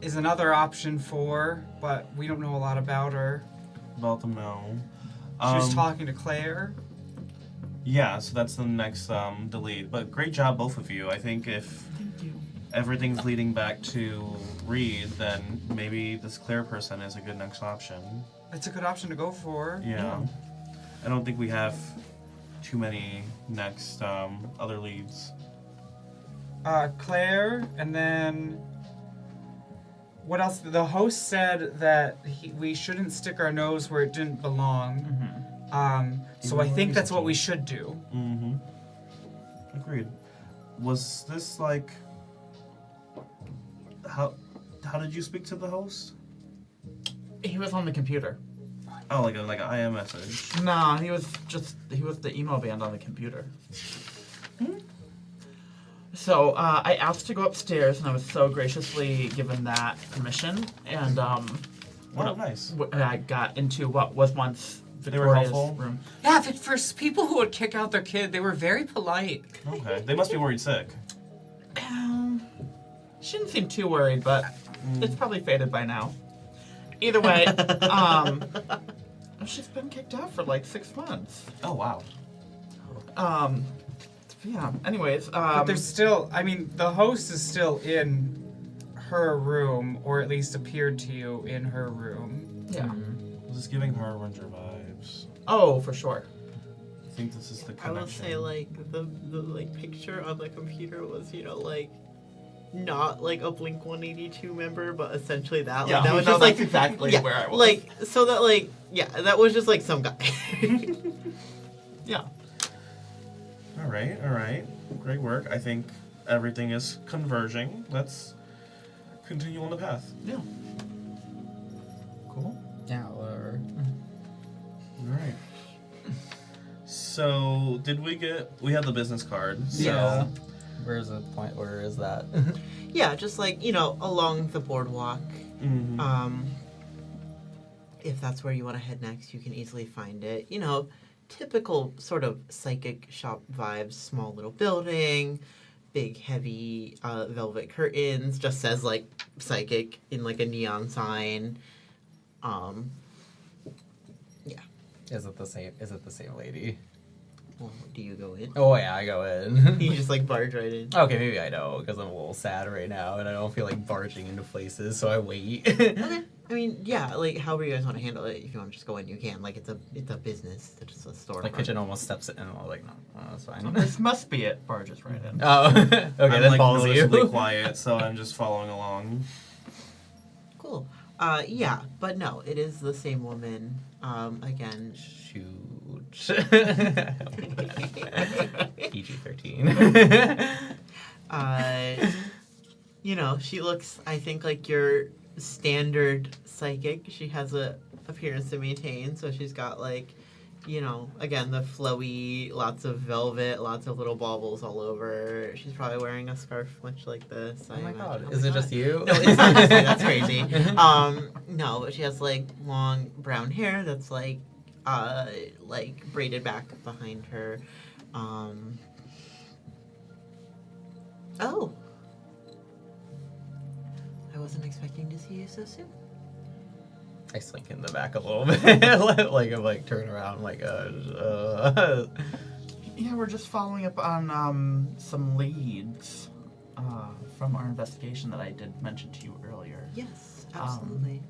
is another option but we don't know a lot about her. About them now. She was talking to Claire. Yeah, so that's the next delete. But great job, both of you. I think if everything's leading back to Reed, then maybe this Claire person is a good next option. It's a good option to go for. Yeah. I don't think we have too many next other leads. Claire, and then... What else? The host said that we shouldn't stick our nose where it didn't belong. So I think that's what we should do. Agreed. Was this like... How did you speak to the host? He was on the computer. Oh, like an IM message. Nah, he was the emo band on the computer. So I asked to go upstairs, and I was so graciously given that permission. And Nice. I got into what was once They were Victoria's helpful? room. Yeah, for people who would kick out their kid, they were very polite. Okay. They must be worried sick. She didn't seem too worried, but it's probably faded by now. Either way, she's been kicked out for like 6 months. Oh, wow. Yeah. Anyways, But there's still, I mean, the host is still in her room, or at least appeared to you in her room. yeah. This is giving Harbinger vibes. Oh, for sure. I think this is the I connection. will say, like, the like picture on the computer was, like, not like a Blink 182 member, but essentially that. Yeah, Like, that was no, just like that's exactly yeah, where I was. Like, so that like that was just like some guy. Yeah. All right. Great work. I think everything is converging. Let's continue on the path. Yeah. Cool. Yeah, whatever. All right. So, we had the business card. So, Yeah. Where's the point? Where is that? Yeah, just like along the boardwalk. If that's where you want to head next, you can easily find it. Typical sort of psychic shop vibes, small little building, big heavy velvet curtains, just says like psychic in like a neon sign. Yeah. Is it the same lady? Well, do you go in? Oh yeah, I go in. You just like barge right in. Okay, maybe I don't, because I'm a little sad right now, and I don't feel like barging into places, so I wait. Okay. I mean, yeah, like however you guys want to handle it. If you want to just go in, you can. Like it's a business. It's just a store. Like Pigeon almost steps in, and I'm like, no, that's fine. This must be it. Barges right in. Oh, okay, I'm that like follows noticeably you. quiet, so I'm just following along. Cool. Yeah, but no, it is the same woman. Again. Shoot. PG-13. She looks, I think, like your standard psychic. She has a appearance to maintain, so she's got like, again, the flowy, lots of velvet, lots of little baubles all over. She's probably wearing a scarf much like this. Oh my imagine. god, Oh is my it God. just you? No, it's not just me. That's crazy. No, but she has like long brown hair that's like braided back behind her. Oh. I wasn't expecting to see you so soon. I slink in the back a little bit, like I'm like turn around, like Yeah, we're just following up on some leads from our investigation that I did mention to you earlier. Yes, absolutely.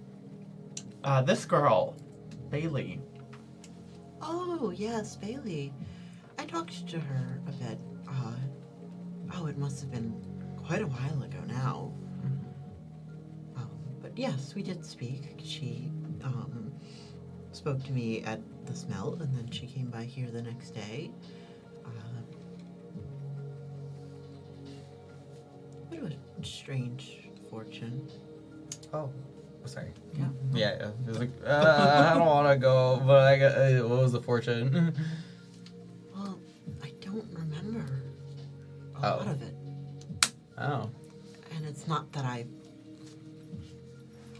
This girl, Bailey. Oh, yes, Bailey. I talked to her a bit. It must have been quite a while ago now. But yes, we did speak. She spoke to me at the smell, and then she came by here the next day. What a strange fortune. Oh, sorry. Yeah. Yeah. It was like, I don't want to go, but I got. What was the fortune? Well, I don't remember a lot of it. Oh. And it's not that I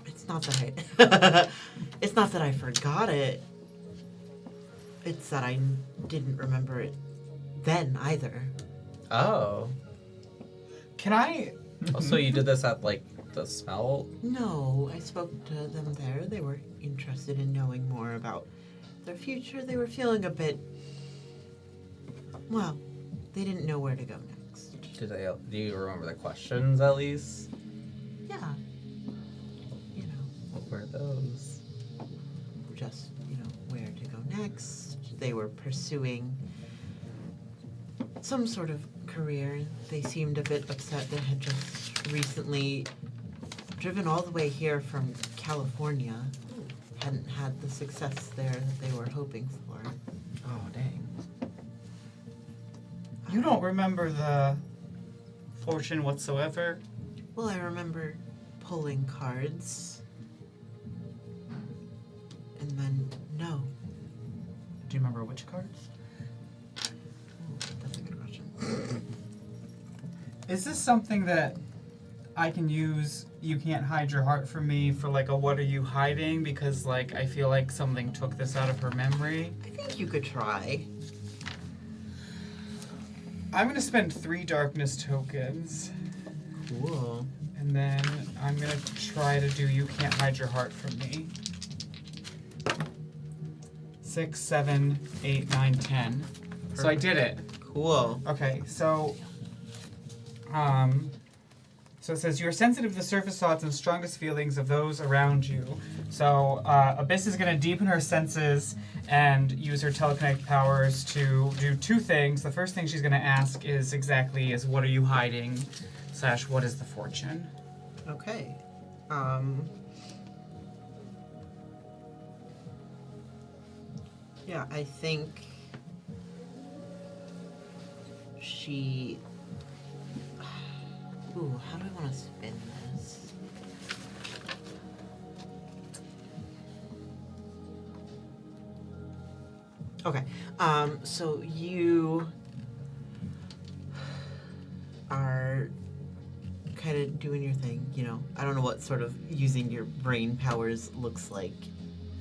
it's not that I forgot it. It's that I didn't remember it then either. Oh. Can I? Oh, so you did this at like the smell? No, I spoke to them there. They were interested in knowing more about their future. They were feeling a bit, well, they didn't know where to go next. Do you remember the questions at least? Yeah. You know, What were those? just, where to go next. They were pursuing some sort of career. They seemed a bit upset. They had just recently driven all the way here from California. Hadn't had the success there that they were hoping for. Oh dang. You don't remember the fortune whatsoever? Well, I remember pulling cards. And then, no. Do you remember which cards? That's a good question. Is this something that I can use You Can't Hide Your Heart from Me for like a what are you hiding? Because like I feel like something took this out of her memory. I think you could try. I'm gonna spend 3 darkness tokens. Cool. And then I'm gonna try to do You Can't Hide Your Heart from Me. 6, 7, 8, 9, 10. So I did it. Cool. Okay, so it says you are sensitive to the surface thoughts and strongest feelings of those around you. So Abyss is going to deepen her senses and use her telekinetic powers to do 2 things. The first thing she's going to ask is what are you hiding / what is the fortune? Okay. Yeah, I think she... Ooh, how do I want to spin this? Okay, so you are kind of doing your thing, I don't know what sort of using your brain powers looks like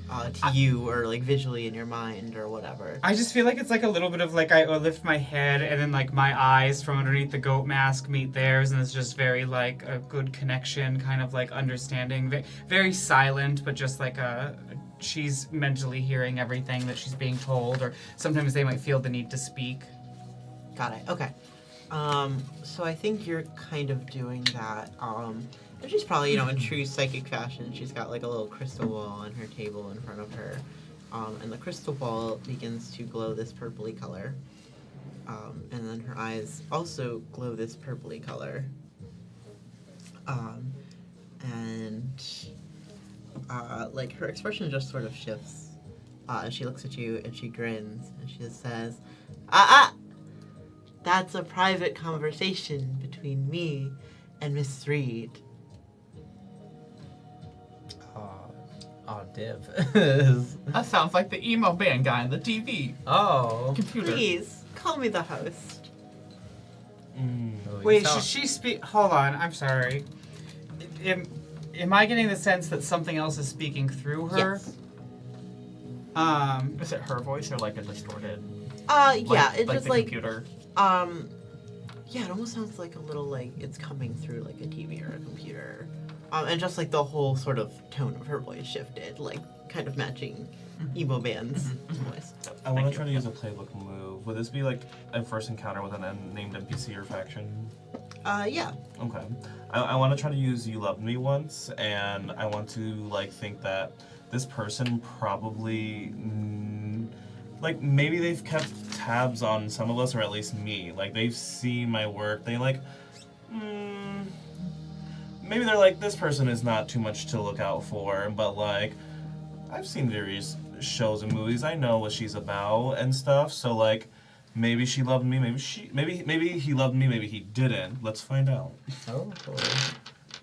to you, or like visually in your mind or whatever. I just feel like it's like a little bit of like I lift my head and then like my eyes from underneath the goat mask meet theirs, and it's just very like a good connection, kind of like understanding, very silent, but just like she's mentally hearing everything that she's being told, or sometimes they might feel the need to speak. Got it. Okay. So I think you're kind of doing that. And she's probably, in true psychic fashion, she's got like a little crystal ball on her table in front of her. And the crystal ball begins to glow this purpley color. And then her eyes also glow this purpley color. Like her expression just sort of shifts. She looks at you and she grins and she just says, that's a private conversation between me and Miss Reed. Oh, div. That sounds like the emo band guy on the TV. Oh. Computer. Please, call me the host. Wait, should she speak? Hold on, I'm sorry. Am I getting the sense that something else is speaking through her? Yes. Is it her voice or like a distorted? Yeah, it's like just the like computer. Yeah, it almost sounds like a little like it's coming through like a TV or a computer. And just like the whole sort of tone of her voice shifted, like kind of matching emo band's voice. I want to try to use a playbook move. Would this be like a first encounter with an unnamed NPC or faction? Yeah. Okay. I want to try to use You Loved Me Once, and I want to like think that this person probably like maybe they've kept tabs on some of us, or at least me. Like they've seen my work. They like maybe they're like, this person is not too much to look out for, but like I've seen Viri's shows and movies. I know what she's about and stuff. So like maybe she loved me, maybe he loved me, maybe he didn't. Let's find out. Oh.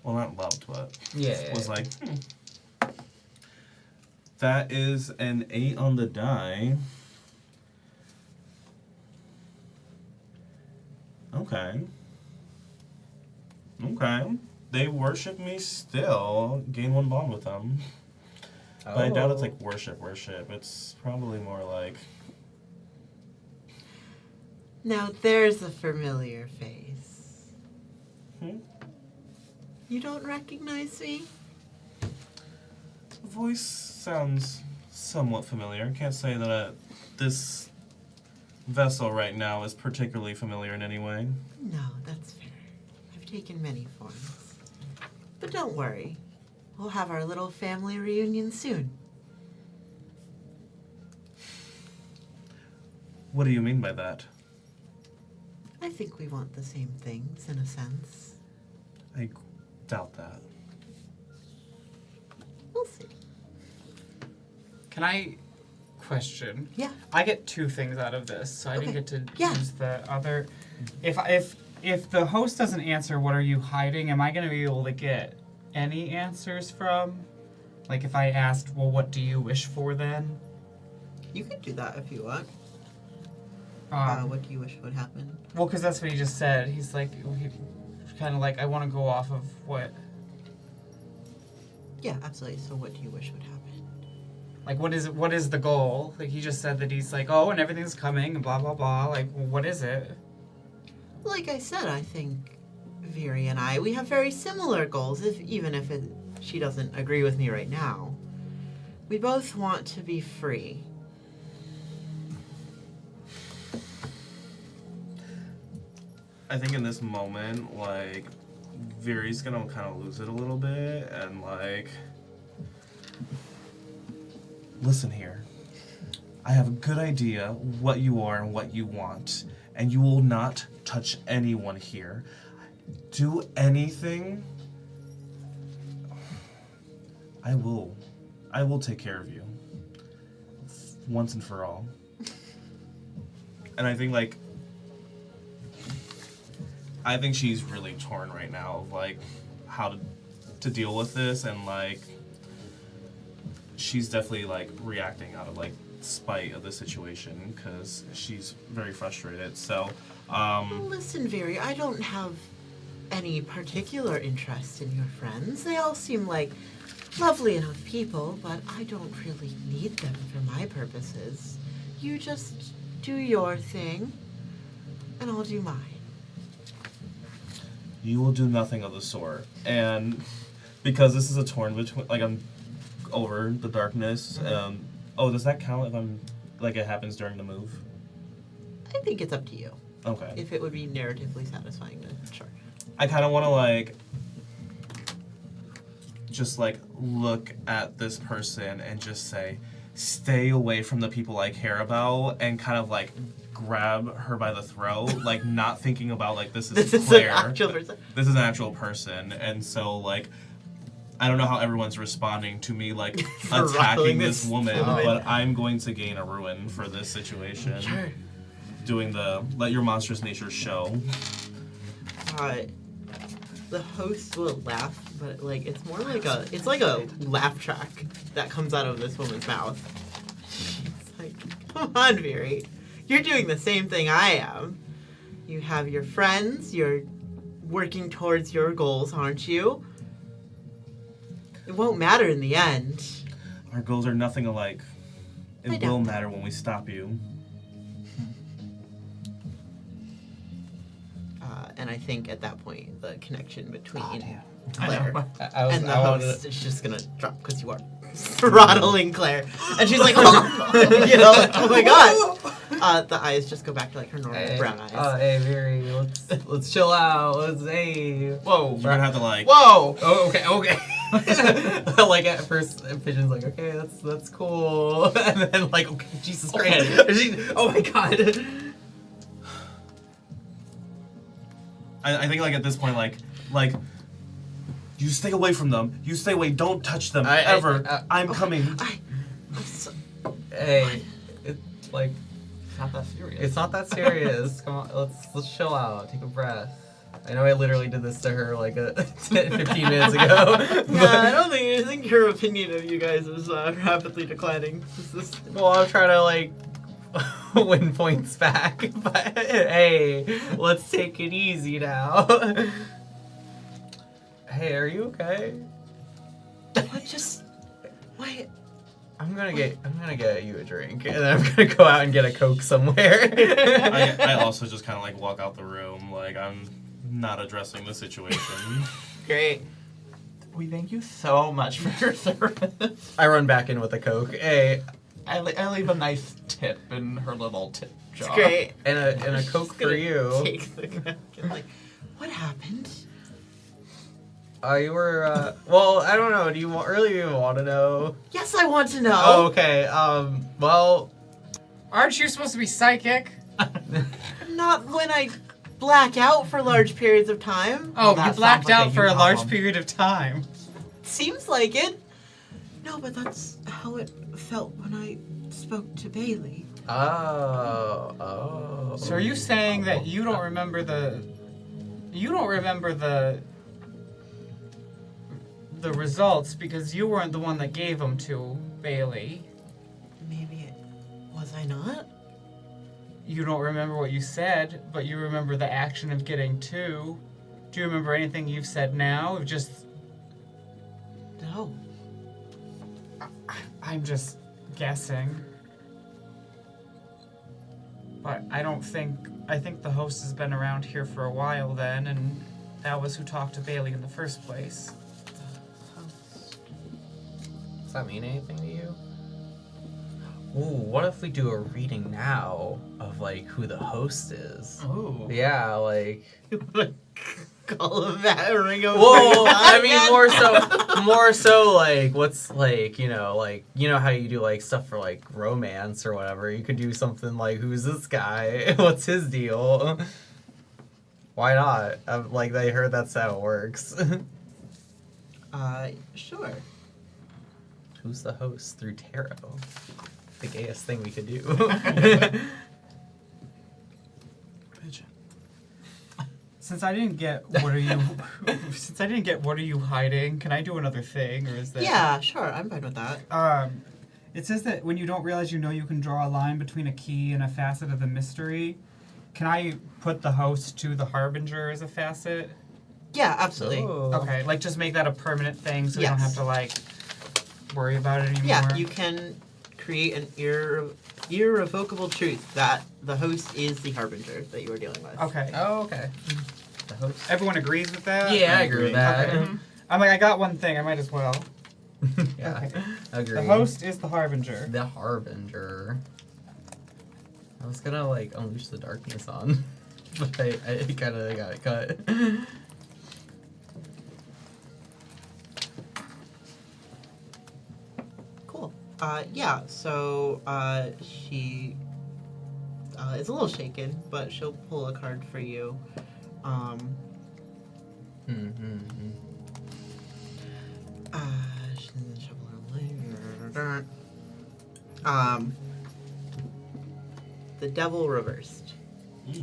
Well, not loved, but Yeah. was like, That is an 8 on the die. Okay. They worship me still. Gain 1 bond with them. But I doubt it's like worship. It's probably more like... Now there's a familiar face. You don't recognize me? The voice sounds somewhat familiar. Can't say that this vessel right now is particularly familiar in any way. No, that's fair. I've taken many forms. But don't worry. We'll have our little family reunion soon. What do you mean by that? I think we want the same things, in a sense. I doubt that. We'll see. Can I question? Yeah. I get 2 things out of this, so I didn't Okay. get to Yeah. use the other. If the host doesn't answer, what are you hiding? Am I going to be able to get any answers from? Like if I asked, well, what do you wish for then? You could do that if you want. Um, What do you wish would happen? Well, because that's what he just said. He's like, kind of like, I want to go off of what. Yeah, absolutely. So what do you wish would happen? Like, what is the goal? Like, he just said that he's like, oh, and everything's coming, and blah, blah, blah. Like, what is it? Like I said, I think Viri and I, we have very similar goals, even if she doesn't agree with me right now. We both want to be free. I think in this moment, like, Viri's gonna kind of lose it a little bit, and like, listen here. I have a good idea what you are and what you want, and you will not touch anyone here. Do anything. I will take care of you. Once and for all. And I think like, I think she's really torn right now of like how to deal with this, and like she's definitely like reacting out of like spite of the situation because she's very frustrated. So Listen, Viri, I don't have any particular interest in your friends. They all seem like lovely enough people, but I don't really need them for my purposes. You just do your thing, and I'll do mine. you will do nothing of the sort, and because this is a torn between, like, I'm over the darkness. Oh, does that count if I'm like it happens during the move? I think it's up to you. Okay. If it would be narratively satisfying, then sure. I kind of want to like just like look at this person and just say, stay away from the people I care about, and kind of like grab her by the throat, like not thinking about like this is Claire. An actual person. This is an actual person, and so like I don't know how everyone's responding to me like attacking Throttling this this woman, woman. but I'm going to gain a ruin for this situation. Sure. Doing the let your monstrous nature show. The host will laugh, but like it's more like a laugh track that comes out of this woman's mouth. It's like, come on, Viri. You're doing the same thing I am. You have your friends, you're working towards your goals, aren't you? It won't matter in the end. Our goals are nothing alike. I It doubt will that. matter when we stop you. I think at that point the connection between I Claire know. and the host is just gonna drop because you are throttling Claire, and she's like, oh my god. The eyes just go back to like her normal brown eyes. Hey, Viri, let's chill out. Whoa. You're gonna have to like. Whoa. Oh, okay. Like at first, Pigeon's like, okay, that's cool, and then like, okay, Jesus Christ, oh my god. I think like at this point like. You stay away from them. You stay away. Don't touch them ever. I'm coming. Hey, it's like It's not that serious. it's not that serious. Come on, let's chill out. Take a breath. I know I literally did this to her like 15 minutes ago. I think your opinion of you guys is rapidly declining. Well, I'm trying to like win points back, but hey, let's take it easy now. Hey, are you okay? Why? I'm gonna get you a drink, and then I'm gonna go out and get a Coke somewhere. I also just kind of like walk out the room, like I'm not addressing the situation. Great. We thank you so much for your service. I run back in with a Coke. Hey, I leave a nice tip in her little tip jar. It's great. and a Coke for you. Take the napkin, like, what happened? You were well, I don't know. Do you really even want to know? Yes, I want to know. Oh, okay. Well, Aren't you supposed to be psychic? Not when I black out for large periods of time. Oh, that you blacked sounds like out a for you a large problem. period of time. Seems like it. No, but that's how it felt when I spoke to Bailey. oh. So are you saying that you don't remember the results because you weren't the one that gave them to Bailey? Maybe was I not? You don't remember what you said, but you remember the action of getting to. Do you remember anything you've said now? No. I'm just guessing. But I think the host has been around here for a while then, and that was who talked to Bailey in the first place. Does that mean anything to you? Ooh, what if we do a reading now of like who the host is? Ooh. Yeah, like. Call him that ring over. Whoa, I mean more so like what's like you know how you do like stuff for like romance or whatever. You could do something like who's this guy? What's his deal? Why not? Like I heard that's how it works. Sure. Who's the host through tarot? The gayest thing we could do. Pigeon. Since I didn't get what are you hiding, can I do another thing, or is that? Yeah, sure. I'm fine with that. It says that when you don't realize you can draw a line between a key and a facet of the mystery. Can I put the host to the Harbinger as a facet? Yeah, absolutely. Oh. Okay, like just make that a permanent thing so we don't Yes. have to like worry about it anymore. Yeah, you can create an irrevocable truth that the host is the Harbinger that you are dealing with. Okay. Oh, okay. The host. Everyone agrees with that? Yeah, I agree with that. Okay. I'm like, I got one thing. I might as well. Yeah, Okay. agree. The host is the Harbinger. The Harbinger. I was gonna like unleash the darkness on, but I kind of got it cut. Cool. Yeah, so she is a little shaken, but she'll pull a card for you. The devil reversed.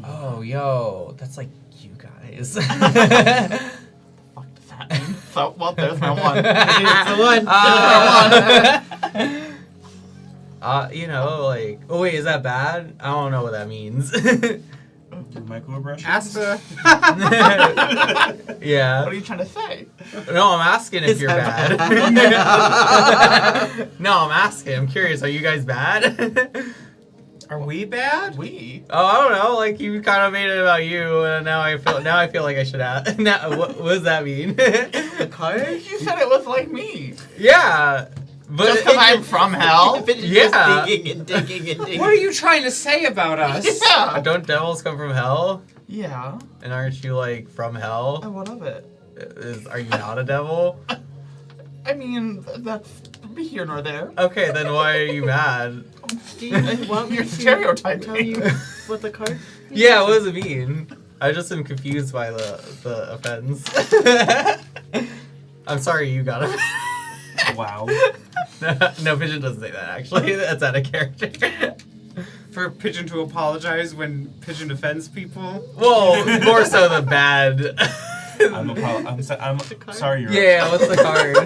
Oh, yo, that's like you guys. Fuck does that mean? So, well, there's my one. It's the one. You know, like, oh wait, is that bad? I don't know what that means. Microaggressions? Ask the... Yeah. What are you trying to say? No, I'm asking if Is you're that bad. No, I'm asking. I'm curious. Are you guys bad? Are we bad? We? Oh, I don't know. Like you kind of made it about you, and now I feel like I should ask. Now, what does that mean? The card? You said it was like me. Yeah, but Just because I'm from hell? Pigeon Yeah. just digging and digging and digging. What are you trying to say about us? Yeah. don't devils come from hell? Yeah. And aren't you like from hell? And what of it? Are you not a devil? I mean, that's here nor there. Okay, then why are you mad? Do you want me You're to stereotyping. tell you what the card means? Yeah, what does it mean? I just am confused by the offense. I'm sorry you got it. Wow. No, Pigeon doesn't say that actually. That's out of character. For Pigeon to apologize when Pigeon offends people? Well, more so the bad. I'm sorry you're Yeah, what's the card?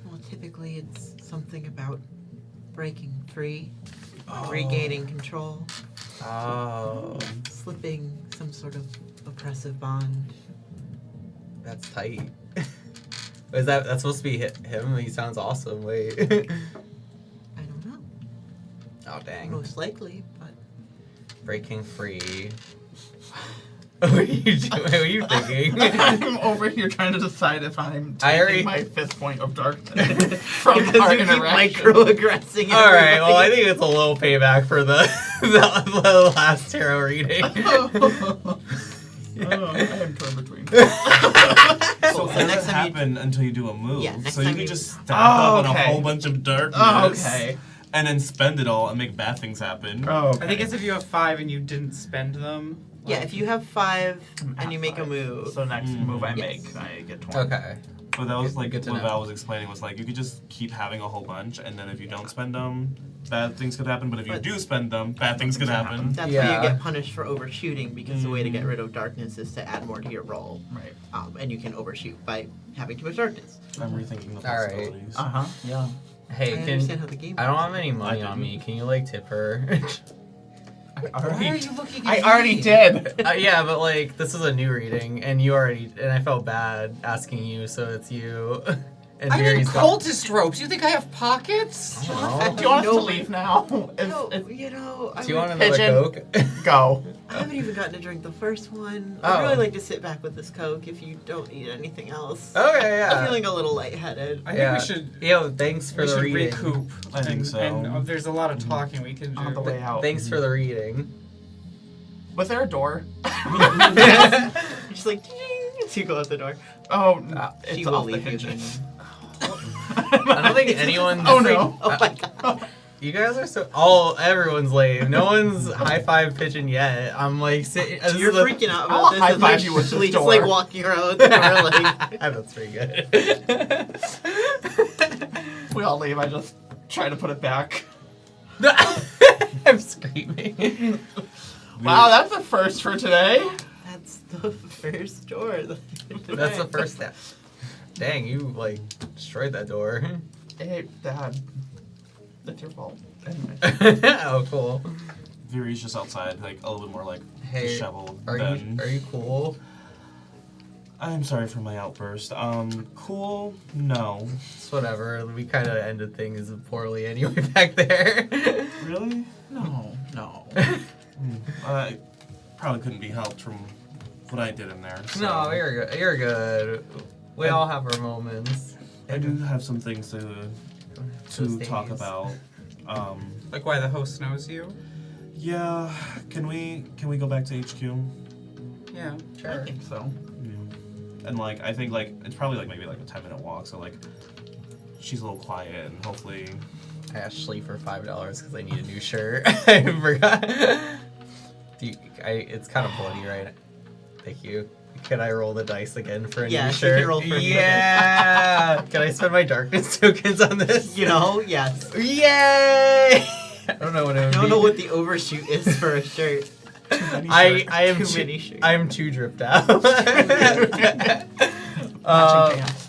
Well, typically it's something about breaking free, regaining control, Oh, slipping some sort of oppressive bond. that's tight. Is that's supposed to be him? He sounds awesome. Wait. I don't know. Oh dang. Most likely, but Breaking free. What are you doing? What are you thinking? I'm over here trying to decide if I'm I already- taking my 5th point of darkness from our because you keep interaction. microaggressing. All right. Well, I think it's a little payback for the last tarot reading. Oh, I am torn between. So So it next doesn't time you- happen until you do a move. Yeah, next so you time can you- just stack up on a okay. whole bunch of darkness. Oh, okay. And then spend it all and make bad things happen. Oh, okay. I think it's if you have 5 and you didn't spend them. Yeah, if you have 5 I'm and at you make a 5. move, So next move I Yes. make, I get 20. Okay. But that was like Good to what know. Val was explaining was like you could just keep having a whole bunch, and then if you don't spend them, bad things could happen. But if you But- do spend them, bad things could happen. that's Yeah. where you get punished for overshooting because the way to get rid of darkness is to add more to your roll. Right. And you can overshoot by having too much darkness. I'm rethinking the All right. possibilities. Uh-huh. Yeah. Hey, I can understand how the game I don't works. have any money I on didn't. me. Can you like tip her? Why are you looking at I me? already did. Yeah, but like this is a new reading, and I felt bad asking you, so it's you. And I'm in Viri's got- cultist ropes. You think I have pockets? I don't know. Do you want us to No, leave now? No, If- you know, Do you want another Pigeon. Coke? go. I haven't even gotten to drink the first one. Oh. I'd really like to sit back with this Coke if you don't need anything else. Okay, I'm yeah. feeling a little lightheaded. I think Yeah. we should. Yo, thanks for We the should reading. recoup. I think so. And there's a lot of talking we can do. On the way out. Thanks for the reading. Was there a door? Just like, ding, as you go out the door. Oh, She it's will off the leave you hinges. I don't think anyone. Oh no. Oh my god. You guys are so. Everyone's lame. No one's high five Pigeon yet. I'm like sitting. this You're is a- freaking out I'll about this. and, like, high-five you with this Shleign just door. like walking around the door like. That's pretty good. We all leave. I just try to put it back. I'm screaming. Wow, that's a first for today. That's the first door. That's the first step. Dang, you like destroyed that door. Hey, Dad. That's your fault. Anyway. Oh, cool. Viri's just outside, like a little bit more like Hey, disheveled. Are than... you cool? I'm sorry for my outburst. Cool? No. It's whatever. We kind of ended things poorly anyway back there. Really? No. Probably couldn't be helped from what I did in there. So. No, you're good. You're good. We all have our moments. I do have some things to Those talk days. about. Like why the host knows you? Yeah. Can we go back to HQ? Yeah. I Sure. think so. Yeah. And like I think like it's probably like maybe like a 10-minute walk, so like she's a little quiet and hopefully. I asked Shleign for $5 because I need a new shirt. I forgot. It's kind of bloody, right? Thank you. Can I roll the dice again for a Yeah, new she shirt? can roll for a new Yeah. Can I spend my darkness tokens on this? You know, yes. Yay! I don't know what it I would don't be. know what the overshoot is for a shirt. I am Too too many shirts. I am too dripped out. Matching pants.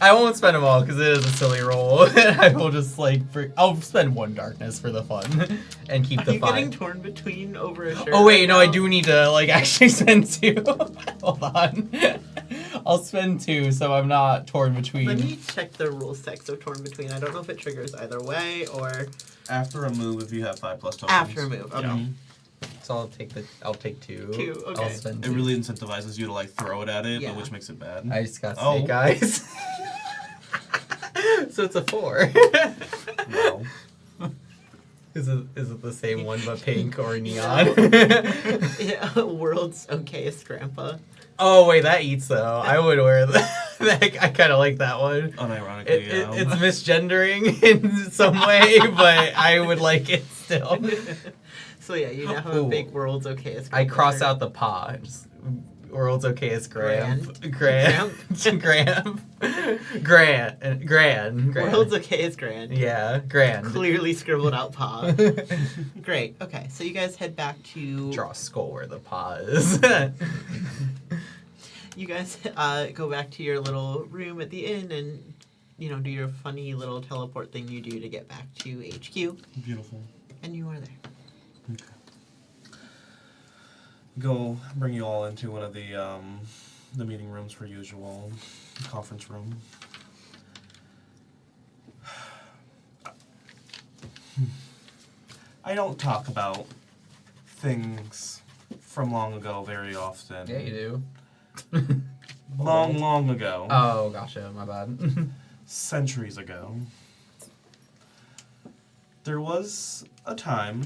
I won't spend them all because it is a silly roll. I will just like I'll spend one darkness for the fun and keep Are the you 5. getting torn between over a shirt? Oh wait, right no, I now? do need to like actually spend 2. Hold on. I'll spend 2, so I'm not torn between. Let me check the rules text of Torn Between. I don't know if it triggers either way or After a move, if you have 5+ tokens. after a move. Okay. Yeah. So I'll take 2. 2, okay. I'll spend It 2. really incentivizes you to like throw it at it, Yeah. but which makes it bad. I just got Oh. snake eyes. So it's a 4. Wow. Is it the same one but pink or neon? Yeah, world's okayest grandpa. Oh wait, that eats though. I would wear that. I kind of like that one. Unironically, yeah. It's misgendering in some way, but I would like it still. So yeah, you now have a Ooh. big world's okayest grandpa. I cross shirt. out the paw. Just world's okayest Graham. Graham? Gran. World's okayest grand. Yeah, grand. Clearly scribbled out paw. Great. Okay, so you guys head back to. Draw a skull where the paw is. You guys go back to your little room at the inn and, do your funny little teleport thing you do to get back to HQ. Beautiful. And you are there. Okay. Go bring you all into one of the meeting rooms per usual, conference room. I don't talk about things from long ago very often. Yeah, you do. Long ago. Oh, gotcha. My bad. Centuries ago. There was a time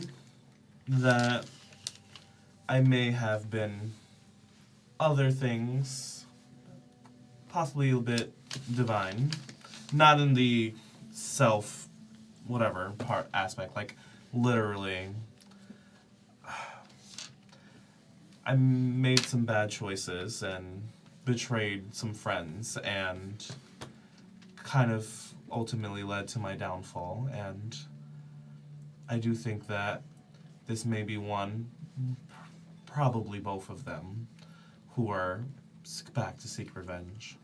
that I may have been other things, possibly a bit divine, not in the self, whatever part aspect, like literally. I made some bad choices and betrayed some friends and kind of ultimately led to my downfall, and I do think that this may be one, probably both of them, who are back to seek revenge.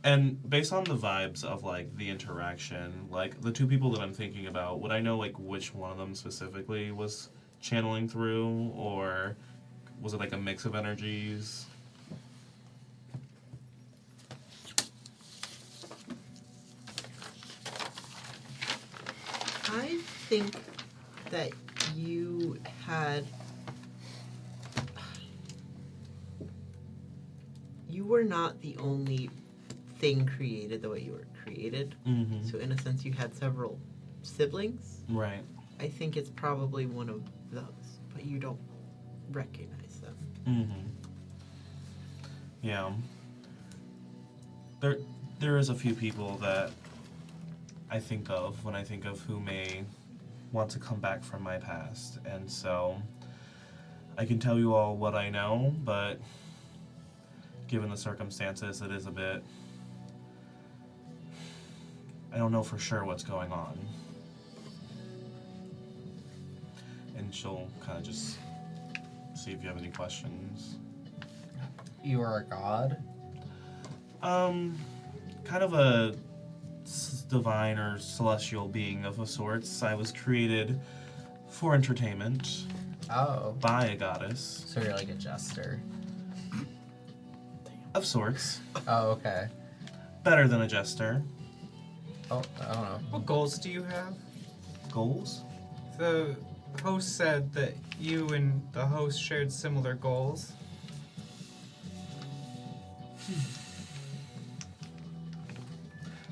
And based on the vibes of, like, the interaction, like, the 2 people that I'm thinking about, would I know, like, which one of them specifically was channeling through, or was it, like, a mix of energies? I think that you had. You were not the only thing created the way you were created. Mm-hmm. So, in a sense, you had several siblings. Right. I think it's probably one of those, but you don't recognize them. Mm-hmm. Yeah. There is a few people that I think of when I think of who may want to come back from my past, and so I can tell you all what I know, but given the circumstances, it is a bit. I don't know for sure what's going on. And she'll kind of just see if you have any questions. You are a god? Kind of a divine or celestial being of a sorts. I was created for entertainment Oh. by a goddess So you're like a jester. of sorts. Oh, okay. Better than a jester. Oh, I don't know. What goals do you have? Goals? The host said that you and the host shared similar goals.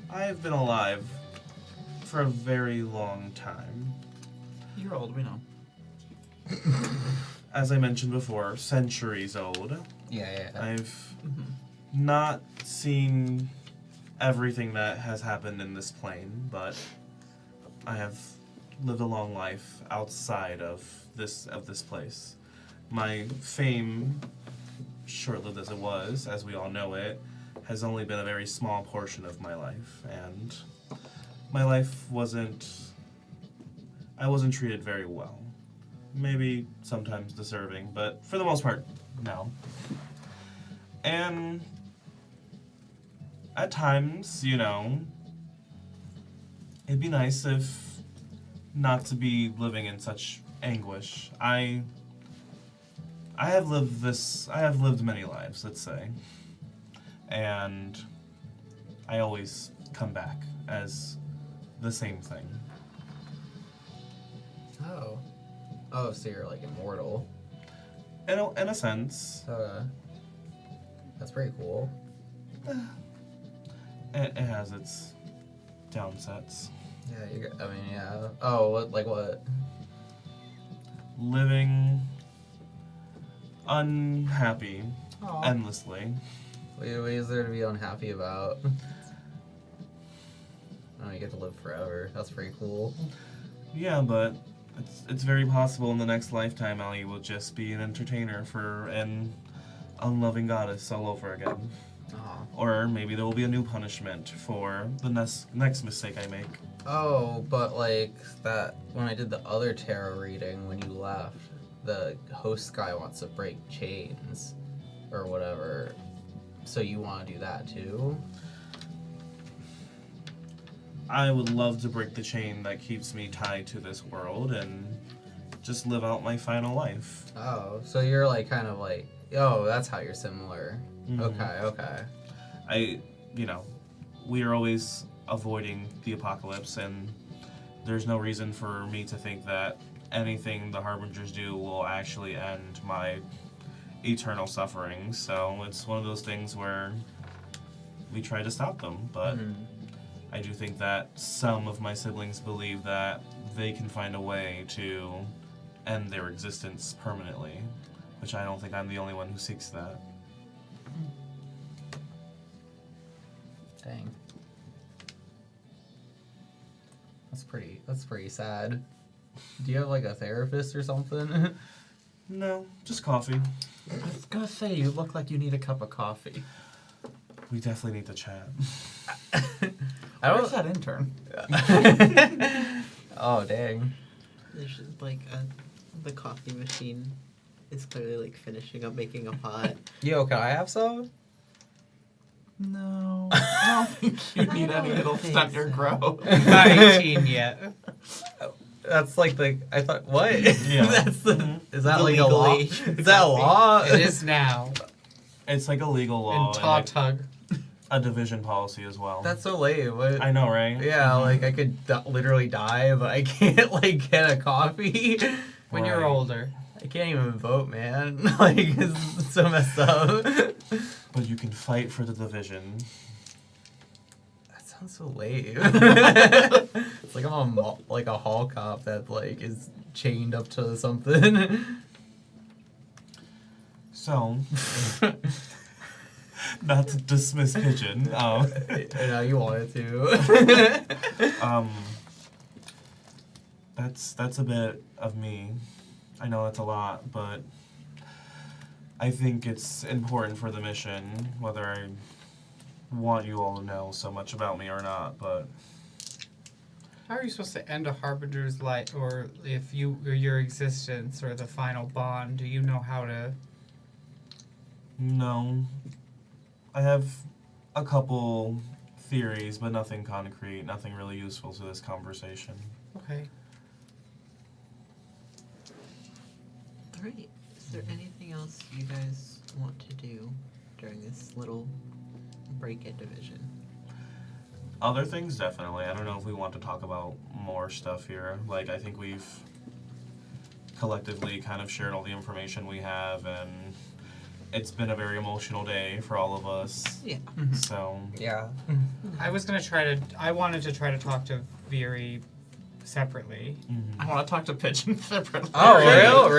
I have been alive for a very long time. You're old, we know. As I mentioned before, centuries old. Yeah. I've not seen everything that has happened in this plane, but I have lived a long life outside of this place. My fame, short-lived as it was, as we all know it, has only been a very small portion of my life, and my life I wasn't treated very well. Maybe sometimes deserving, but for the most part, no. And at times, it'd be nice if not to be living in such anguish. I have lived many lives, let's say. and I always come back as the same thing. Oh, so you're like immortal. In a sense. That's pretty cool. It has its downsets. Yeah, yeah. Oh, what? Living unhappy Aw. endlessly. What is there to be unhappy about? Oh, you get to live forever. That's pretty cool. Yeah, but it's very possible in the next lifetime Ellie will just be an entertainer for an unloving goddess all over again. Oh. Or maybe there will be a new punishment for the next mistake I make. Oh, but like that when I did the other tarot reading when you left, the host guy wants to break chains or whatever. So you want to do that too? I would love to break the chain that keeps me tied to this world and just live out my final life. Oh, so you're like kind of like, oh, that's how you're similar. Mhm. Okay. We are always avoiding the apocalypse, and there's no reason for me to think that anything the Harbingers do will actually end my eternal suffering. So it's one of those things where we try to stop them, but I do think that some of my siblings believe that they can find a way to end their existence permanently, which I don't think I'm the only one who seeks that. Dang. That's pretty sad. Do you have like a therapist or something? No, just coffee. I was gonna say, you look like you need a cup of coffee. We definitely need to chat. Where's that intern? Oh, dang. There's just like the coffee machine is clearly like finishing up making a pot. Yo, can I have some? No. I don't think you need any. It'll stunt your growth. Not 18 yet. That's like I thought, what? Yeah. That's is that The like a legal law? age for Is that a coffee. law? It is now. It's like a legal In law and like Tautog. a division policy as well. That's so lame. What? I know, right? Yeah, like I could literally die, but I can't like get a coffee. When you're Right. older. I can't even vote, man. Like it's so messed up. But you can fight for the division. That sounds so lame. It's like I'm a hall cop that like is chained up to something. So, not to dismiss Pigeon, I know you wanted to. that's a bit of me. I know that's a lot, but I think it's important for the mission, whether I want you all to know so much about me or not, but How are you supposed to end a Harbinger's life, or if your existence or the final bond? Do you know how to? no. I have a couple theories, but nothing concrete, nothing really useful to this conversation. Okay. Alright, is there anything else you guys want to do during this little break in division? Other things, definitely. I don't know if we want to talk about more stuff here. Like, I think we've collectively kind of shared all the information we have, and it's been a very emotional day for all of us. Yeah. So, Yeah. I wanted to try to talk to Viri separately. I want to talk to Pigeon separately. Oh, real?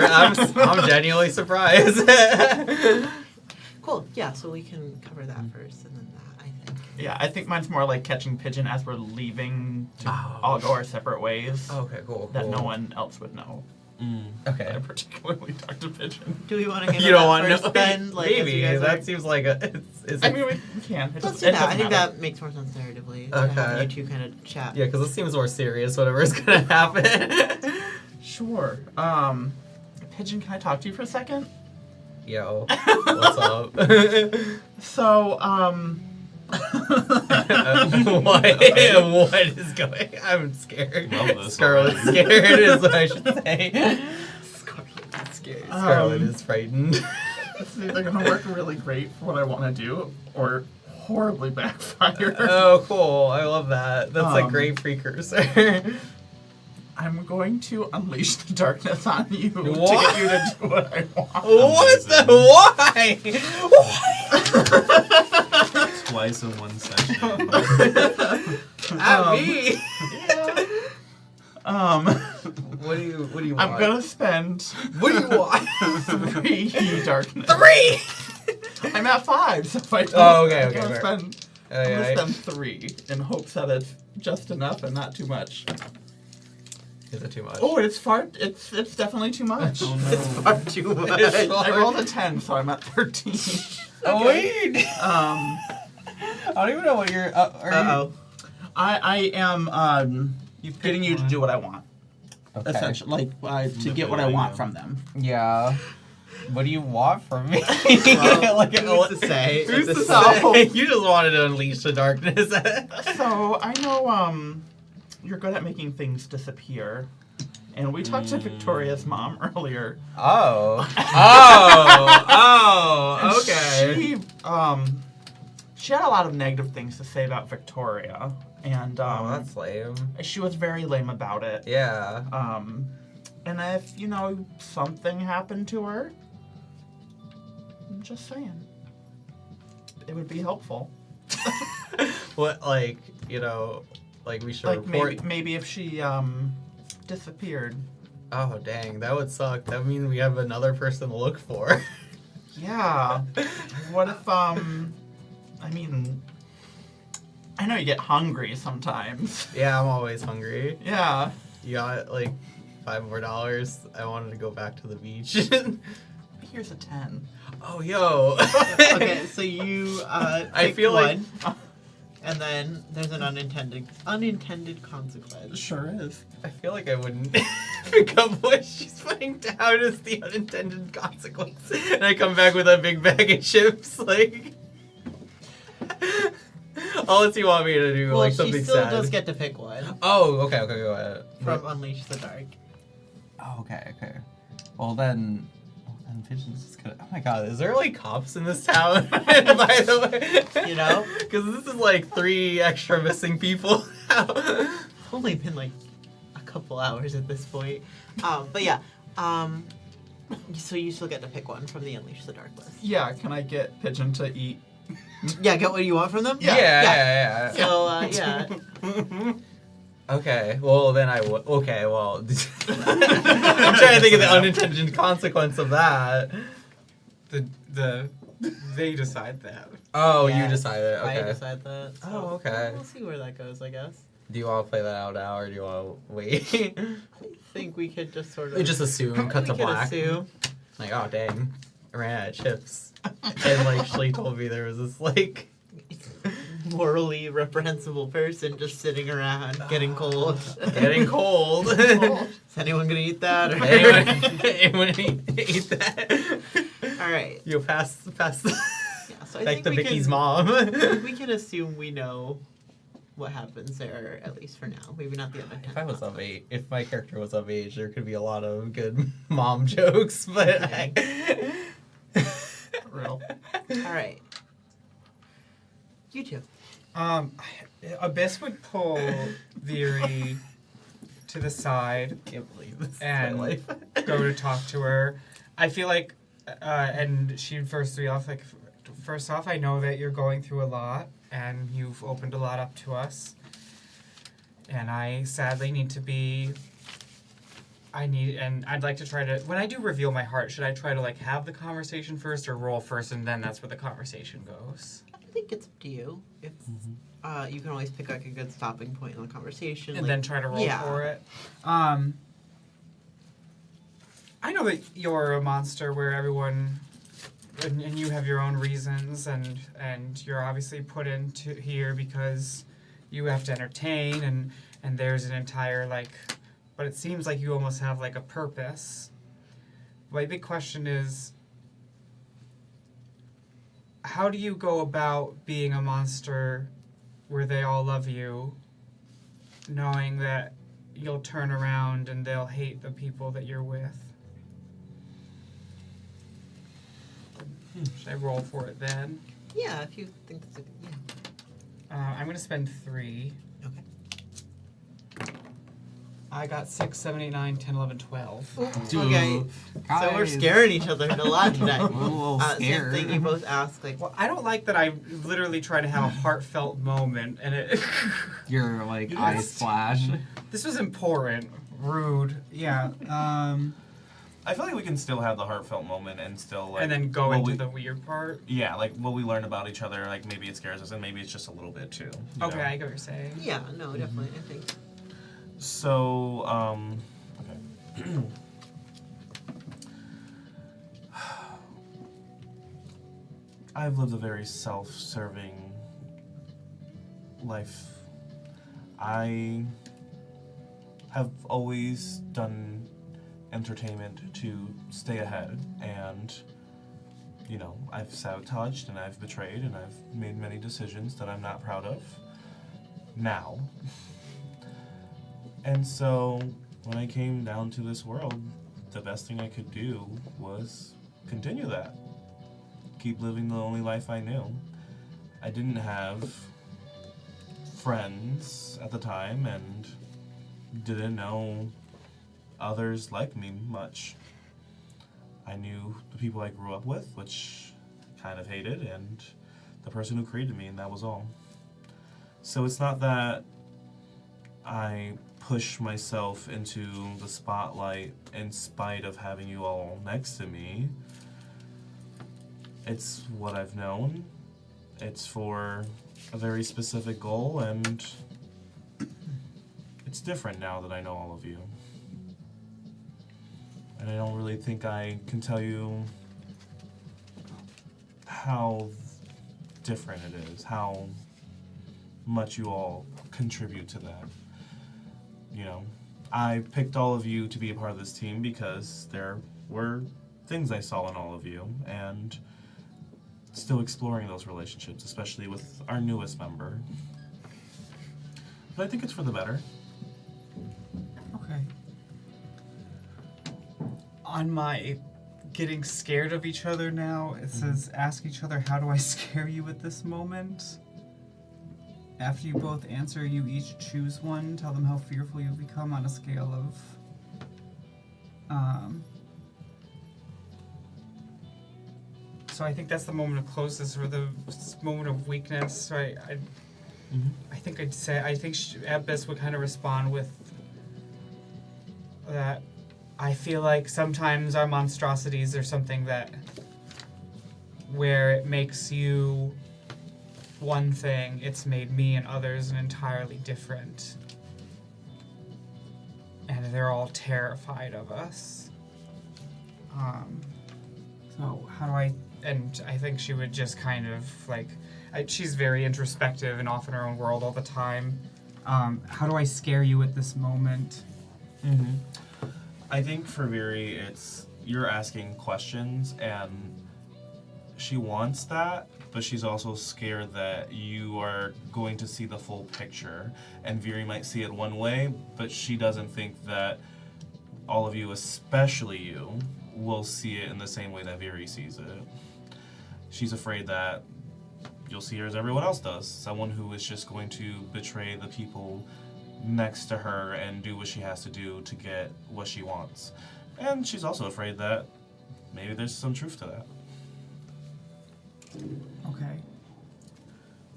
I'm genuinely surprised. Cool, yeah, so we can cover that first and then that, I think. Yeah, I think mine's more like catching Pigeon as we're leaving to all go our separate ways. Okay, cool. That no one else would know. Okay. I particularly talk to Pigeon. Do we want to handle You don't that want to first know? then? Like, as you Maybe. guys That are- seems like a. It's I mean, we can. It Let's doesn't- do it that. I doesn't think matter. that makes more sense narratively. Okay. Have you two kind of chat. yeah, because it seems more serious, whatever's gonna happen. Sure. Pigeon, can I talk to you for a second? Yo, what's up? So, what is going? I'm scared. Love this Scarlet's already. scared, is what I should say. Scarlet is scared. Scarlet Um, is frightened. It's either gonna work really great for what I want to do, or horribly backfire. Oh, cool. I love that. That's a great precursor. I'm going to unleash the darkness on you to What? get you to do what I want. What the? Why? Why? Twice in one session. At me. What do you want? I'm gonna spend What do you want? 3 darkness. 3. I'm at 5, so if I don't, Oh, okay, I'm okay, gonna fair. spend, I'm Okay. gonna spend 3 in hopes that it's just enough and not too much. Is it too much? Oh, it's definitely too much. Oh It's no. far too much. I rolled a 10, so I'm at 13. Oh, wait. Um, I don't even know what you're. Are Uh-oh. I am You pick getting you to one. do what I want. Okay. Essentially, to get what I want from them. Yeah. What do you want from me? Well, Like, who's to say? Who's At to this say? point? You just wanted to unleash the darkness. So I know you're good at making things disappear, and we talked to Victoria's mom earlier. Oh. And Okay. She had a lot of negative things to say about Victoria, and Oh, that's lame. she was very lame about it. Yeah. And if something happened to her, I'm just saying, it would be helpful. What, like we should Like report. maybe if she disappeared. Oh, dang, that would suck. That would mean we have another person to look for. Yeah. What if I know you get hungry sometimes. Yeah, I'm always hungry. Yeah. You got like $5 more? I wanted to go back to the beach. Here's a 10. Oh, yo. Okay, so you I pick feel like- one, and then there's an unintended consequence. Sure is. I feel like I wouldn't pick up what she's putting down as the unintended consequence. And I come back with a big bag of chips, like... All that you want me to do, Well, like she something still sad. does get to pick one Oh, okay, go ahead. from Unleash the Dark. Oh, okay. Well then Pigeon's just gonna... Oh my god, is there like cops in this town? By the way, You know? because this is like 3 extra missing people now. It's only been like a couple hours at this point. But yeah, so you still get to pick one from the Unleash the Dark list. Yeah, can I get Pigeon to eat? Yeah, get what you want from them? Yeah. So, yeah. Okay, well then I would. Okay, well, I'm trying to think of the unintended consequence of that. They decide that. Oh, Yeah, you decided. I Okay. decide that. So Oh, okay. We'll see where that goes, I guess. Do you want to play that out now, or do you want to wait? I think we could just sort of... We just assume, cut to we could black. assume. Like, oh dang, I ran out of chips. And like Shleign told me there was this like Morally reprehensible person just sitting around getting cold. getting cold. Is anyone gonna eat that? Or... anyone eat that? All right. You pass the Yeah, so I like think the we Vicky's can, mom. we can assume we know what happens there, at least for now. Maybe not the other 10. If I was of age, if my character was of age, there could be a lot of good mom jokes, but Real. All right. You two. Abyss would pull Viri to the side, can't believe this is And- my life. go to talk to her. I feel like, and she'd first off, I know that you're going through a lot, and you've opened a lot up to us. And I sadly need to be. And I'd like to try to. When I do reveal my heart, should I try to like have the conversation first, or roll first, and then that's where the conversation goes? I think it's up to you. If you can always pick like a good stopping point in the conversation. And like, then try to roll yeah. for it. I know that you're a monster where everyone, and you have your own reasons, and you're obviously put into here because you have to entertain, and there's an entire like, but it seems like you almost have like a purpose. My big question is, how do you go about being a monster where they all love you, knowing that you'll turn around and they'll hate the people that you're with? Should I roll for it then? Yeah, if you think that's a good... Yeah. I'm gonna spend 3. Okay. I got 6, 7, 8, 9, 10, 11, 12. Okay. So we're scaring each other a lot today. I'm a little Same scared. thing, you both ask, like... Well, I don't like that I literally try to have a heartfelt moment, and it. Your like eyes flash. This was important. Rude. Yeah. I feel like we can still have the heartfelt moment and still like. And then go what into we- the weird part. Yeah, like what we learn about each other. Like maybe it scares us, and maybe it's just a little bit too. you Okay, know? I get what you're saying. Yeah, no, definitely, I think. So, okay. I've lived a very self-serving life. I have always done entertainment to stay ahead, and you know, I've sabotaged and I've betrayed and I've made many decisions that I'm not proud of now. And so when I came down to this world, the best thing I could do was continue that. Keep living the only life I knew. I didn't have friends at the time and didn't know others like me much. I knew the people I grew up with, which I kind of hated, and the person who created me, and that was all. So it's not that I push myself into the spotlight in spite of having you all next to me. It's what I've known. It's for a very specific goal, and it's different now that I know all of you. And I don't really think I can tell you how different it is, how much you all contribute to that. You know, I picked all of you to be a part of this team because there were things I saw in all of you, and still exploring those relationships, especially with our newest member. But I think it's for the better. Okay. On my getting scared of each other now, it says ask each other, how do I scare you at this moment? After you both answer, you each choose one. Tell them how fearful you've become on a scale of so I think that's the moment of closeness or the moment of weakness. So I think I'd say, I think Abyss would kind of respond with that. I feel like sometimes our monstrosities are something that, where it makes you one thing, it's made me and others an entirely different. And they're all terrified of us. So how do I, and I think she would just kind of like, she's very introspective and off in her own world all the time. How do I scare you at this moment? Mm-hmm. I think for Viri, it's you're asking questions, and she wants that, but she's also scared that you are going to see the full picture. And Viri might see it one way, but she doesn't think that all of you, especially you, will see it in the same way that Viri sees it. She's afraid that you'll see her as everyone else does, someone who is just going to betray the people next to her and do what she has to do to get what she wants. And she's also afraid that maybe there's some truth to that. Okay.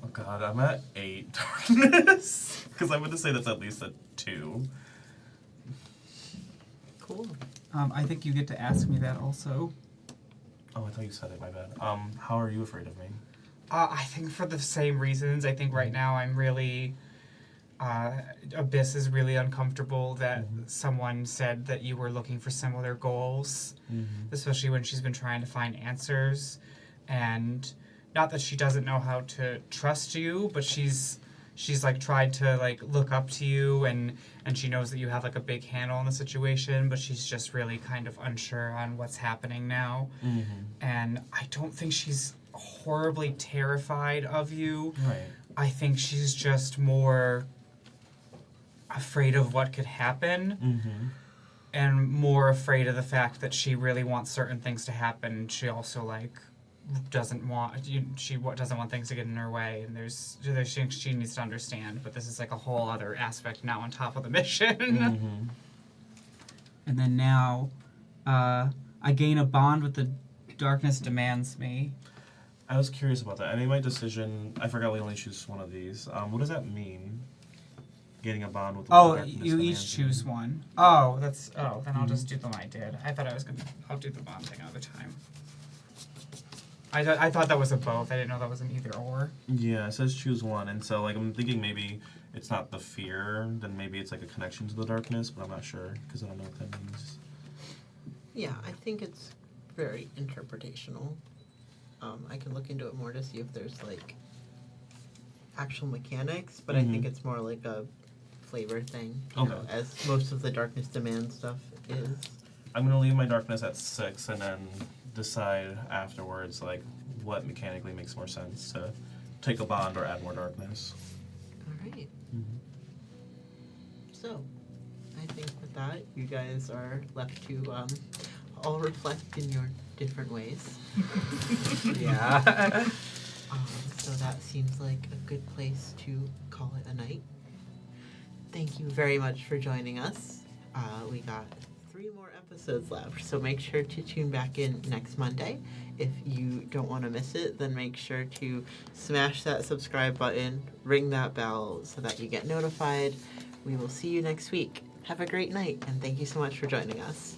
Oh god, I'm at 8 darkness. Because I'm going to say that's at least a 2. Cool. I think you get to ask me that also. Oh, I thought you said it, my bad. How are you afraid of me? I think for the same reasons. I think right now I'm really... Abyss is really uncomfortable that someone said that you were looking for similar goals, especially when she's been trying to find answers. And not that she doesn't know how to trust you, but she's like tried to like look up to you, and she knows that you have like a big handle on the situation, but she's just really kind of unsure on what's happening now. And I don't think she's horribly terrified of you. Right. I think she's just more afraid of what could happen, and more afraid of the fact that she really wants certain things to happen. She also like doesn't want doesn't want things to get in her way, and there's she needs to understand. But this is like a whole other aspect now on top of the mission. Mm-hmm. And then now, I gain a bond with the darkness demands me. I was curious about that. I made my decision. I forgot we only choose one of these. What does that mean? Getting a bond with the darkness You each demands choose me? one. Then I'll just do them I did. I thought I'll do the bond thing another time. I thought that was a both. I didn't know that was an either or. Yeah, it says choose one, and so like I'm thinking maybe it's not the fear, then maybe it's like a connection to the darkness, but I'm not sure because I don't know what that means. Yeah, I think it's very interpretational. I can look into it more to see if there's like actual mechanics, but I think it's more like a flavor thing. You know, as most of the darkness demand stuff is. I'm gonna leave my darkness at 6 and then decide afterwards like what mechanically makes more sense to take a bond or add more darkness. All right. So, I think with that, you guys are left to all reflect in your different ways. Yeah. So that seems like a good place to call it a night. Thank you very much for joining us. We got 3 more episodes left, so make sure to tune back in next Monday. If you don't want to miss it, then make sure to smash that subscribe button, ring that bell so that you get notified. We will see you next week. Have a great night, and thank you so much for joining us.